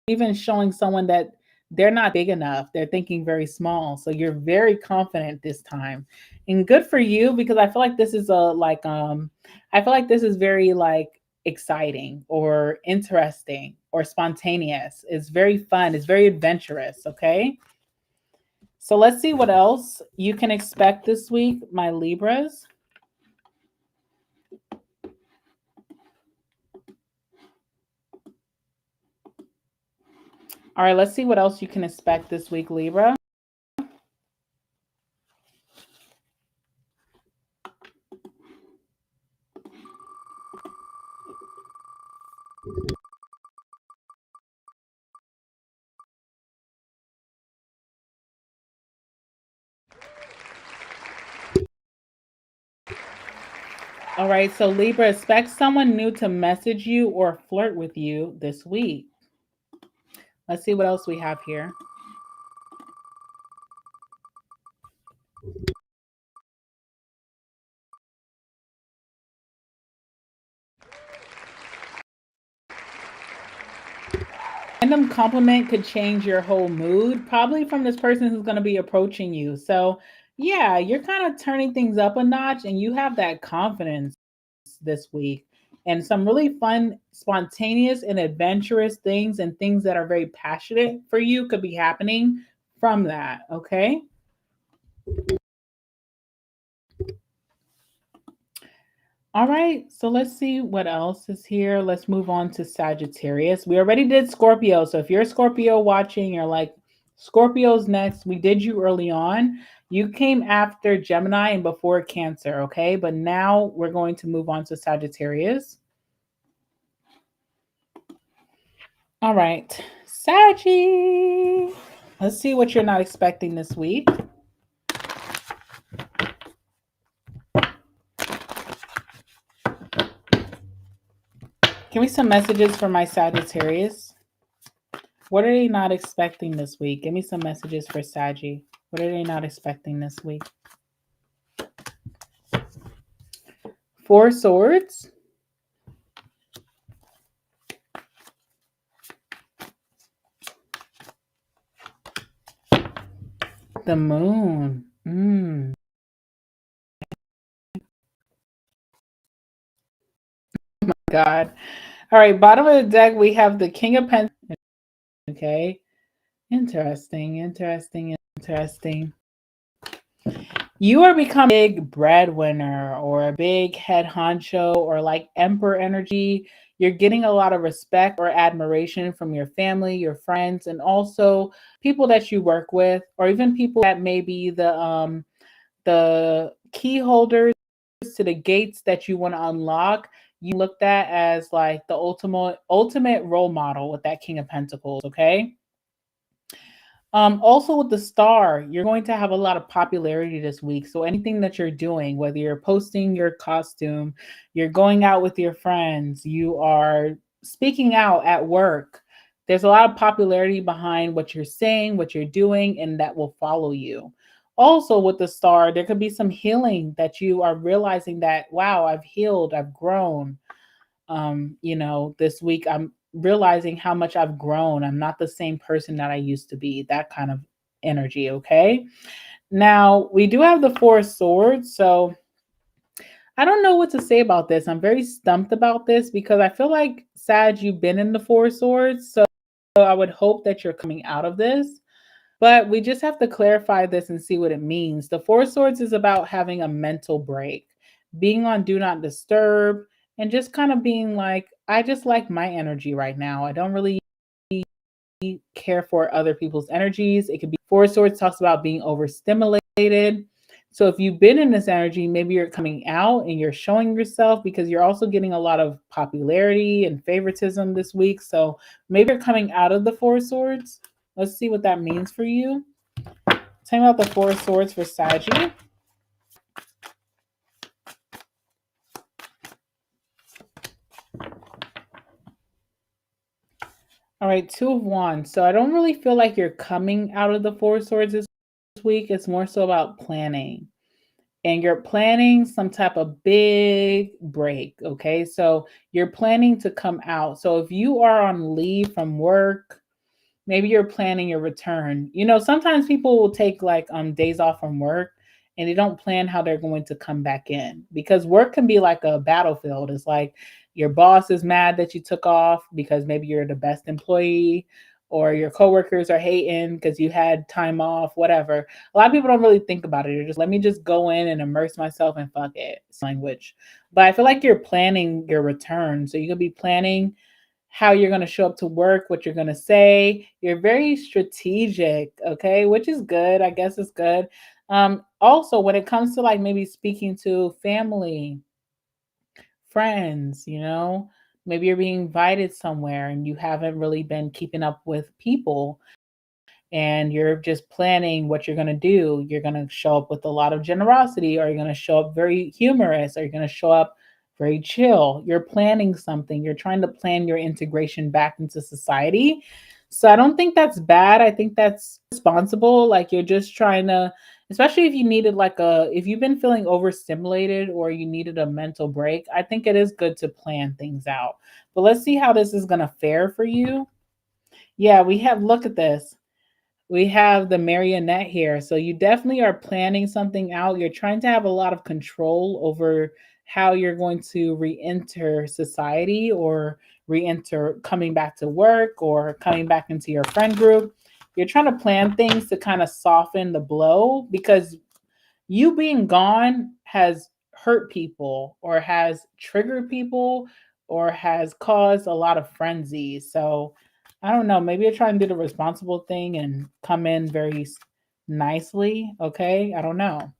even showing someone that they're not big enough. They're thinking very small. So you're very confident this time. And good for you, because I feel like this is I feel like this is very like exciting or interesting or spontaneous. It's very fun. It's very adventurous, okay? So let's see what else you can expect this week, my Libras. All right, let's see what else you can expect this week, Libra. All right, so Libra, expect someone new to message you or flirt with you this week. Let's see what else we have here. Random compliment could change your whole mood, probably from this person who's going to be approaching you. So, yeah, you're kind of turning things up a notch, and you have that confidence this week. And some really fun, spontaneous, and adventurous things, and things that are very passionate for you could be happening from that. Okay. All right, so let's see what else is here. Let's move on to Sagittarius. We already did Scorpio. So if you're a Scorpio watching, you're like, Scorpio's next. We did you early on. You came after Gemini and before Cancer, okay? But now we're going to move on to Sagittarius. All right, Saggy. Let's see what you're not expecting this week. Give me some messages for my Sagittarius. What are they not expecting this week? Give me some messages for Saggy. What are they not expecting this week? Four Swords. The Moon. Oh my God. All right, bottom of the deck, we have the King of Pentacles. Okay. Interesting, interesting, interesting. You are becoming a big breadwinner or a big head honcho or like emperor energy. You're getting a lot of respect or admiration from your family, your friends, and also people that you work with, or even people that may be the key holders to the gates that you want to unlock. You looked at as like the ultimate role model with that King of Pentacles, okay? Also with the star, you're going to have a lot of popularity this week. So anything that you're doing, whether you're posting your costume, you're going out with your friends, you are speaking out at work, there's a lot of popularity behind what you're saying, what you're doing, and that will follow you. Also with the star, there could be some healing that you are realizing that, wow, I've healed, I've grown. This week I'm realizing how much I've grown. I'm not the same person that I used to be. That kind of energy, okay? Now, we do have the Four Swords, so I don't know what to say about this. I'm very stumped about this because I feel like, Sag, you've been in the Four Swords, so I would hope that you're coming out of this. But we just have to clarify this and see what it means. The Four Swords is about having a mental break, being on Do Not Disturb, and just kind of being like, I just like my energy right now. I don't really care for other people's energies. It could be Four Swords talks about being overstimulated. So if you've been in this energy, maybe you're coming out and you're showing yourself because you're also getting a lot of popularity and favoritism this week. So maybe you're coming out of the Four Swords. Let's see what that means for you. Tell me about the Four Swords for Saggy. All right, Two of Wands. So I don't really feel like you're coming out of the Four Swords this week. It's more so about planning. And you're planning some type of big break, okay? So you're planning to come out. So if you are on leave from work, maybe you're planning your return. Sometimes people will take like days off from work and they don't plan how they're going to come back in because work can be like a battlefield. It's like your boss is mad that you took off because maybe you're the best employee, or your coworkers are hating because you had time off, whatever. A lot of people don't really think about it. They're just, let me just go in and immerse myself and fuck it. It's language. But I feel like you're planning your return. So you could be planning how you're going to show up to work, what you're going to say. You're very strategic, okay, which is good. I guess it's good. Also, when it comes to like maybe speaking to family, friends, maybe you're being invited somewhere and you haven't really been keeping up with people and you're just planning what you're going to do. You're going to show up with a lot of generosity, or you're going to show up very humorous, or you're going to show up very chill. You're planning something. You're trying to plan your integration back into society. So I don't think that's bad. I think that's responsible. Like you're just trying to, especially if you needed if you've been feeling overstimulated or you needed a mental break, I think it is good to plan things out. But let's see how this is going to fare for you. Yeah, look at this. We have the marionette here. So you definitely are planning something out. You're trying to have a lot of control over how you're going to re-enter society, or re-enter coming back to work, or coming back into your friend group. You're trying to plan things to kind of soften the blow because you being gone has hurt people, or has triggered people, or has caused a lot of frenzy. So I don't know, maybe you're trying to do the responsible thing and come in very nicely. Okay, I don't know.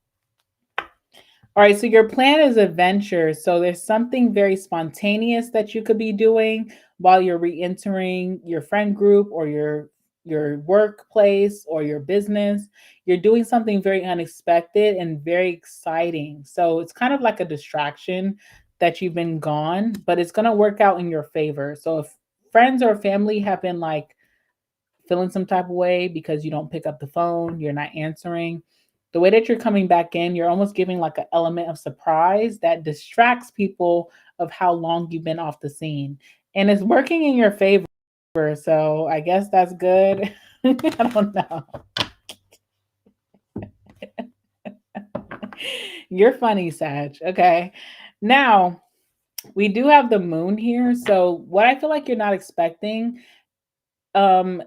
All right, so your plan is adventure. So there's something very spontaneous that you could be doing while you're re-entering your friend group, or your workplace, or your business. You're doing something very unexpected and very exciting. So it's kind of like a distraction that you've been gone, but it's going to work out in your favor. So if friends or family have been like feeling some type of way because you don't pick up the phone, you're not answering, The way that you're coming back in, you're almost giving like an element of surprise that distracts people of how long you've been off the scene. And it's working in your favor. So I guess that's good. I don't know. You're funny, Sag. Okay. Now, we do have the moon here. So what I feel like you're not expecting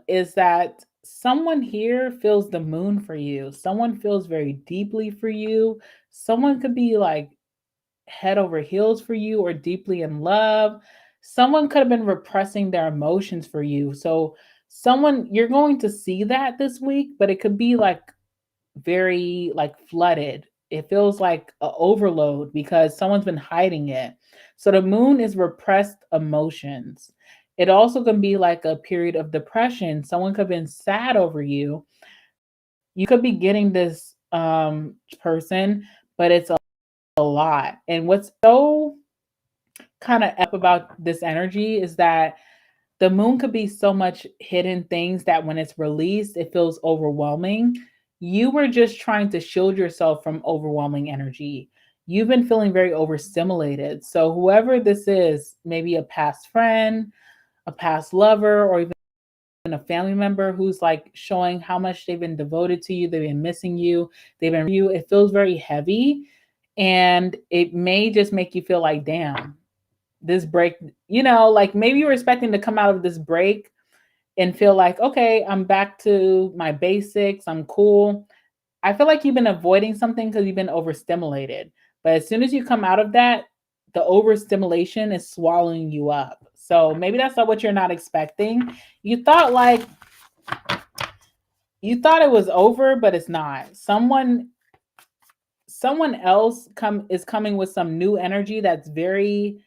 is that someone here feels the moon for you. Someone feels very deeply for you. Someone could be like head over heels for you or deeply in love. Someone could have been repressing their emotions for you. So someone you're going to see that this week, but it could be like very like flooded. It feels like a overload because someone's been hiding it. So the moon is repressed emotions. It also can be like a period of depression. Someone could have been sad over you. You could be getting this person, but it's a lot. And what's so kind of up about this energy is that the moon could be so much hidden things that when it's released, it feels overwhelming. You were just trying to shield yourself from overwhelming energy. You've been feeling very overstimulated. So, whoever this is, maybe a past friend, a past lover, or even a family member who's like showing how much they've been devoted to you, they've been missing you, they've been you, it feels very heavy. And it may just make you feel like, damn, this break, like maybe you were expecting to come out of this break and feel like, okay, I'm back to my basics, I'm cool. I feel like you've been avoiding something because you've been overstimulated. But as soon as you come out of that, the overstimulation is swallowing you up. So maybe that's not what you're not expecting. You thought it was over, but it's not. Someone else is coming with some new energy that's very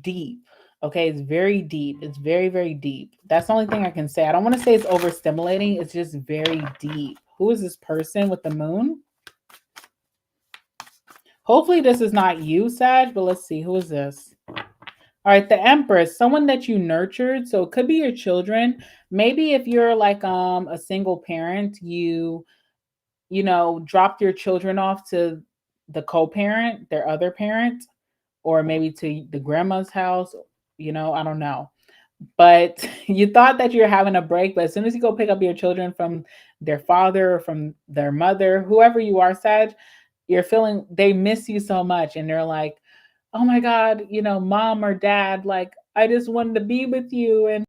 deep. Okay, it's very deep. It's very, very deep. That's the only thing I can say. I don't want to say it's overstimulating. It's just very deep. Who is this person with the moon? Hopefully this is not you, Sag, but let's see. Who is this? All right, the Empress, someone that you nurtured. So it could be your children. Maybe if you're like a single parent, you dropped your children off to the co-parent, their other parent, or maybe to the grandma's house, I don't know. But you thought that you're having a break, but as soon as you go pick up your children from their father or from their mother, whoever you are, Sag, you're feeling they miss you so much. And they're like, oh my God, mom or dad, like, I just wanted to be with you and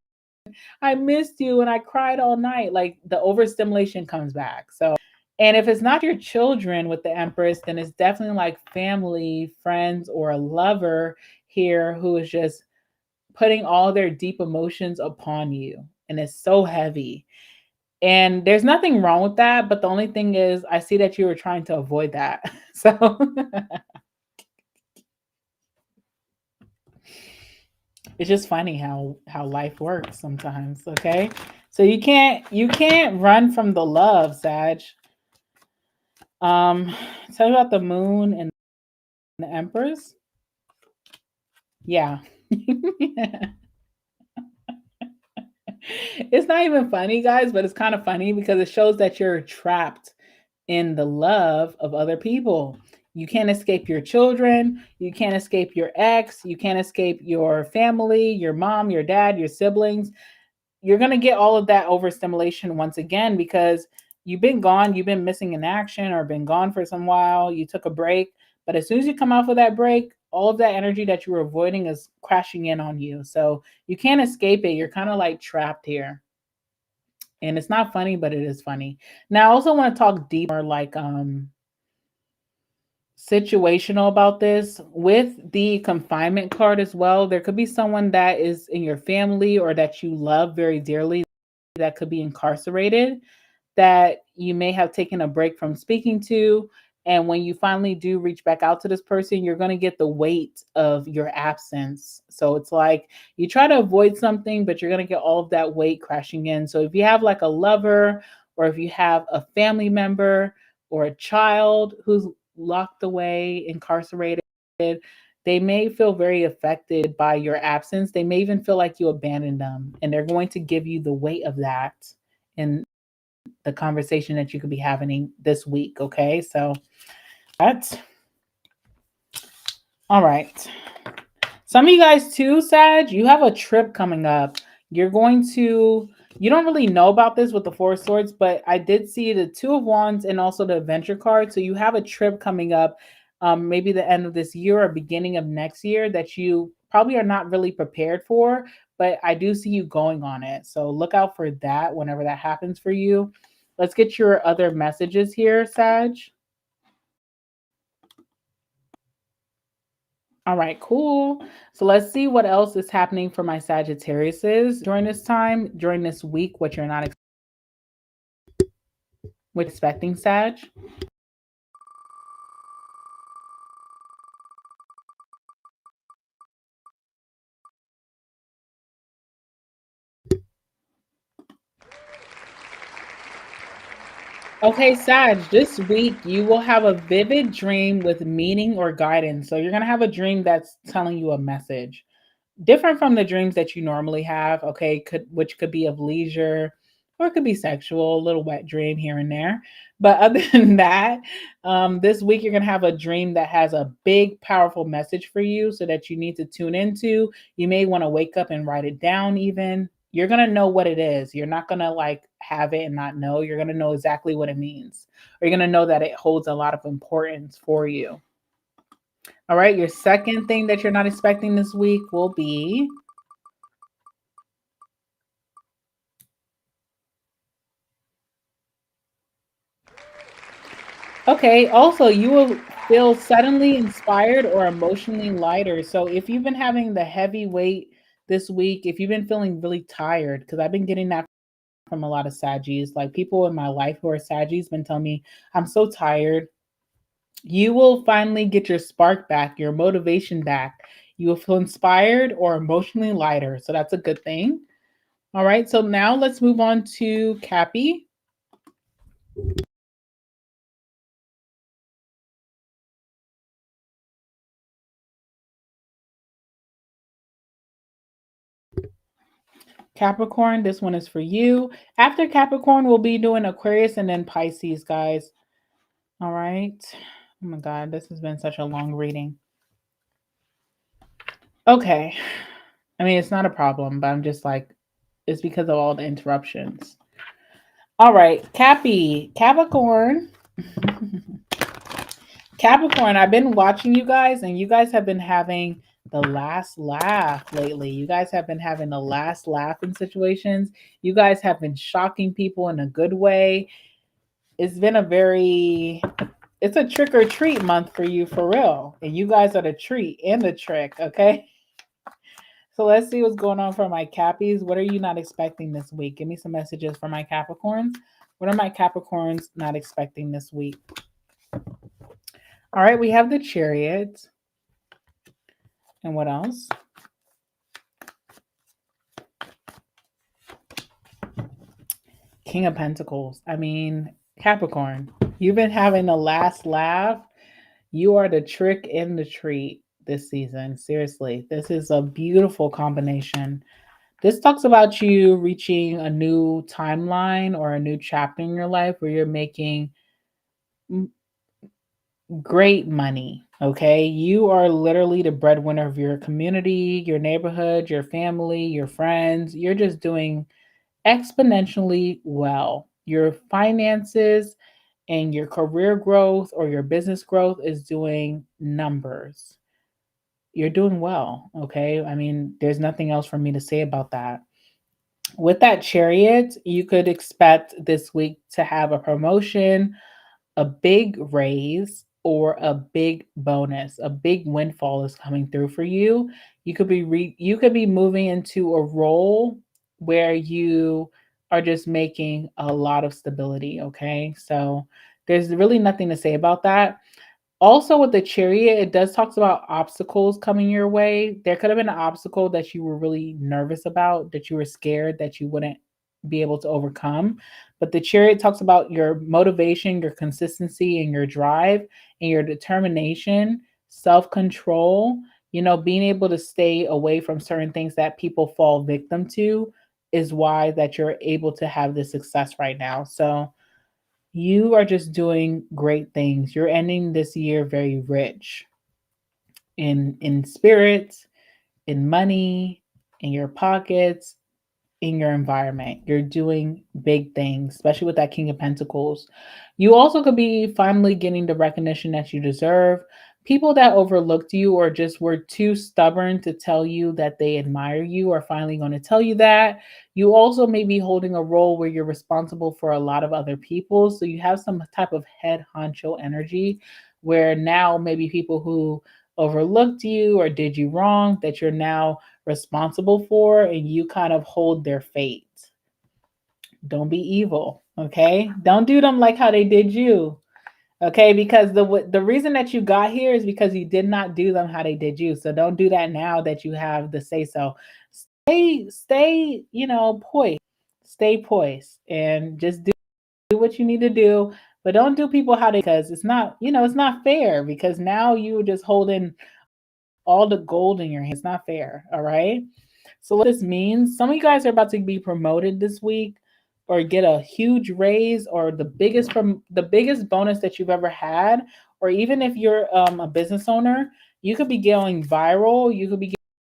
I missed you and I cried all night. Like the overstimulation comes back. So, and if it's not your children with the Empress, then it's definitely like family, friends, or a lover here who is just putting all their deep emotions upon you. And it's so heavy. And there's nothing wrong with that. But the only thing is, I see that you were trying to avoid that. So it's just funny how life works sometimes. Okay. So you can't run from the love, Sag. Tell you about the moon and the Empress. Yeah. It's not even funny, guys, but it's kind of funny because it shows that you're trapped in the love of other people. You can't escape your children. You can't escape your ex. You can't escape your family, your mom, your dad, your siblings. You're going to get all of that overstimulation once again because you've been gone, you've been missing in action or been gone for some while, you took a break. But as soon as you come off of that break, all of that energy that you were avoiding is crashing in on you. So you can't escape it. You're kind of like trapped here. And it's not funny, but it is funny. Now, I also want to talk deeper, like situational about this with the confinement card as well. There could be someone that is in your family or that you love very dearly that could be incarcerated that you may have taken a break from speaking to. And when you finally do reach back out to this person, you're going to get the weight of your absence. So it's like you try to avoid something, but you're going to get all of that weight crashing in. So if you have like a lover, or if you have a family member or a child who's locked away, incarcerated, they may feel very affected by your absence. They may even feel like you abandoned them, and they're going to give you the weight of that. And the conversation that you could be having this week. Okay, so that's all right. Some of you guys too, Sag, you have a trip coming up. You're going to, you don't really know about this with the Four of Swords, but I did see the Two of Wands and also the Adventure card. So you have a trip coming up, maybe the end of this year or beginning of next year that you probably are not really prepared for, but I do see you going on it. So look out for that whenever that happens for you. Let's get your other messages here, Sag. All right, cool. So let's see what else is happening for my Sagittariuses during this time, during this week, what you're not expecting, Sag. Okay, Sag, this week you will have a vivid dream with meaning or guidance. So you're going to have a dream that's telling you a message different from the dreams that you normally have, okay, which could be of leisure or it could be sexual, a little wet dream here and there. But other than that, this week you're going to have a dream that has a big, powerful message for you so that you need to tune into. You may want to wake up and write it down even. You're going to know what it is. You're not going to like have it and not know. You're going to know exactly what it means. Or you're going to know that it holds a lot of importance for you. All right, your second thing that you're not expecting this week will be okay. Also, you will feel suddenly inspired or emotionally lighter. So, if you've been having the heavy weight this week, if you've been feeling really tired, because I've been getting that from a lot of Saggies, like people in my life who are Saggies, been telling me, I'm so tired. You will finally get your spark back, your motivation back. You will feel inspired or emotionally lighter. So, that's a good thing. All right. So, now let's move on to Cappy. Capricorn, this one is for you. After Capricorn, we'll be doing Aquarius and then Pisces, guys. All right. Oh my God, this has been such a long reading. Okay. I mean, it's not a problem, but I'm just like, it's because of all the interruptions. All right, Capricorn. Capricorn, I've been watching you guys, and you guys have been having the last laugh lately. You guys have been having the last laugh in situations. You guys have been shocking people in a good way. It's been it's a trick or treat month for you for real. And you guys are the treat and the trick, okay? So let's see what's going on for my Cappies. What are you not expecting this week? Give me some messages for my Capricorns. What are my Capricorns not expecting this week? All right, we have the Chariot. And what else? King of Pentacles. I mean, Capricorn, you've been having the last laugh. You are the trick and the treat this season. Seriously, this is a beautiful combination. This talks about you reaching a new timeline or a new chapter in your life where you're making great money. Okay. You are literally the breadwinner of your community, your neighborhood, your family, your friends. You're just doing exponentially well. Your finances and your career growth or your business growth is doing numbers. You're doing well. Okay. I mean, there's nothing else for me to say about that. With that Chariot, you could expect this week to have a promotion, a big raise, or a big bonus. A big windfall is coming through for you. You could be moving into a role where you are just making a lot of stability, okay? So there's really nothing to say about that. Also, with the Chariot, it does talks about obstacles coming your way. There could have been an obstacle that you were really nervous about, that you were scared that you wouldn't be able to overcome. But the Chariot talks about your motivation, your consistency, and your drive, and your determination, self-control, being able to stay away from certain things that people fall victim to. is why that you're able to have this success right now. So you are just doing great things. You're ending this year very rich in spirit, in money, in your pockets, in your environment. You're doing big things, especially with that King of Pentacles. You also could be finally getting the recognition that you deserve. People that overlooked you or just were too stubborn to tell you that they admire you are finally going to tell you that. You also may be holding a role where you're responsible for a lot of other people. So you have some type of head honcho energy where now maybe people who overlooked you or did you wrong that you're now responsible for, and you kind of hold their fate. Don't be evil, okay? Don't do them like how they did you, okay? Because the reason that you got here is because you did not do them how they did you. So don't do that now that you have the say so. Stay, poised. Stay poised and just do what you need to do, but don't do people how they, because it's not fair, because now you're just holding all the gold in your hand. It's not fair. All right. So what this means, some of you guys are about to be promoted this week or get a huge raise or the biggest bonus that you've ever had. Or even if you're a business owner, you could be going viral. You could be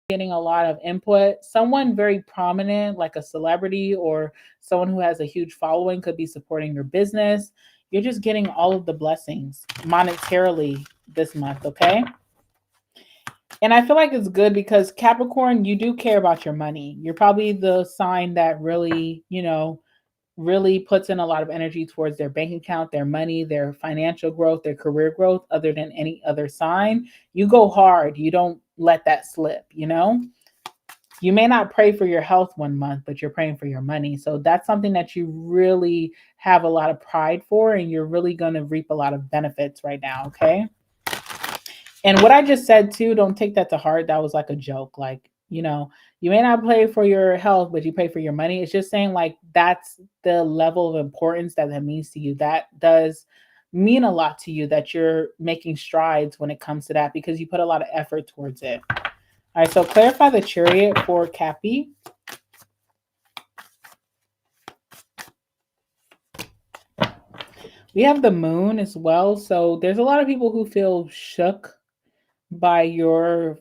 getting a lot of input. Someone very prominent, like a celebrity or someone who has a huge following, could be supporting your business. You're just getting all of the blessings monetarily this month, okay? And I feel like it's good because Capricorn, you do care about your money. You're probably the sign that really, really puts in a lot of energy towards their bank account, their money, their financial growth, their career growth, other than any other sign. You go hard. You don't let that slip, You may not pray for your health one month, but you're praying for your money. So that's something that you really have a lot of pride for, and you're really going to reap a lot of benefits right now, okay? And what I just said too, don't take that to heart. That was like a joke. Like, you may not pay for your health, but you pay for your money. It's just saying like that's the level of importance that means to you. That does mean a lot to you, that you're making strides when it comes to that, because you put a lot of effort towards it. All right, so clarify the Chariot for Cappy. We have the Moon as well. So there's a lot of people who feel shook by your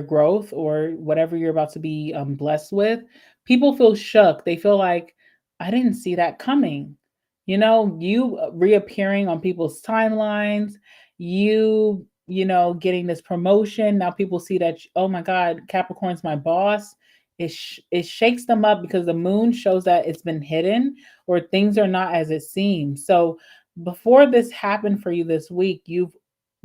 growth or whatever you're about to be blessed with. People feel shook. They feel like, I didn't see that coming. You reappearing on people's timelines, getting this promotion. Now people see that, oh my God, Capricorn's my boss. It shakes them up because the moon shows that it's been hidden or things are not as it seems. So before this happened for you this week, you've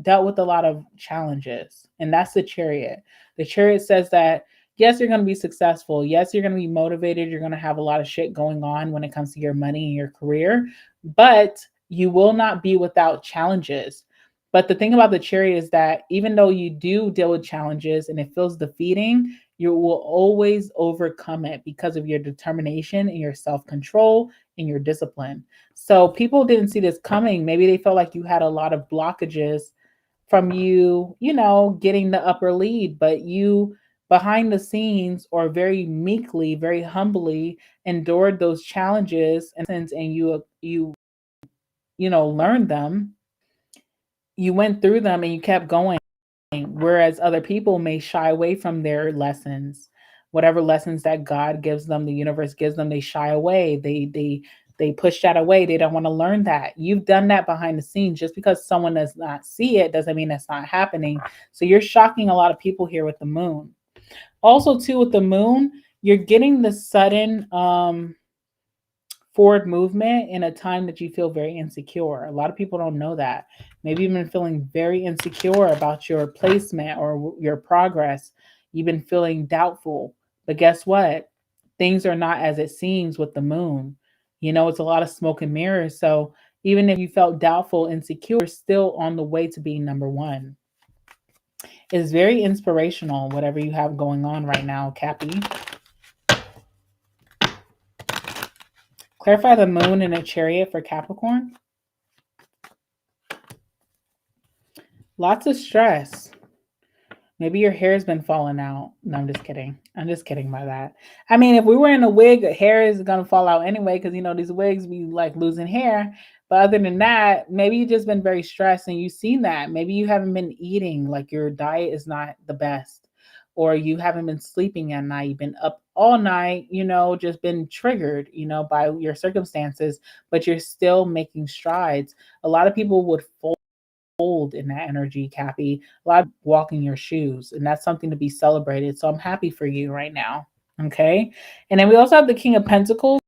dealt with a lot of challenges, and that's the Chariot. The Chariot says that yes, you're going to be successful. Yes, you're going to be motivated. You're going to have a lot of shit going on when it comes to your money and your career, but you will not be without challenges. But the thing about the Chariot is that even though you do deal with challenges and it feels defeating, you will always overcome it because of your determination and your self-control and your discipline. So people didn't see this coming. Maybe they felt like you had a lot of blockages from getting the upper lead, but you behind the scenes or very meekly, very humbly endured those challenges, and learned them. You went through them and you kept going. Whereas other people may shy away from their lessons, whatever lessons that God gives them, the universe gives them, they shy away. They push that away. They don't want to learn that. You've done that behind the scenes. Just because someone does not see it doesn't mean that's not happening. So you're shocking a lot of people here with the moon. Also, too, with the moon, you're getting the sudden forward movement in a time that you feel very insecure. A lot of people don't know that. Maybe you've been feeling very insecure about your placement or your progress. You've been feeling doubtful. But guess what? Things are not as it seems with the moon. It's a lot of smoke and mirrors. So even if you felt doubtful, insecure, you're still on the way to being number one. It's very inspirational, whatever you have going on right now, Cappy. Clarify the moon in a Chariot for Capricorn. Lots of stress. Maybe your hair's been falling out. No, I'm just kidding. I'm just kidding by that. I mean, if we were in a wig, hair is gonna fall out anyway, because these wigs be like losing hair. But other than that, maybe you've just been very stressed and you've seen that. Maybe you haven't been eating, like your diet is not the best, or you haven't been sleeping at night. You've been up all night, just been triggered, by your circumstances, but you're still making strides. A lot of people would fold in that energy, Cappy. A lot of walking your shoes, and that's something to be celebrated. So I'm happy for you right now. Okay. And then we also have the King of Pentacles.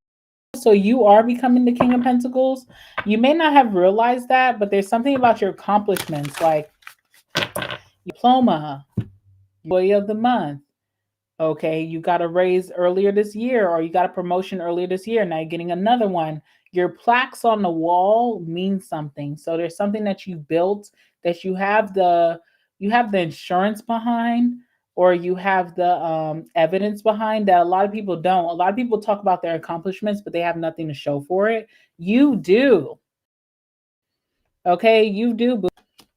So you are becoming the King of Pentacles. You may not have realized that, but there's something about your accomplishments, like your diploma, Employee of the Month. Okay, you got a raise earlier this year, or you got a promotion earlier this year. Now you're getting another one. Your plaques on the wall mean something. So there's something that you built that you have the insurance behind, or you have the evidence behind, that a lot of people don't. A lot of people talk about their accomplishments, but they have nothing to show for it. You do. Okay, you do.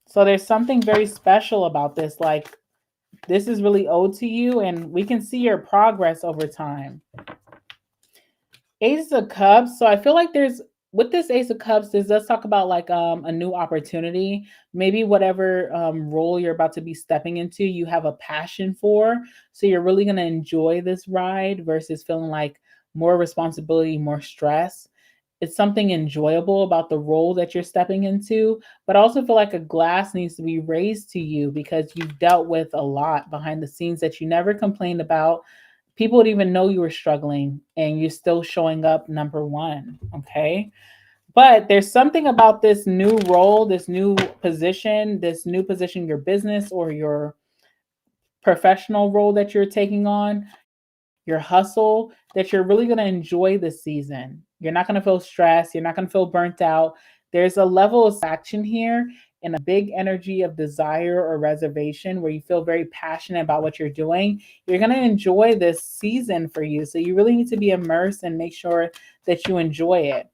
So there's something very special about this. Like, this is really owed to you, and we can see your progress over time. Ace of Cups. So I feel like with this Ace of Cups, this does talk about like a new opportunity. Maybe whatever role you're about to be stepping into, you have a passion for. So you're really going to enjoy this ride versus feeling like more responsibility, more stress. It's something enjoyable about the role that you're stepping into, but I also feel like a glass needs to be raised to you because you've dealt with a lot behind the scenes that you never complained about. People would even know you were struggling, and you're still showing up number one. Okay. But there's something about this new role, this new position, your business or your professional role that you're taking on, your hustle, that you're really going to enjoy this season. You're not going to feel stressed. You're not going to feel burnt out. There's a level of action here and a big energy of desire or reservation where you feel very passionate about what you're doing. You're going to enjoy this season for you. So you really need to be immersed and make sure that you enjoy it.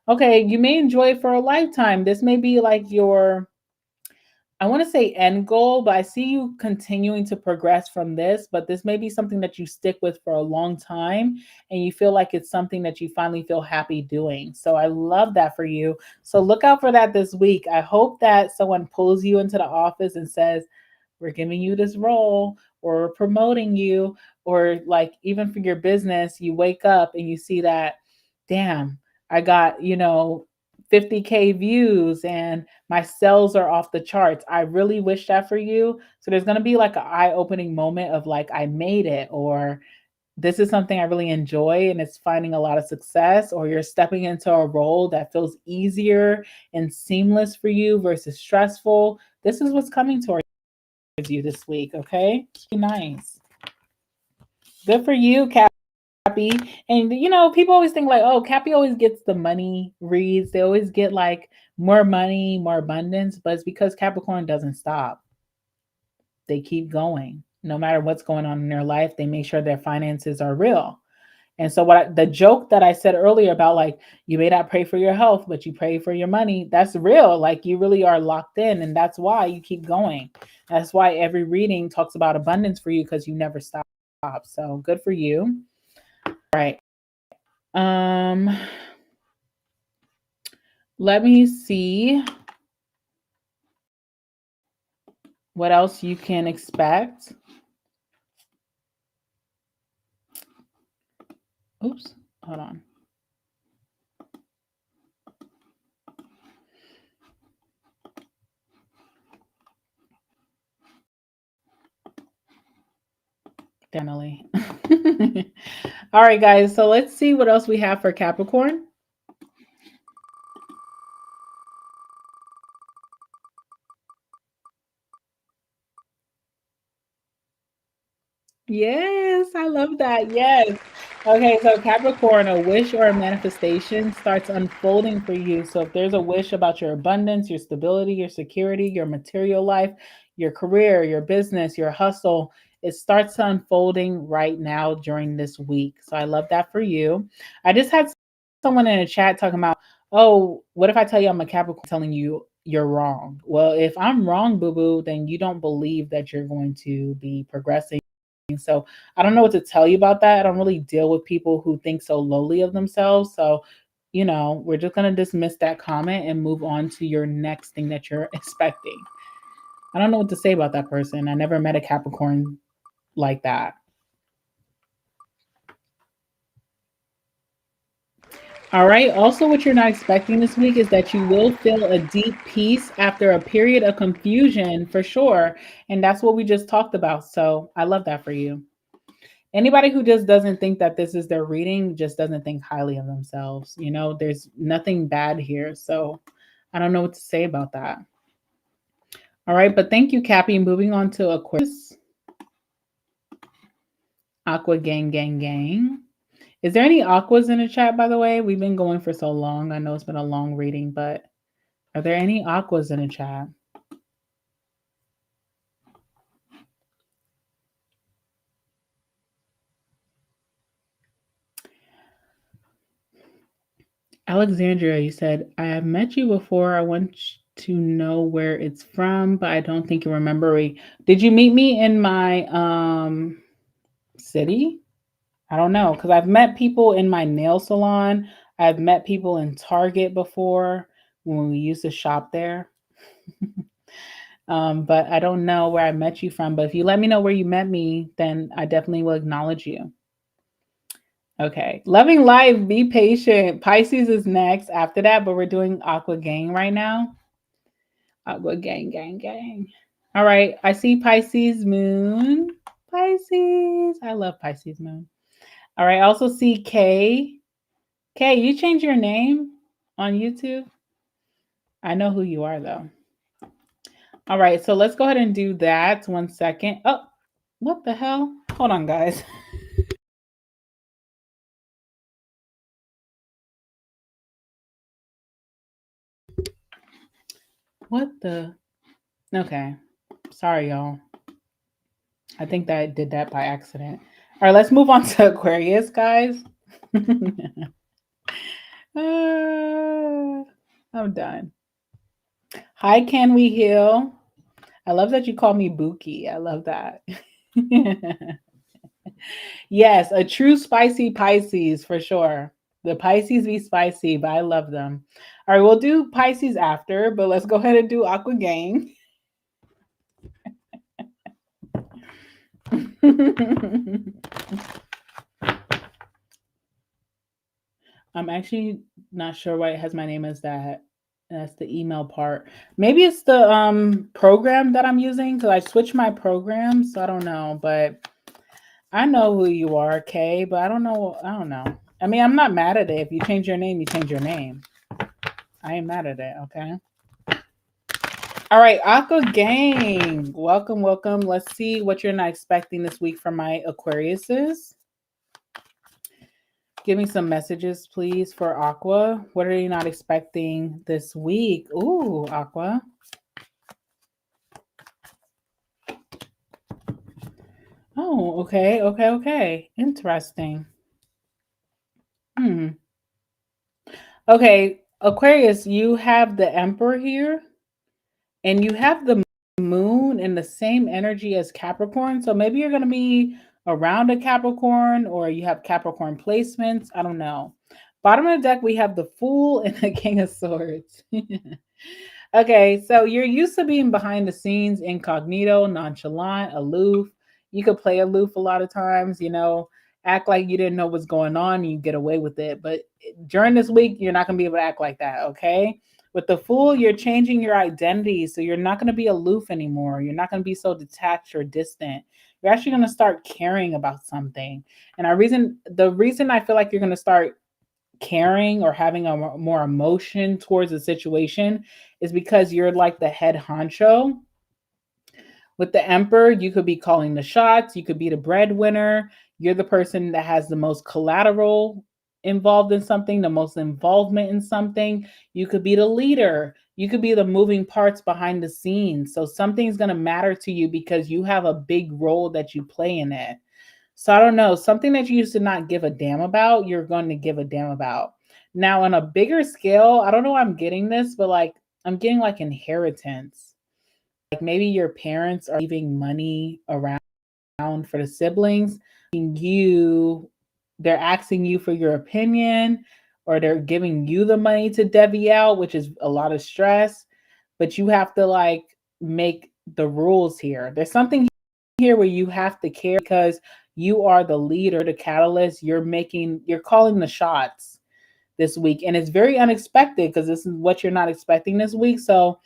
Okay, you may enjoy it for a lifetime. This may be like your, I want to say end goal, but I see you continuing to progress from this. But this may be something that you stick with for a long time, and you feel like it's something that you finally feel happy doing. So I love that for you. So look out for that this week. I hope that someone pulls you into the office and says, we're giving you this role, or we're promoting you, or like even for your business, you wake up and you see that, damn, I got, 50K views and my sales are off the charts. I really wish that for you. So there's going to be like an eye-opening moment of like, I made it, or this is something I really enjoy and it's finding a lot of success, or you're stepping into a role that feels easier and seamless for you versus stressful. This is what's coming towards you this week, okay? Nice. Good for you, Cappy. And people always think like, oh, Cappy always gets the money reads. They always get like more money, more abundance, but it's because Capricorn doesn't stop. They keep going. No matter what's going on in their life, they make sure their finances are real. And so the joke that I said earlier about like, you may not pray for your health, but you pray for your money, that's real. Like, you really are locked in, and that's why you keep going. That's why every reading talks about abundance for you, because you never stop. So good for you. All right. Let me see what else you can expect. Oops, hold on. Definitely. All right, guys. So let's see what else we have for Capricorn. Yes, I love that. Yes. Okay, so Capricorn, a wish or a manifestation starts unfolding for you. So if there's a wish about your abundance, your stability, your security, your material life, your career, your business, your hustle, it starts unfolding right now during this week. So I love that for you. I just had someone in a chat talking about, oh, what if I tell you I'm a Capricorn, telling you you're wrong. Well, if I'm wrong, boo boo, then you don't believe that you're going to be progressing. So I don't know what to tell you about that. I don't really deal with people who think so lowly of themselves. So, we're just going to dismiss that comment and move on to your next thing that you're expecting. I don't know what to say about that person. I never met a Capricorn like that. All right. Also, what you're not expecting this week is that you will feel a deep peace after a period of confusion for sure. And that's what we just talked about. So I love that for you. Anybody who just doesn't think that this is their reading just doesn't think highly of themselves. There's nothing bad here. So I don't know what to say about that. All right. But thank you, Cappy. Moving on to Aquarius. Aqua gang, gang, gang. Is there any aquas in the chat, by the way? We've been going for so long. I know it's been a long reading, but are there any aquas in the chat? Alexandria, you said, I have met you before. I want to know where it's from, but I don't think you remember me. Did you meet me in my city? I don't know, because I've met people in my nail salon. I've met people in Target before when we used to shop there. But I don't know where I met you from. But if you let me know where you met me, then I definitely will acknowledge you. Okay. Loving life, be patient. Pisces is next after that, but we're doing Aqua Gang right now. Aqua Gang, gang, gang. All right. I see Pisces moon. Pisces. I love Pisces moon. All right. I also see Kay. Kay, you changed your name on YouTube? I know who you are, though. All right. So let's go ahead and do that. 1 second. Oh, what the hell? Hold on, guys. What the? Okay. Sorry, y'all. I think that I did that by accident. All right, let's move on to Aquarius, guys. I'm done. Hi, Can We Heal? I love that you call me Buki. I love that. Yes, a true spicy Pisces for sure. The Pisces be spicy, but I love them. All right, we'll do Pisces after, but let's go ahead and do Aqua Gang. I'm actually not sure why it has my name as that. That's the email part. Maybe it's the program that I'm using because I switched my program, so I don't know. But I know who you are, Kay. But I don't know. I don't know. I mean, I'm not mad at it. If you change your name, you change your name. I ain't mad at it. Okay. All right, Aqua Gang. Welcome, welcome. Let's see what you're not expecting this week from my Aquariuses. Give me some messages, please, for Aqua. What are you not expecting this week? Ooh, Aqua. Oh, okay, okay, okay. Interesting. Okay, Aquarius, you have the Emperor here, and you have the Moon in the same energy as Capricorn. So maybe you're going to be around a Capricorn, or you have Capricorn placements. I don't know. Bottom of the deck, we have the Fool and the King of Swords. Okay, so you're used to being behind the scenes, incognito, nonchalant, aloof. You could play aloof a lot of times, act like you didn't know what's going on and you get away with it. But during this week, you're not going to be able to act like that, okay? With the Fool, you're changing your identity. So you're not going to be aloof anymore. You're not going to be so detached or distant. You're actually going to start caring about something. And the reason I feel like you're going to start caring or having a more emotion towards a situation is because you're like the head honcho. With the Emperor, you could be calling the shots, you could be the breadwinner, you're the person that has the most collateral involved in something, the most involvement in something. You could be the leader, you could be the moving parts behind the scenes. So something's going to matter to you because you have a big role that you play in it. So I don't know, something that you used to not give a damn about, you're going to give a damn about. Now, on a bigger scale, I don't know why I'm getting this, but like I'm getting like inheritance. Like maybe your parents are leaving money around for the siblings. You, they're asking you for your opinion, or they're giving you the money to divvy out, which is a lot of stress. But you have to like make the rules here. There's something here where you have to care because you are the leader, the catalyst. You're calling the shots this week. And it's very unexpected because this is what you're not expecting this week. So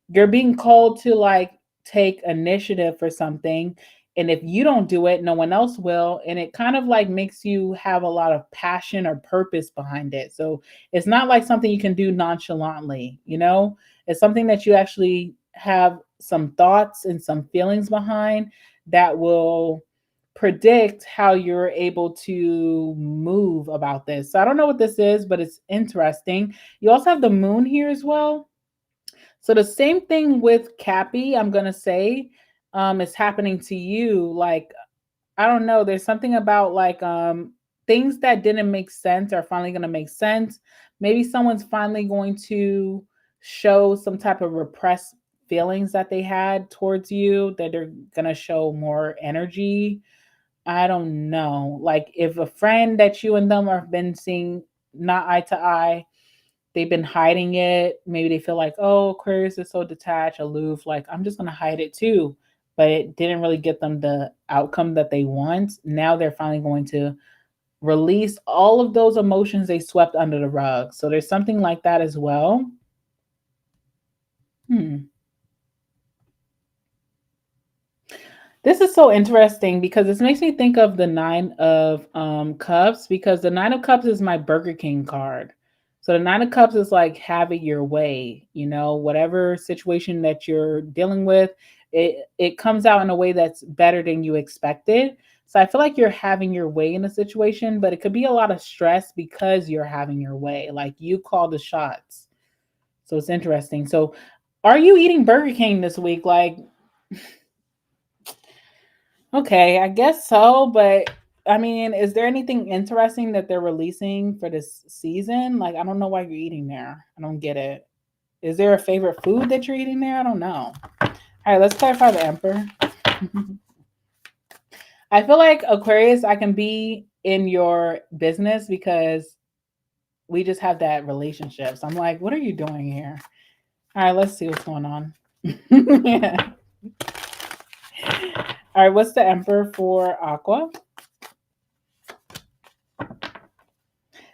you're being called to like take initiative for something. And if you don't do it, no one else will. And it kind of like makes you have a lot of passion or purpose behind it. So it's not like something you can do nonchalantly, you know? It's something that you actually have some thoughts and some feelings behind that will predict how you're able to move about this. So I don't know what this is, but it's interesting. You also have the moon here as well. So the same thing with Cappy, I'm gonna say, is happening to you. Like, I don't know, there's something about like things that didn't make sense are finally gonna make sense. Maybe someone's finally going to show some type of repressed feelings that they had towards you, that they're gonna show more energy. I don't know. Like if a friend that you and them have been seeing not eye to eye, they've been hiding it. Maybe they feel like, oh, Aquarius is so detached, aloof. Like, I'm just going to hide it too. But it didn't really get them the outcome that they want. Now they're finally going to release all of those emotions they swept under the rug. So there's something like that as well. This is so interesting because this makes me think of the Nine of Cups, because the Nine of Cups is my Burger King card. So the Nine of Cups is like have it your way, you know, whatever situation that you're dealing with, it comes out in a way that's better than you expected. So I feel like you're having your way in a situation, but it could be a lot of stress because you're having your way. Like you call the shots. So it's interesting. So are you eating Burger King this week? Like, okay, I guess so, but I mean, is there anything interesting that they're releasing for this season? Like, I don't know why you're eating there. I don't get it. Is there a favorite food that you're eating there? I don't know. All right, let's clarify the Emperor. I feel like Aquarius, I can be in your business because we just have that relationship. So I'm like, what are you doing here? All right, let's see what's going on. Yeah. All right, what's the Emperor for Aqua?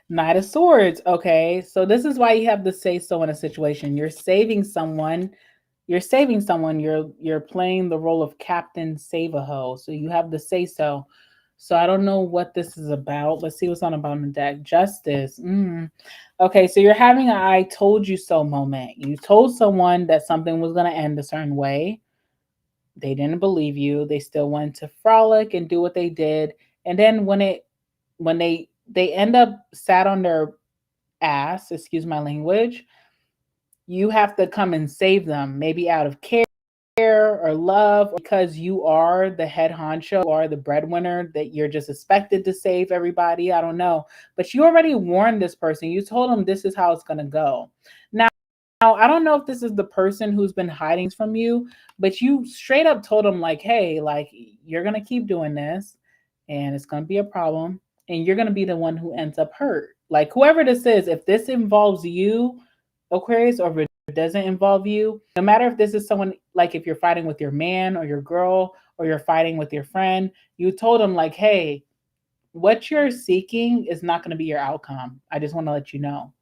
Knight of Swords. Okay, so this is why you have to say so in a situation. You're saving someone. You're saving someone. You're playing the role of Captain Save-A-Ho. So you have the say so. So I don't know what this is about. Let's see what's on the bottom of the deck. Justice. Okay, so you're having a I told you so moment. You told someone that something was going to end a certain way. They didn't believe you. They still wanted to frolic and do what they did. And then when they end up sat on their ass, excuse my language, you have to come and save them, maybe out of care or love, or because you are the head honcho or the breadwinner that you're just expected to save everybody. I don't know. But you already warned this person. You told them this is how it's going to go. Now, I don't know if this is the person who's been hiding from you, but you straight up told them like, hey, like you're going to keep doing this and it's going to be a problem and you're going to be the one who ends up hurt. Like whoever this is, if this involves you, Aquarius, or if it doesn't involve you, no matter if this is someone, like if you're fighting with your man or your girl or you're fighting with your friend, you told them like, hey, what you're seeking is not going to be your outcome. I just want to let you know.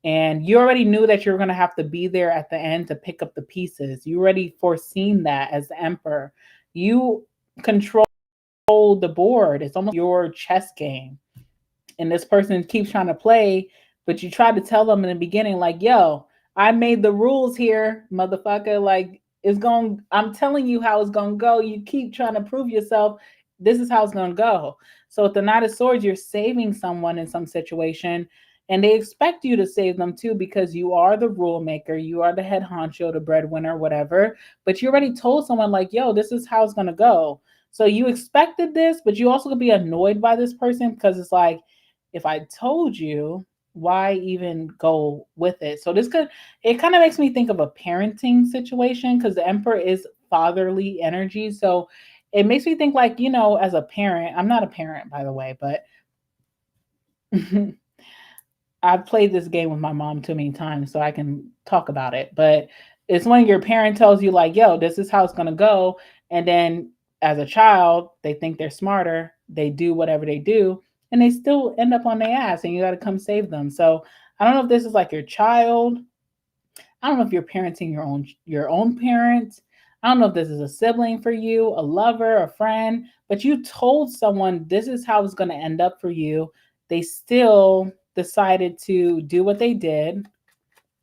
And you already knew that you were going to have to be there at the end to pick up the pieces. You already foreseen that as the Emperor. You control the board. It's almost your chess game. And this person keeps trying to play, but you try to tell them in the beginning, like, yo, I made the rules here, motherfucker. Like, I'm telling you how it's gonna go. You keep trying to prove yourself. This is how it's gonna go. So with the Knight of Swords, you're saving someone in some situation, and they expect you to save them too because you are the rule maker, you are the head honcho, the breadwinner, whatever. But you already told someone like, yo, this is how it's gonna go. So you expected this, but you also could be annoyed by this person because it's like, if I told you, why even go with it? So it kind of makes me think of a parenting situation, because the Emperor is fatherly energy. So it makes me think like, as a parent, I'm not a parent, by the way, but I've played this game with my mom too many times, so I can talk about it. But it's when your parent tells you, like, yo, this is how it's going to go. And then as a child, they think they're smarter. They do whatever they do, and they still end up on their ass, and you got to come save them. So I don't know if this is like your child. I don't know if you're parenting your own parent. I don't know if this is a sibling for you, a lover, a friend, but you told someone this is how it's going to end up for you. They still decided to do what they did,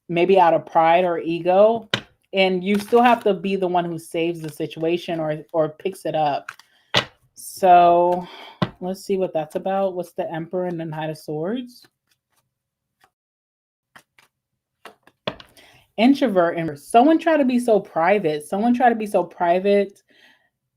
maybe out of pride or ego, and you still have to be the one who saves the situation or picks it up. So let's see what that's about. What's the Emperor and the Knight of Swords? Introvert and someone try to be so private. Someone try to be so private.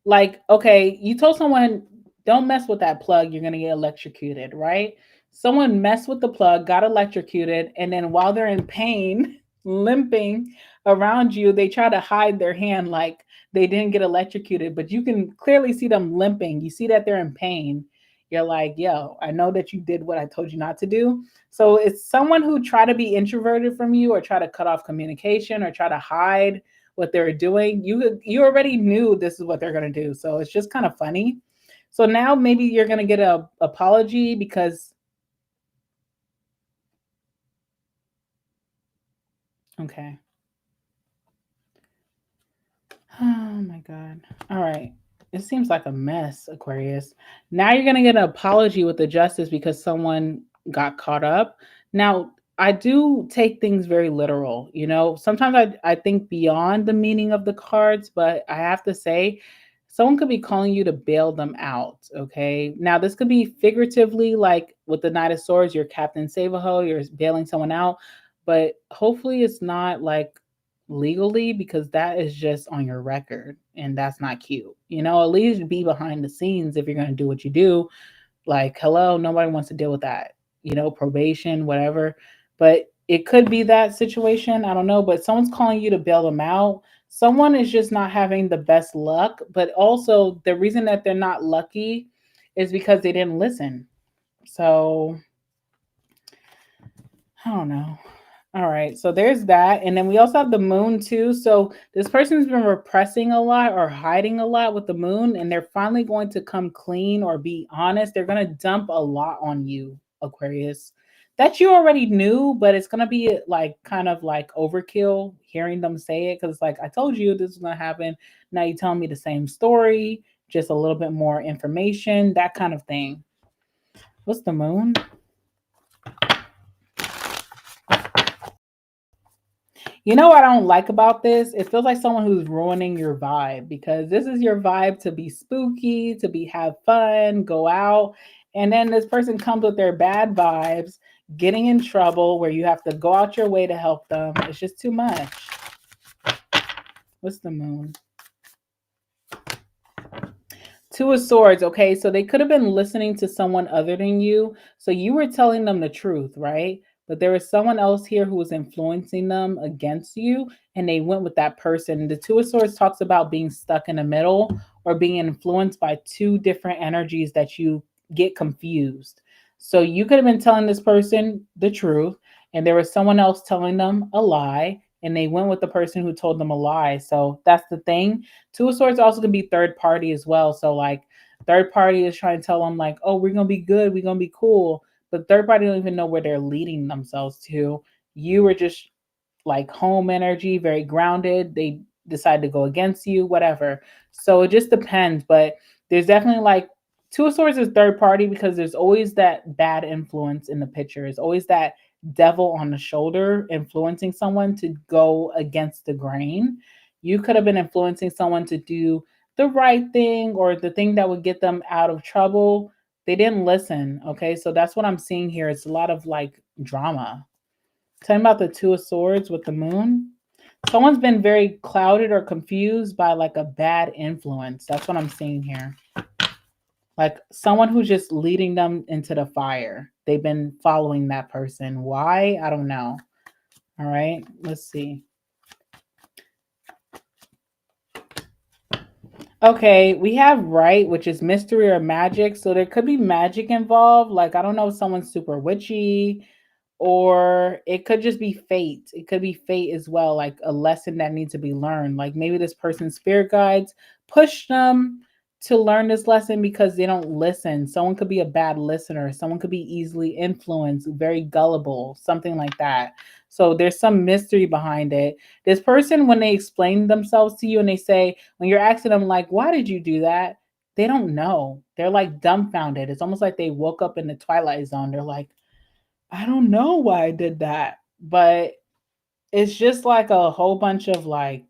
Like, okay, you told someone, don't mess with that plug, you're gonna get electrocuted, right? Someone messed with the plug, got electrocuted, and then while they're in pain, limping around you, they try to hide their hand like they didn't get electrocuted, but you can clearly see them limping. You see that they're in pain. You're like, yo, I know that you did what I told you not to do. So it's someone who try to be introverted from you, or try to cut off communication, or try to hide what they're doing. You already knew this is what they're going to do. So it's just kind of funny. So now maybe you're going to get a apology because okay. Oh my God. All right. It seems like a mess, Aquarius. Now you're going to get an apology with the justice because someone got caught up. Now, I do take things very literal. Sometimes I think beyond the meaning of the cards, but I have to say, someone could be calling you to bail them out. Okay. Now, this could be figuratively, like with the Knight of Swords, you're Captain Save-A-Ho, you're bailing someone out. But hopefully it's not like legally, because that is just on your record and that's not cute. At least be behind the scenes if you're going to do what you do. Like, hello, nobody wants to deal with that, probation, whatever. But it could be that situation. I don't know. But someone's calling you to bail them out. Someone is just not having the best luck. But also, the reason that they're not lucky is because they didn't listen. So, I don't know. All right, so there's that. And then we also have the moon too. So this person's been repressing a lot or hiding a lot with the moon, and they're finally going to come clean or be honest. They're going to dump a lot on you, Aquarius, that you already knew, but it's going to be like kind of like overkill hearing them say it, because like, I told you this is going to happen. Now you're telling me the same story, just a little bit more information, that kind of thing. What's the moon? You know what I don't like about this? It feels like someone who's ruining your vibe, because this is your vibe to be spooky, to be have fun, go out, and then this person comes with their bad vibes, getting in trouble where you have to go out your way to help them. It's just too much. What's the moon? Two of Swords. Okay, so they could have been listening to someone other than you. So you were telling them the truth, right? But there was someone else here who was influencing them against you, and they went with that person. The Two of Swords talks about being stuck in the middle or being influenced by two different energies that you get confused. So you could have been telling this person the truth, and there was someone else telling them a lie, and they went with the person who told them a lie. So that's the thing. Two of Swords also can be third party as well. So like, third party is trying to tell them like, oh, we're gonna be good, we're gonna be cool. But third party don't even know where they're leading themselves to. You were just like home energy, very grounded. They decide to go against you, whatever. So it just depends. But there's definitely like, Two of Swords is third party because there's always that bad influence in the picture. There's always that devil on the shoulder influencing someone to go against the grain. You could have been influencing someone to do the right thing or the thing that would get them out of trouble. They didn't listen. Okay. So that's what I'm seeing here. It's a lot of like drama. Tell me about the Two of Swords with the moon. Someone's been very clouded or confused by like a bad influence. That's what I'm seeing here. Like someone who's just leading them into the fire. they've been following that person. Why? I don't know. All right, let's see. Okay, we have right, which is mystery or magic. So there could be magic involved. Like, I don't know if someone's super witchy, or it could just be fate. It could be fate as well, like a lesson that needs to be learned. Like maybe this person's spirit guides push them to learn this lesson because they don't listen. Someone could be a bad listener. Someone could be easily influenced, very gullible, something like that. So there's some mystery behind it. This person, when they explain themselves to you and they say, when you're asking them, like, why did you do that? They don't know. They're like dumbfounded. It's almost like they woke up in the twilight zone. They're like, I don't know why I did that, but it's just like a whole bunch of like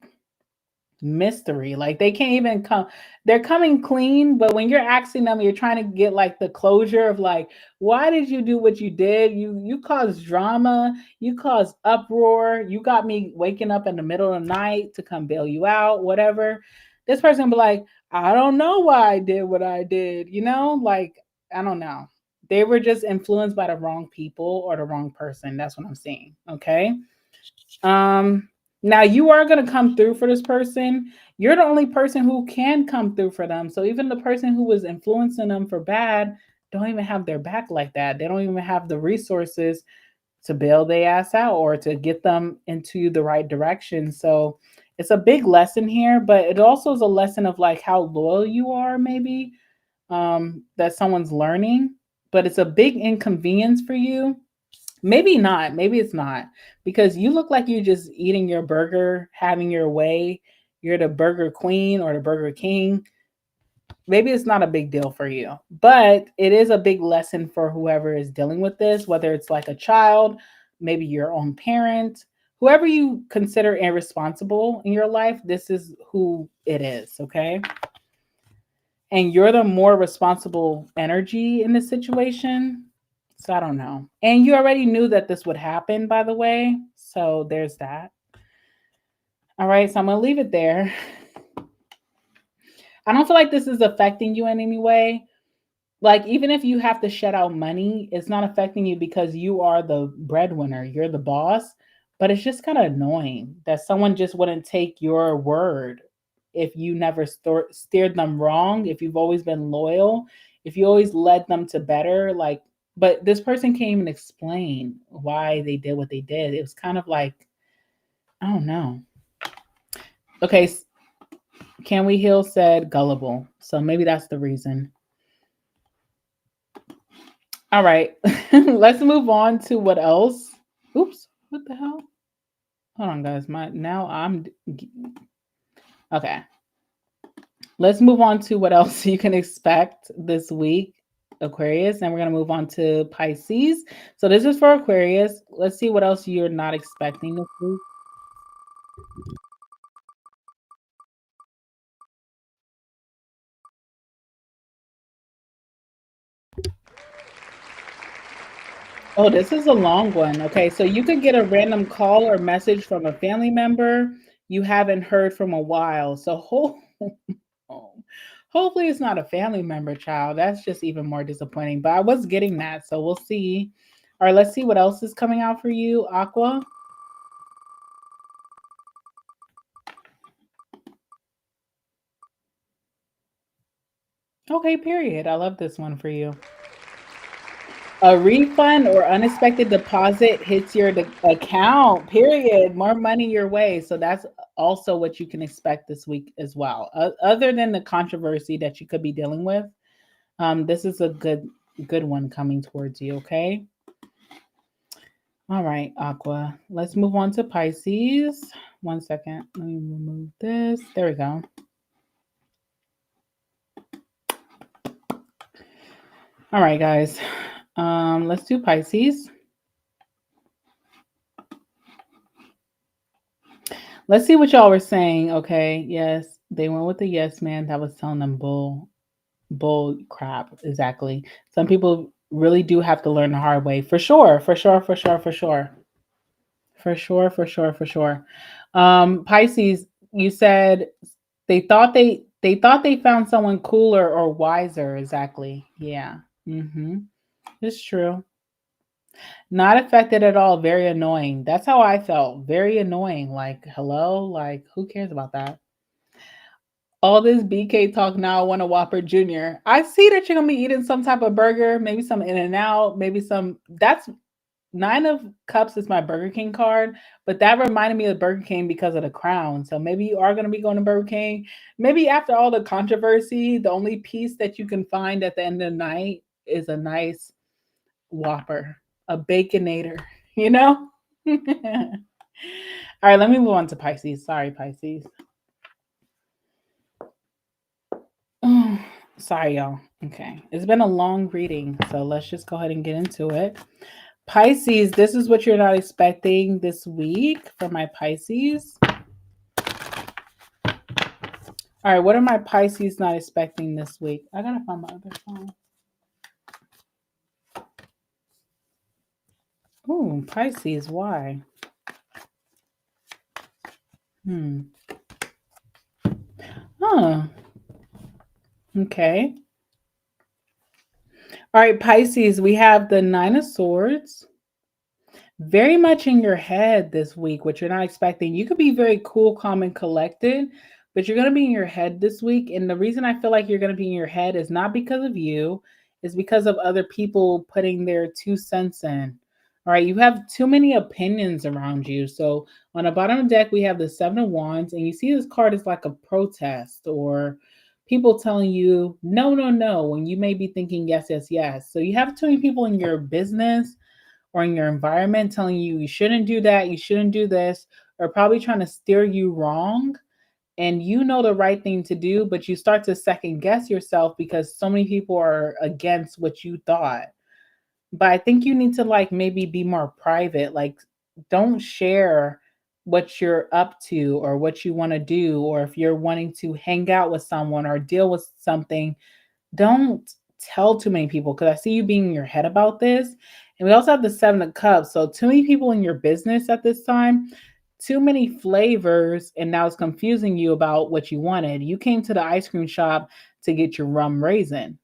mystery. Like they can't even come, they're coming clean, but when you're asking them, you're trying to get like the closure of like, why did you do what you did? You caused drama, you caused uproar, you got me waking up in the middle of the night to come bail you out, whatever. This person be like, I don't know why I did what I did, like I don't know. They were just influenced by the wrong people or the wrong person. That's what I'm saying. Okay. Um, Now you are gonna come through for this person. You're the only person who can come through for them. So even the person who was influencing them for bad don't even have their back like that. They don't even have the resources to bail their ass out or to get them into the right direction. So it's a big lesson here, but it also is a lesson of like how loyal you are, maybe that someone's learning. But it's a big inconvenience for you. Maybe not. Maybe it's not because you look like you're just eating your burger, having your way. You're the burger queen or the burger king. Maybe it's not a big deal for you, but it is a big lesson for whoever is dealing with this, whether it's like a child, maybe your own parent, whoever you consider irresponsible in your life. This is who it is. Okay. And you're the more responsible energy in this situation. So I don't know. And you already knew that this would happen, by the way. So there's that. All right. So I'm going to leave it there. I don't feel like this is affecting you in any way. Like, even if you have to shut out money, it's not affecting you because you are the breadwinner, you're the boss. But it's just kind of annoying that someone just wouldn't take your word if you never steered them wrong, if you've always been loyal, if you always led them to better. Like, but this person can't even explain why they did what they did. It was kind of like, I don't know. Okay, Can We Heal said gullible. So maybe that's the reason. All right, let's move on to what else. Oops, what the hell? Hold on, guys. Okay. Let's move on to what else you can expect this week, Aquarius, and we're gonna move on to Pisces. So this is for Aquarius. Let's see what else you're not expecting this week. Oh, this is a long one. Okay, so you could get a random call or message from a family member you haven't heard from a while. So hopefully it's not a family member, child. That's just even more disappointing. But I was getting that, so we'll see. All right, let's see what else is coming out for you, Aqua. Okay, period. I love this one for you. A refund or unexpected deposit hits your account, period. More money your way. So that's also what you can expect this week as well. Other than the controversy that you could be dealing with, this is a good one coming towards you, okay? All right, Aqua. Let's move on to Pisces. 1 second. Let me remove this. There we go. All right, guys. Let's do Pisces. Let's see what y'all were saying. Okay, yes, they went with the yes man that was telling them bull crap. Exactly. Some people really do have to learn the hard way. For sure, for sure, for sure, for sure. For sure, for sure, for sure. Pisces, you said they thought they found someone cooler or wiser. Exactly. Yeah. Mm-hmm. It's true. Not affected at all. Very annoying. That's how I felt. Very annoying. Like, hello? Like, who cares about that? All this BK talk now, I want a Whopper Jr. I see that you're gonna be eating some type of burger, maybe some In and Out, maybe some. That's Nine of Cups is my Burger King card, but that reminded me of Burger King because of the crown. So maybe you are gonna be going to Burger King. Maybe after all the controversy, the only piece that you can find at the end of the night is a nice Whopper, a Baconator, you know? All right, let me move on to Pisces. Sorry, Pisces. Sorry, y'all. Okay. It's been a long reading, so let's just go ahead and get into it. Pisces, this is what you're not expecting this week for my Pisces. All right, what are my Pisces not expecting this week? I gotta find my other phone. Oh, Pisces, why? Huh. Okay. All right, Pisces, we have the Nine of Swords. Very much in your head this week, which you're not expecting. You could be very cool, calm, and collected, but you're going to be in your head this week. And the reason I feel like you're going to be in your head is not because of you, it's because of other people putting their 2 cents in. All right, you have too many opinions around you. So on the bottom of the deck, we have the Seven of Wands, and you see this card is like a protest or people telling you no, no, no, when you may be thinking yes, yes, yes. So you have too many people in your business or in your environment telling you you shouldn't do that, you shouldn't do this, or probably trying to steer you wrong. And you know the right thing to do, but you start to second guess yourself because so many people are against what you thought. But I think you need to like maybe be more private. Like, don't share what you're up to or what you want to do, or if you're wanting to hang out with someone or deal with something, don't tell too many people because I see you being in your head about this. And we also have the Seven of Cups. So, too many people in your business at this time, too many flavors, and now it's confusing you about what you wanted. You came to the ice cream shop to get your rum raisin,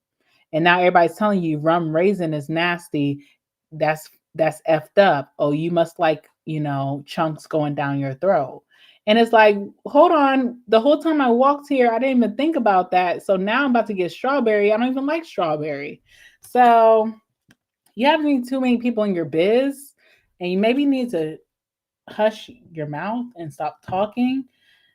and now everybody's telling you rum raisin is nasty. That's effed up. Oh, you must like, chunks going down your throat. And it's like, hold on. The whole time I walked here, I didn't even think about that. So now I'm about to get strawberry. I don't even like strawberry. So you have too many people in your biz, and you maybe need to hush your mouth and stop talking.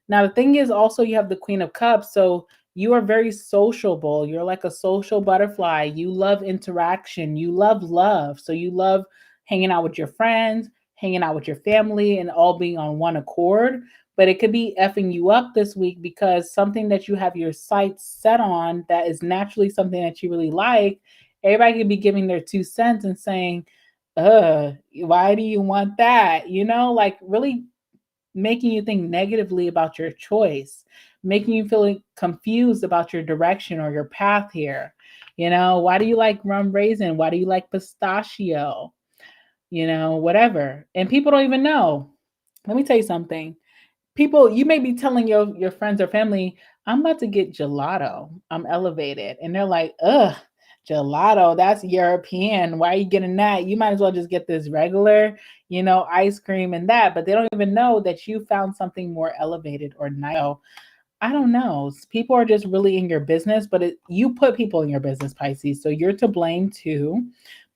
Now, the thing is also you have the Queen of Cups. So you are very sociable. You're like a social butterfly. You love interaction. You love love. So you love hanging out with your friends, hanging out with your family, and all being on one accord. But it could be effing you up this week because something that you have your sights set on that is naturally something that you really like, everybody could be giving their 2 cents and saying, why do you want that? Like really making you think negatively about your choice, making you feel confused about your direction or your path here. Why do you like rum raisin? Why do you like pistachio? Whatever. And people don't even know. Let me tell you something. People, you may be telling your friends or family, I'm about to get gelato. I'm elevated. And they're like, ugh, gelato, that's European. Why are you getting that? You might as well just get this regular, ice cream and that. But they don't even know that you found something more elevated or nice. So I don't know. People are just really in your business, but you put people in your business, Pisces. So you're to blame too.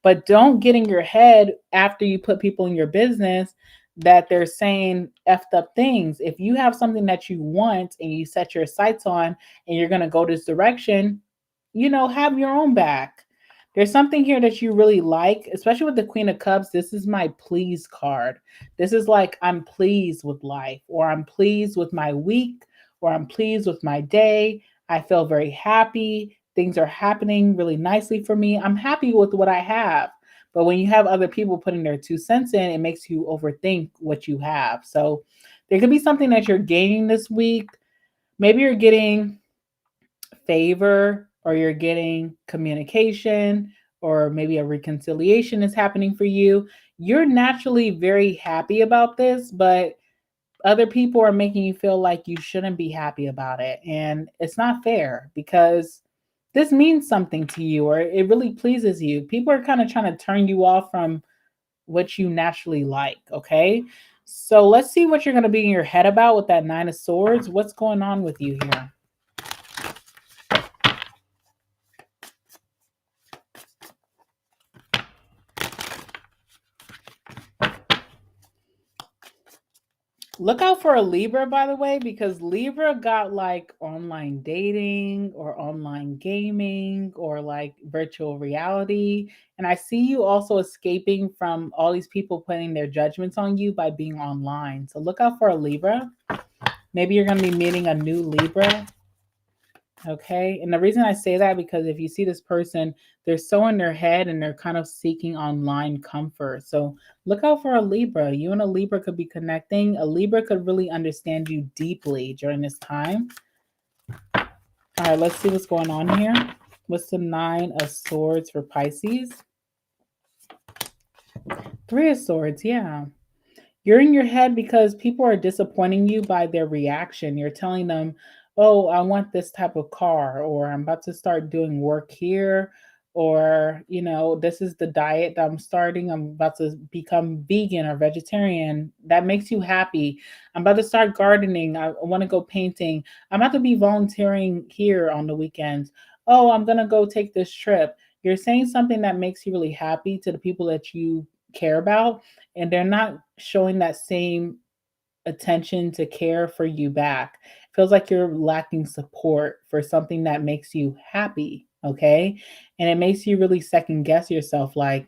But don't get in your head after you put people in your business that they're saying effed up things. If you have something that you want and you set your sights on and you're going to go this direction, have your own back. There's something here that you really like, especially with the Queen of Cups. This is my please card. This is like, I'm pleased with life, or I'm pleased with my week, or I'm pleased with my day. I feel very happy. Things are happening really nicely for me. I'm happy with what I have. But when you have other people putting their 2 cents in, it makes you overthink what you have. So there could be something that you're gaining this week. Maybe you're getting favor, or you're getting communication, or maybe a reconciliation is happening for you. You're naturally very happy about this, but other people are making you feel like you shouldn't be happy about it. And it's not fair because this means something to you or it really pleases you. People are kind of trying to turn you off from what you naturally like, okay? So let's see what you're going to be in your head about with that Nine of Swords. What's going on with you here? Look out for a Libra, by the way, because Libra got like online dating or online gaming or like virtual reality. And I see you also escaping from all these people putting their judgments on you by being online. So look out for a Libra. Maybe you're going to be meeting a new Libra. Okay. And the reason I say that, because if you see this person, they're so in their head and they're kind of seeking online comfort. So look out for a Libra. You and a Libra could be connecting. A Libra could really understand you deeply during this time. All right, let's see what's going on here. What's the Nine of Swords for Pisces? Three of Swords, yeah. You're in your head because people are disappointing you by their reaction. You're telling them, oh, I want this type of car, or I'm about to start doing work here, or, you know, this is the diet that I'm starting. I'm about to become vegan or vegetarian. That makes you happy. I'm about to start gardening. I want to go painting. I'm about to be volunteering here on the weekends. Oh, I'm going to go take this trip. You're saying something that makes you really happy to the people that you care about, and they're not showing that same attention to care for you back. It feels like you're lacking support for something that makes you happy, okay? And it makes you really second guess yourself, like,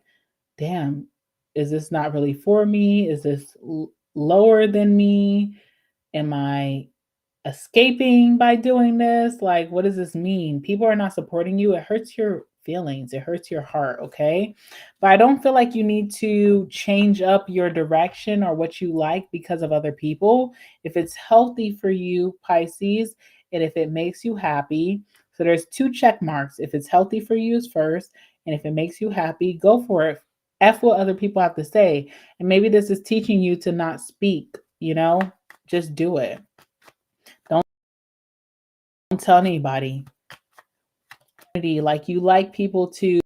damn, is this not really for me? Is this lower than me? Am I escaping by doing this? Like, what does this mean? People are not supporting you. It hurts your feelings, it hurts your heart, okay? But I don't feel like you need to change up your direction or what you like because of other people. If it's healthy for you, Pisces, and if it makes you happy, so there's two check marks. If it's healthy for you is first, and if it makes you happy, go for it. F what other people have to say. And maybe this is teaching you to not speak, you know? Just do it. Don't tell anybody. Like, you like people to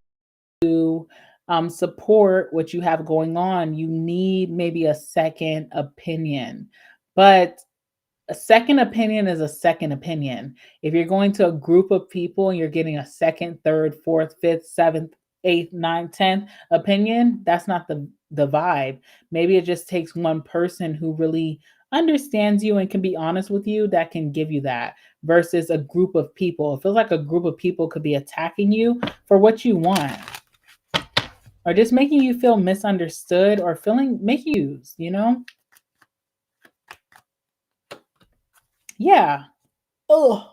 support what you have going on. You need maybe a second opinion, but a second opinion is a second opinion. If you're going to a group of people and you're getting a second, third, fourth, fifth, seventh, eighth, ninth, 10th opinion, that's not the vibe. Maybe it just takes one person who really understands you and can be honest with you that can give you that, versus a group of people. It feels like a group of people could be attacking you for what you want, or just making you feel misunderstood, or making you used, you know? Yeah. Oh,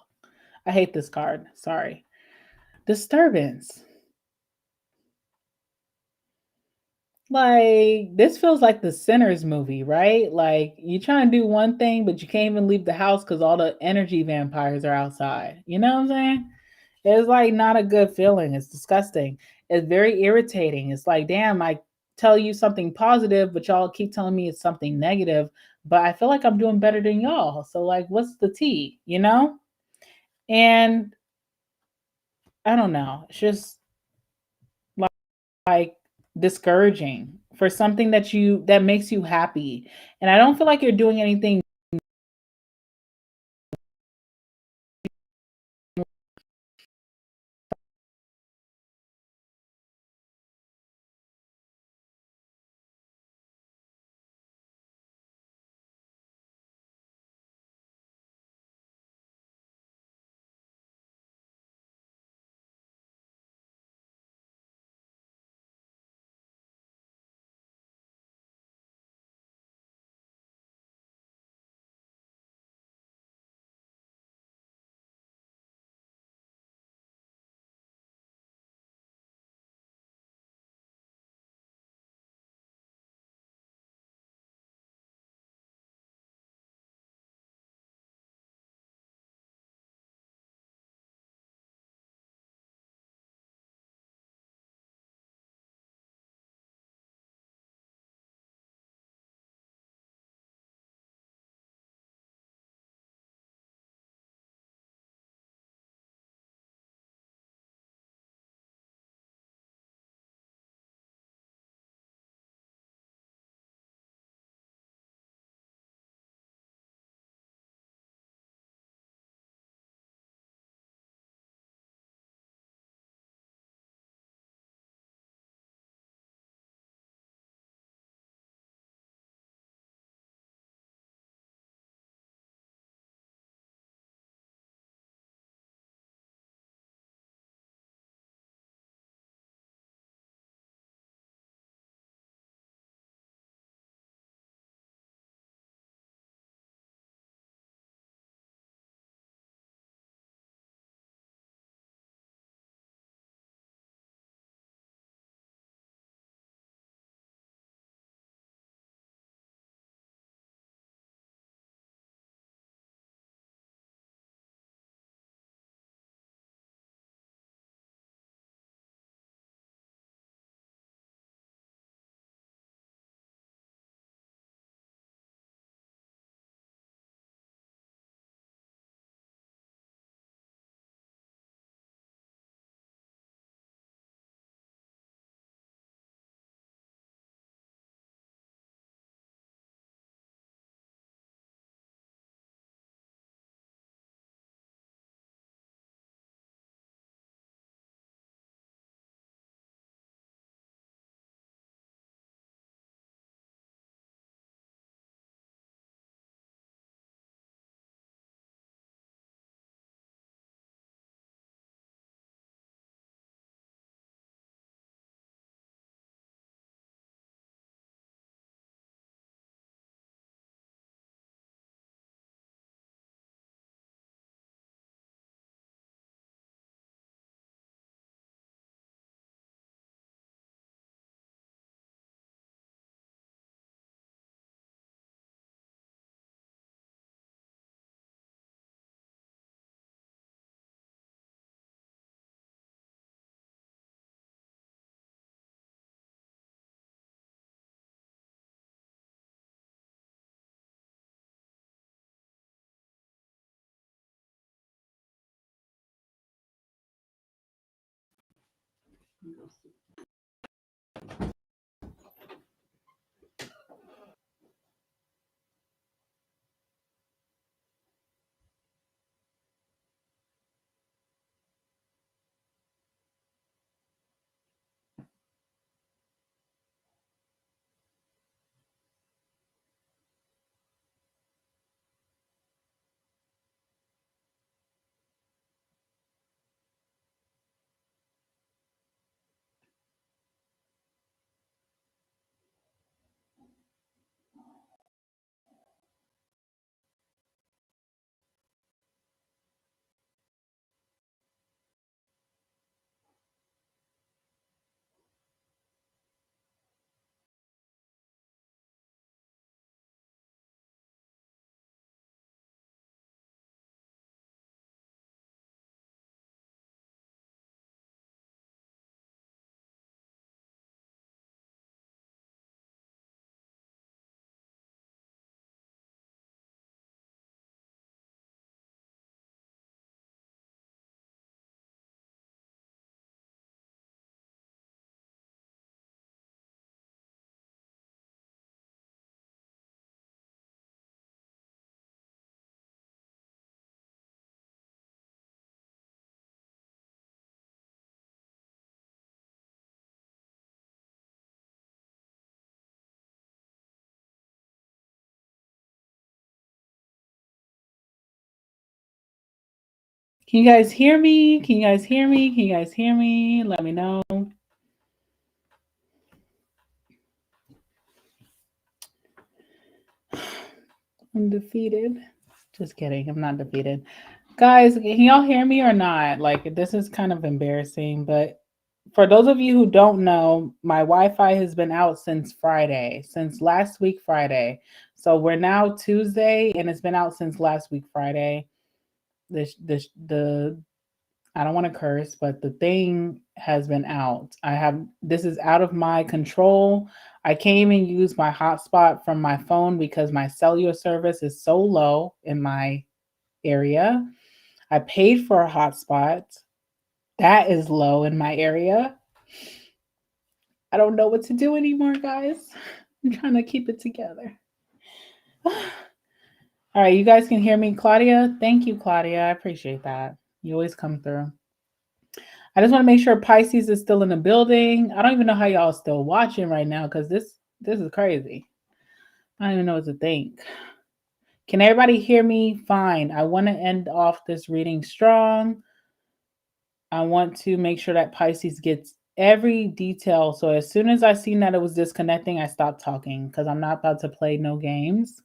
I hate this card. Sorry. Disturbance. Like, this feels like the Sinners movie, right? Like, you trying to do one thing, but you can't even leave the house because all the energy vampires are outside. You know what I'm saying? It's like not a good feeling. It's disgusting. It's very irritating. It's like, damn, I tell you something positive, but y'all keep telling me it's something negative. But I feel like I'm doing better than y'all. So, like, what's the tea, you know? And I don't know. It's just like discouraging for something that makes you happy. And I don't feel like you're doing anything Can you guys hear me? Can you guys hear me? Can you guys hear me? Let me know. I'm defeated. Just kidding. I'm not defeated. Guys, can y'all hear me or not? Like, this is kind of embarrassing, but for those of you who don't know, my Wi-Fi has been out since Friday, since last week Friday. So we're now Tuesday, and it's been out since last week Friday. The I don't want to curse, but the thing has been out. This is out of my control. I can't even use my hotspot from my phone because my cellular service is so low in my area. I paid for a hotspot. That is low in my area. I don't know what to do anymore, guys. I'm trying to keep it together. All right, you guys can hear me, Claudia? Thank you, Claudia. I appreciate that. You always come through. I just want to make sure Pisces is still in the building. I don't even know how y'all still watching right now because this is crazy. I don't even know what to think. Can everybody hear me? Fine. I want to end off this reading strong. I want to make sure that Pisces gets every detail. So as soon as I seen that it was disconnecting, I stopped talking because I'm not about to play no games.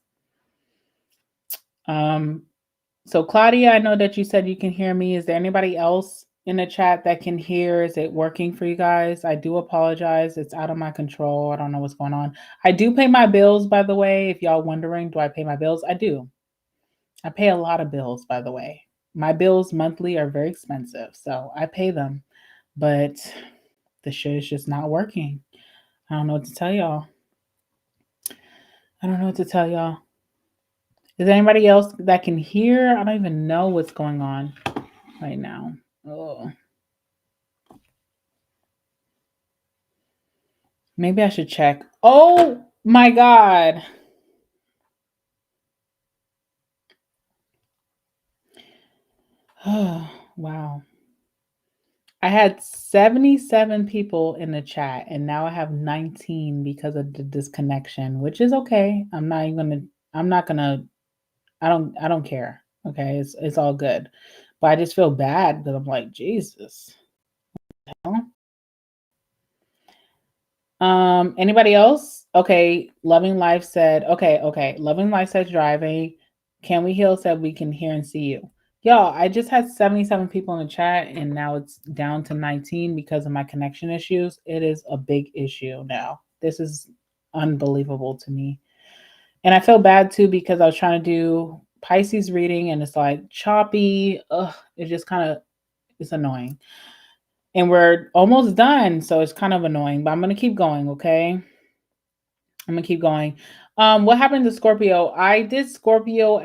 So Claudia, I know that you said you can hear me. Is there anybody else in the chat that can hear? Is it working for you guys? I do apologize. It's out of my control. I don't know what's going on. I do pay my bills, by the way. If y'all wondering, do I pay my bills? I do. I pay a lot of bills, by the way. My bills monthly are very expensive, so I pay them. But the shit is just not working. I don't know what to tell y'all. I don't know what to tell y'all. Is there anybody else that can hear? I don't even know what's going on right now. Oh. Maybe I should check. Oh my God. Oh, wow. I had 77 people in the chat and now I have 19 because of the disconnection, which is okay. I don't care. Okay. It's all good. But I just feel bad because I'm like, Jesus. Anybody else? Okay, Loving Life said, okay. Loving Life says driving. Can We Heal said we can hear and see you. Y'all, I just had 77 people in the chat and now it's down to 19 because of my connection issues. It is a big issue now. This is unbelievable to me. And I feel bad too because I was trying to do Pisces reading and it's like choppy. Ugh, it just kind of, it's annoying. And we're almost done, so it's kind of annoying, but I'm going to keep going, okay? I'm going to keep going. What happened to Scorpio? I did Scorpio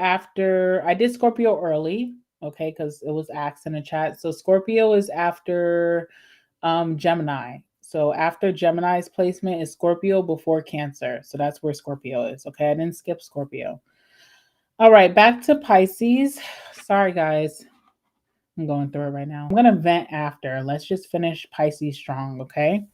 early, okay, because it was asked in the chat. So Scorpio is after Gemini. So after Gemini's placement is Scorpio before Cancer. So that's where Scorpio is. Okay, I didn't skip Scorpio. All right, back to Pisces. Sorry, guys. I'm going through it right now. I'm going to vent after. Let's just finish Pisces strong, okay?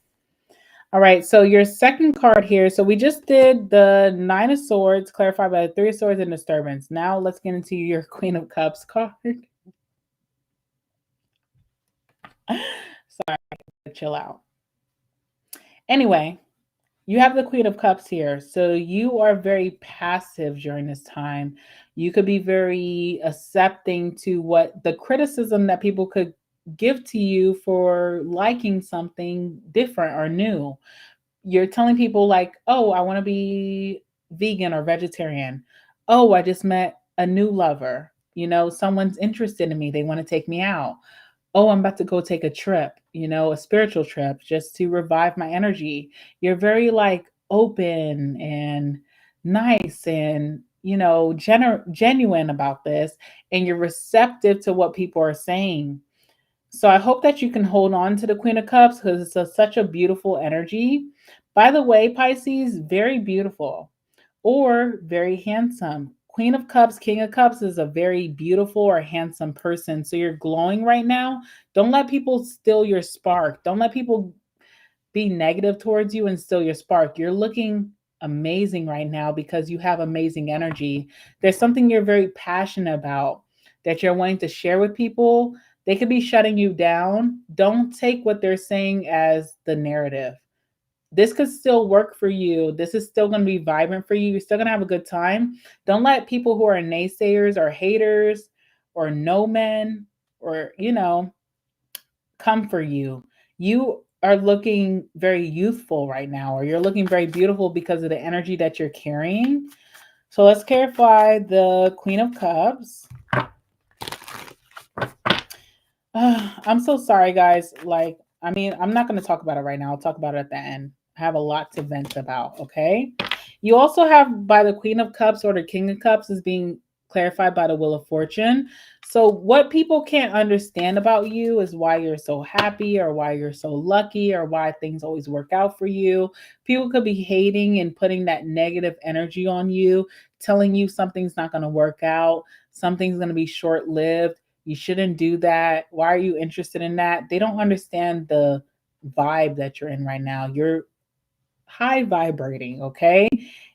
All right, so your second card here. So we just did the Nine of Swords, clarified by the Three of Swords and Disturbance. Now let's get into your Queen of Cups card. Sorry, chill out. Anyway, you have the Queen of Cups here. So you are very passive during this time. You could be very accepting to what the criticism that people could give to you for liking something different or new. You're telling people like, "Oh, I want to be vegan or vegetarian. Oh, I just met a new lover. Someone's interested in me. They want to take me out. Oh, I'm about to go take a trip, a spiritual trip just to revive my energy." You're very like open and nice and, genuine about this, and you're receptive to what people are saying. So I hope that you can hold on to the Queen of Cups because such a beautiful energy. By the way, Pisces, very beautiful or very handsome. Queen of Cups, King of Cups is a very beautiful or handsome person. So you're glowing right now. Don't let people steal your spark. Don't let people be negative towards you and steal your spark. You're looking amazing right now because you have amazing energy. There's something you're very passionate about that you're wanting to share with people. They could be shutting you down. Don't take what they're saying as the narrative. This could still work for you. This is still going to be vibrant for you. You're still going to have a good time. Don't let people who are naysayers or haters or no men or, come for you. You are looking very youthful right now, or you're looking very beautiful because of the energy that you're carrying. So let's clarify the Queen of Cups. I'm so sorry, guys. I'm not going to talk about it right now. I'll talk about it at the end. I have a lot to vent about, okay? You also have by the Queen of Cups or the King of Cups is being clarified by the Wheel of Fortune. So what people can't understand about you is why you're so happy or why you're so lucky or why things always work out for you. People could be hating and putting that negative energy on you, telling you something's not going to work out, something's going to be short-lived. You shouldn't do that. Why are you interested in that? They don't understand the vibe that you're in right now. You're high vibrating, okay?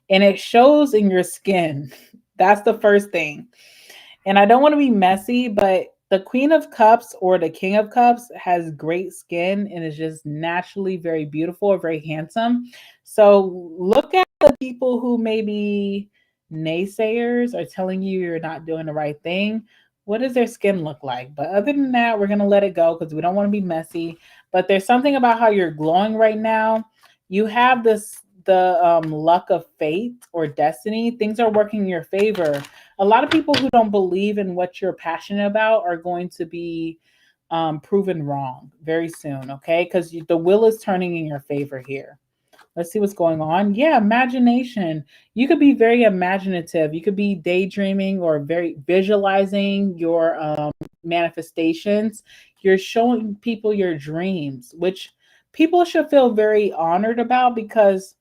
And it shows in your skin. That's the first thing. And I don't want to be messy, but the Queen of Cups or the King of Cups has great skin and is just naturally very beautiful or very handsome. So look at the people who may be naysayers or telling you you're not doing the right thing. What does their skin look like? But other than that, we're going to let it go because we don't want to be messy. But there's something about how you're glowing right now. You have the luck of fate or destiny. Things are working in your favor. A lot of people who don't believe in what you're passionate about are going to be proven wrong very soon, okay? Because the wheel is turning in your favor here. Let's see what's going on. Yeah, imagination. You could be very imaginative. You could be daydreaming or very visualizing your manifestations. You're showing people your dreams, which people should feel very honored about because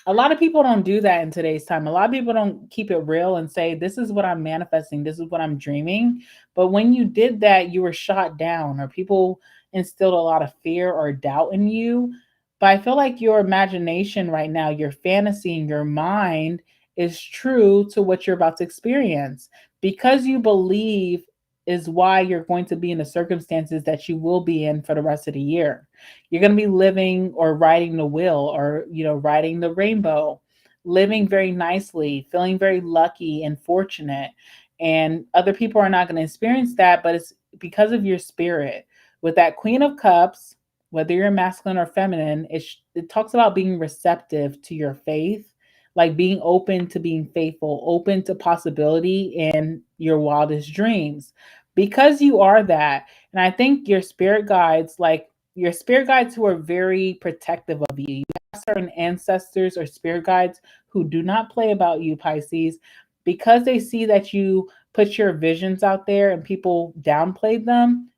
a lot of people don't do that in today's time. A lot of people don't keep it real and say, this is what I'm manifesting. This is what I'm dreaming. But when you did that, you were shot down or people instilled a lot of fear or doubt in you. But I feel like your imagination right now, your fantasy in your mind is true to what you're about to experience. Because you believe is why you're going to be in the circumstances that you will be in for the rest of the year. You're going to be living or riding the wheel or, riding the rainbow, living very nicely, feeling very lucky and fortunate. And other people are not going to experience that, but it's because of your spirit. With that Queen of Cups, whether you're masculine or feminine, it talks about being receptive to your faith, like being open to being faithful, open to possibility in your wildest dreams. Because you are that, and I think your spirit guides, who are very protective of you. You have certain ancestors or spirit guides who do not play about you, Pisces, because they see that you put your visions out there and people downplayed them.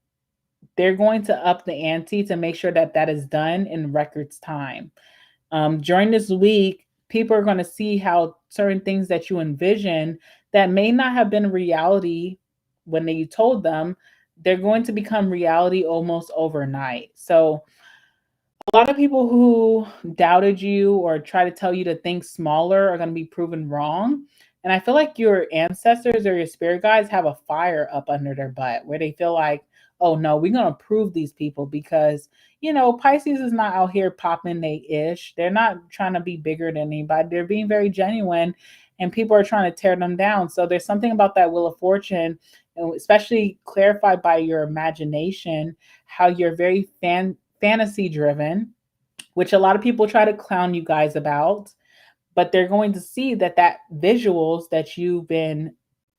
they're going to up the ante to make sure that that is done in records time. During this week, people are going to see how certain things that you envision that may not have been reality when you told them, they're going to become reality almost overnight. So a lot of people who doubted you or try to tell you to think smaller are going to be proven wrong. And I feel like your ancestors or your spirit guides have a fire up under their butt where they feel like, oh no, we're going to prove these people because, Pisces is not out here popping they ish. They're not trying to be bigger than anybody. They're being very genuine and people are trying to tear them down. So there's something about that Wheel of Fortune, especially clarified by your imagination, how you're very fantasy driven, which a lot of people try to clown you guys about, but they're going to see that visuals that you've been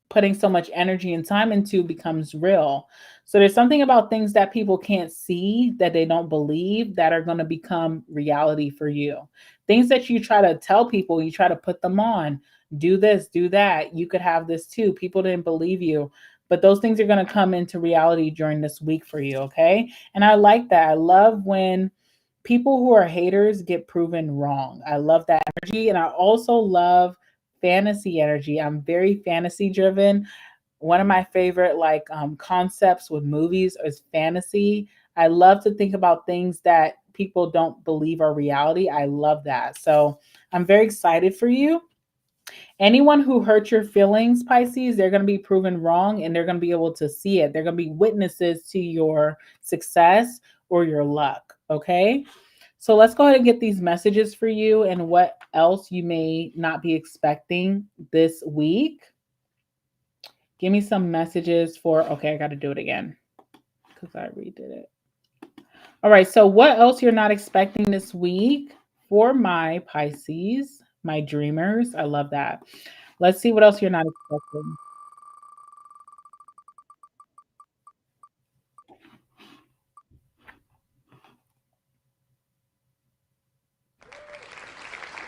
putting so much energy and time into becomes real. So there's something about things that people can't see, that they don't believe, that are going to become reality for you. Things that you try to tell people, you try to put them on, do this, do that. You could have this too. People didn't believe you, but those things are going to come into reality during this week for you. Okay. And I like that. I love when people who are haters get proven wrong. I love that energy. And I also love fantasy energy. I'm very fantasy driven. One of my favorite concepts with movies is fantasy. I love to think about things that people don't believe are reality. I love that. So I'm very excited for you. Anyone who hurt your feelings, Pisces, they're going to be proven wrong and they're going to be able to see it. They're going to be witnesses to your success or your luck. Okay. So let's go ahead and get these messages for you and what else you may not be expecting this week. Give me some messages for, okay, I got to do it again because I redid it. All right. So what else you're not expecting this week for my Pisces, my dreamers? I love that. Let's see what else you're not expecting.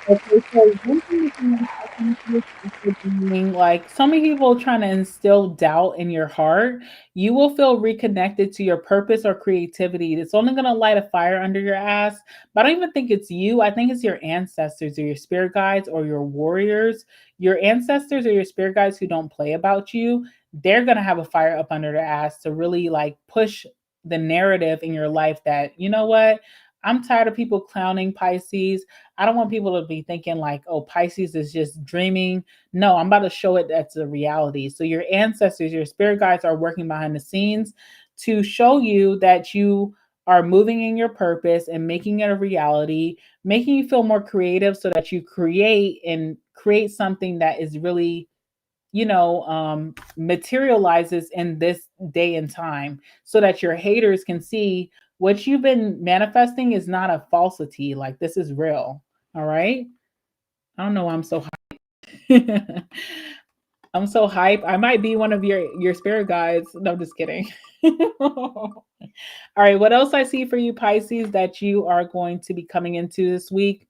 Okay, so one thing that you like so many people trying to instill doubt in your heart, you will feel reconnected to your purpose or creativity. It's only going to light a fire under your ass. But I don't even think it's you. I think it's your ancestors or your spirit guides or your warriors. Your ancestors or your spirit guides who don't play about you, they're going to have a fire up under their ass to really push the narrative in your life that, you know what? I'm tired of people clowning Pisces. I don't want people to be thinking like, oh, Pisces is just dreaming. No, I'm about to show it that's a reality. So your ancestors, your spirit guides are working behind the scenes to show you that you are moving in your purpose and making it a reality, making you feel more creative so that you create something that is really, materializes in this day and time so that your haters can see what you've been manifesting is not a falsity. Like this is real. All right. I don't know why I'm so hype. I'm so hype. I might be one of your spirit guides. No, I'm just kidding. All right. What else I see for you, Pisces, that you are going to be coming into this week?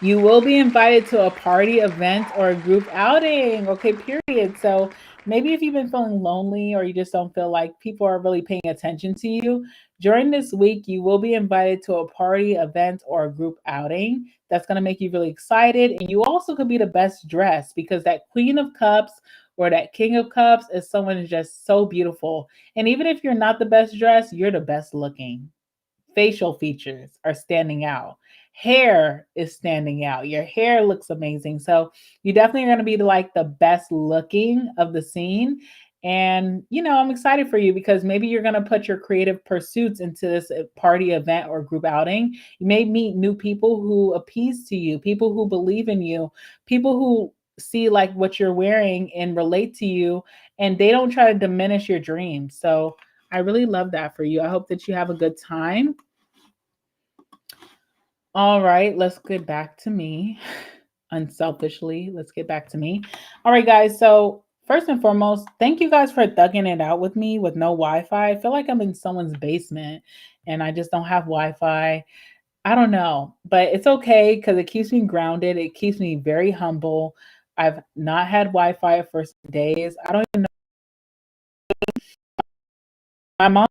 You will be invited to a party, event, or a group outing. Okay, period. So maybe if you've been feeling lonely or you just don't feel like people are really paying attention to you, during this week, you will be invited to a party, event, or a group outing. That's going to make you really excited. And you also could be the best dressed because that Queen of Cups or that King of Cups is someone who's just so beautiful. And even if you're not the best dressed, you're the best looking. Facial features are standing out. Hair is standing out. Your hair looks amazing. So you definitely are going to be the best looking of the scene. And, I'm excited for you because maybe you're going to put your creative pursuits into this party, event, or group outing. You may meet new people who appease to you, people who believe in you, people who see what you're wearing and relate to you, and they don't try to diminish your dreams. So I really love that for you. I hope that you have a good time. All right, let's get back to me. Unselfishly, let's get back to me. All right, guys. So, first and foremost, thank you guys for thugging it out with me with no Wi Fi. I feel like I'm in someone's basement and I just don't have Wi Fi. I don't know, but it's okay because it keeps me grounded. It keeps me very humble. I've not had Wi Fi for some days. I don't even know. My mom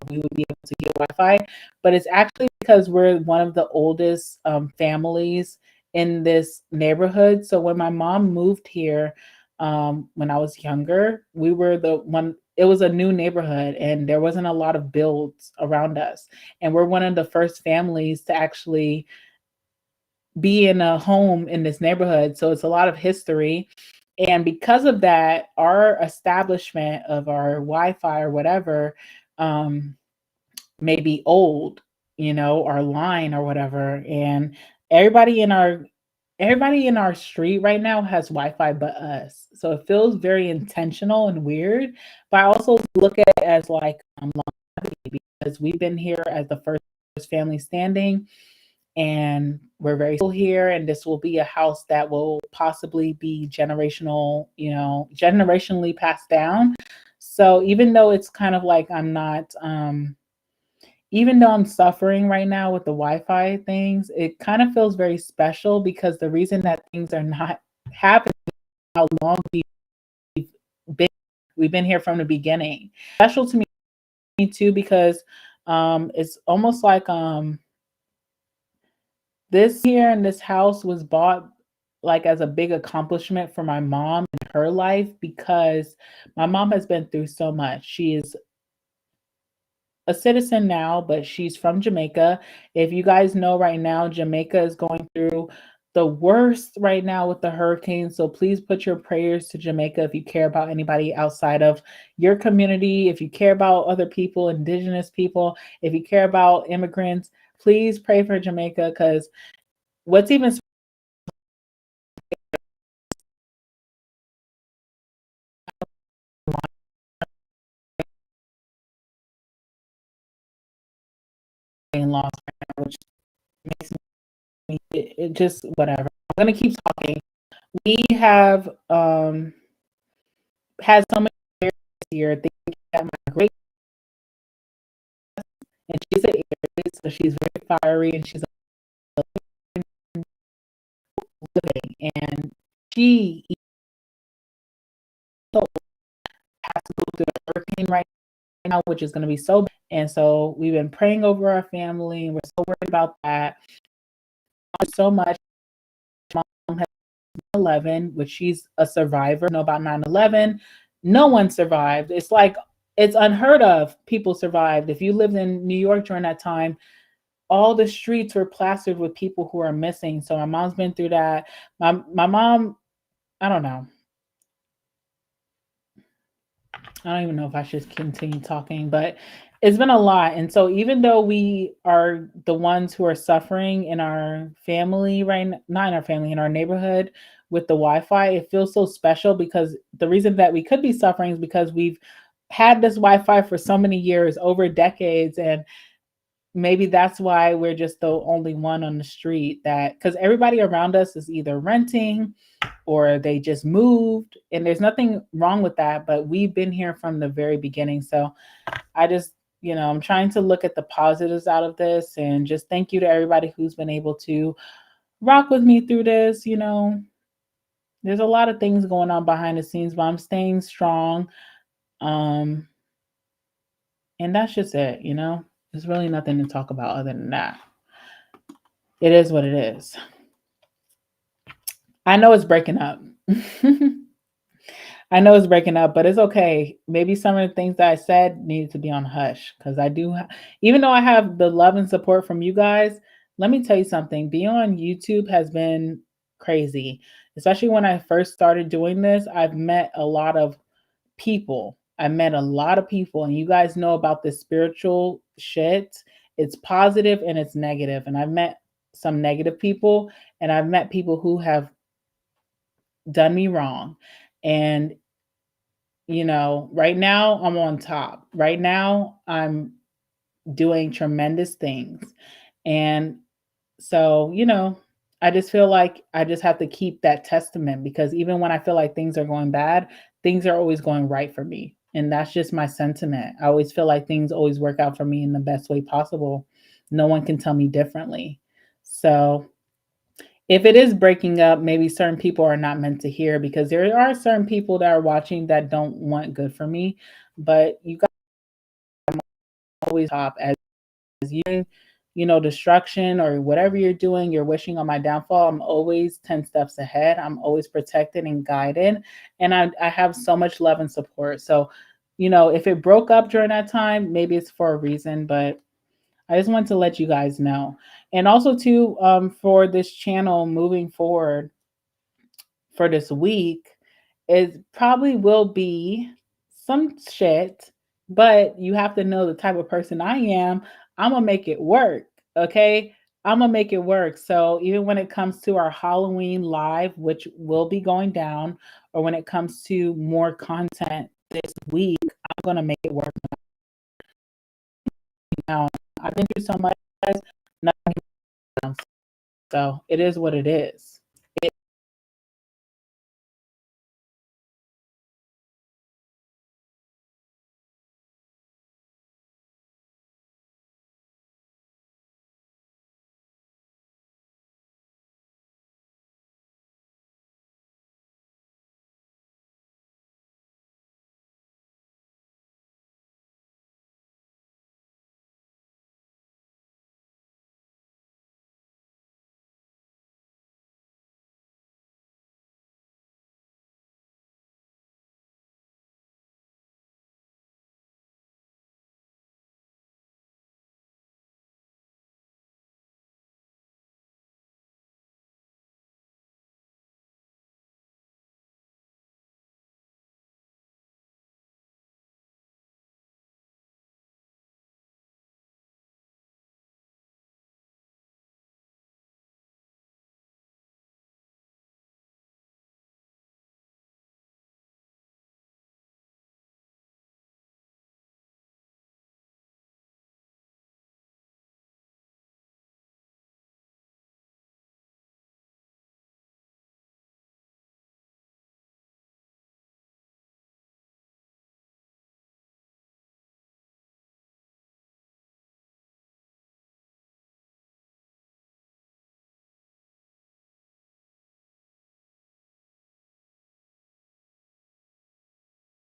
we would be able to get Wi-Fi. But it's actually because we're one of the oldest families in this neighborhood. So when my mom moved here, when I was younger, we were the one. It was a new neighborhood, and there wasn't a lot of builds around us. And we're one of the first families to actually be in a home in this neighborhood. So it's a lot of history. And because of that, our establishment of our Wi-Fi or whatever may be old, our line or whatever. And everybody in our everybody in our street right now has Wi-Fi but us. So it feels very intentional and weird. But I also look at it as like longevity, because we've been here as the first family standing, and we're very still here, and this will be a house that will possibly be generationally passed down. So even though it's kind of like I'm not even though I'm suffering right now with the Wi-Fi things, it kind of feels very special, because the reason that things are not happening, how long been we've been here from the beginning. Special to me too, because it's almost like this here in this house was bought like as a big accomplishment for my mom in her life, because my mom has been through so much. She is a citizen now, but she's from Jamaica. If you guys know, right now, Jamaica is going through the worst right now with the hurricane. So please put your prayers to Jamaica if you care about anybody outside of your community, if you care about other people, indigenous people, if you care about immigrants, please pray for Jamaica, because what's even lost right now, which makes me it just whatever. I'm gonna keep talking. We have had so many years this year. Thinking that my great, and she's an Aries, so she's very fiery, and she's living, and she has to go through a hurricane right now, which is going to be so bad. And so we've been praying over our family, and we're so worried about that so much. Mom has 9/11, which she's a survivor. Know about 9/11? No one survived. It's like it's unheard of. People survived. If you lived in New York during that time, all the streets were plastered with people who are missing. So my mom's been through that. My mom, I don't know. I don't even know if I should continue talking, but it's been a lot. And so even though we are the ones who are suffering in our family, right? Not in our family, in our neighborhood with the Wi-Fi, it feels so special, because the reason that we could be suffering is because we've had this Wi-Fi for so many years, over decades, and maybe that's why we're just the only one on the street, that because everybody around us is either renting or they just moved, and there's nothing wrong with that, but we've been here from the very beginning. So I just, I'm trying to look at the positives out of this, and just thank you to everybody who's been able to rock with me through this. There's a lot of things going on behind the scenes, but I'm staying strong. And that's just it. There's really nothing to talk about other than that. It is what it is. I know it's breaking up. I know it's breaking up, but it's okay. Maybe some of the things that I said needed to be on hush, because I do, even though I have the love and support from you guys, let me tell you something. Being on YouTube has been crazy, especially when I first started doing this. I've met a lot of people. I met a lot of people, and you guys know about this spiritual shit. It's positive and it's negative. And I've met some negative people, and I've met people who have done me wrong. And right now I'm on top. Right now I'm doing tremendous things. And so, I just feel like I just have to keep that testament, because even when I feel like things are going bad, things are always going right for me. And that's just my sentiment. I always feel like things always work out for me in the best way possible. No one can tell me differently. So if it is breaking up, maybe certain people are not meant to hear, because there are certain people that are watching that don't want good for me. But you guys always top as you, destruction or whatever you're doing, you're wishing on my downfall. I'm always 10 steps ahead. I'm always protected and guided. And I have so much love and support. So, if it broke up during that time, maybe it's for a reason, but I just wanted to let you guys know. And also too, for this channel moving forward for this week, it probably will be some shit, but you have to know the type of person I am. I'm gonna make it work. Okay. I'm gonna make it work. So even when it comes to our Halloween live, which will be going down, or when it comes to more content this week, I'm gonna make it work. Now I've been through so much, guys, nothing else. So it is what it is.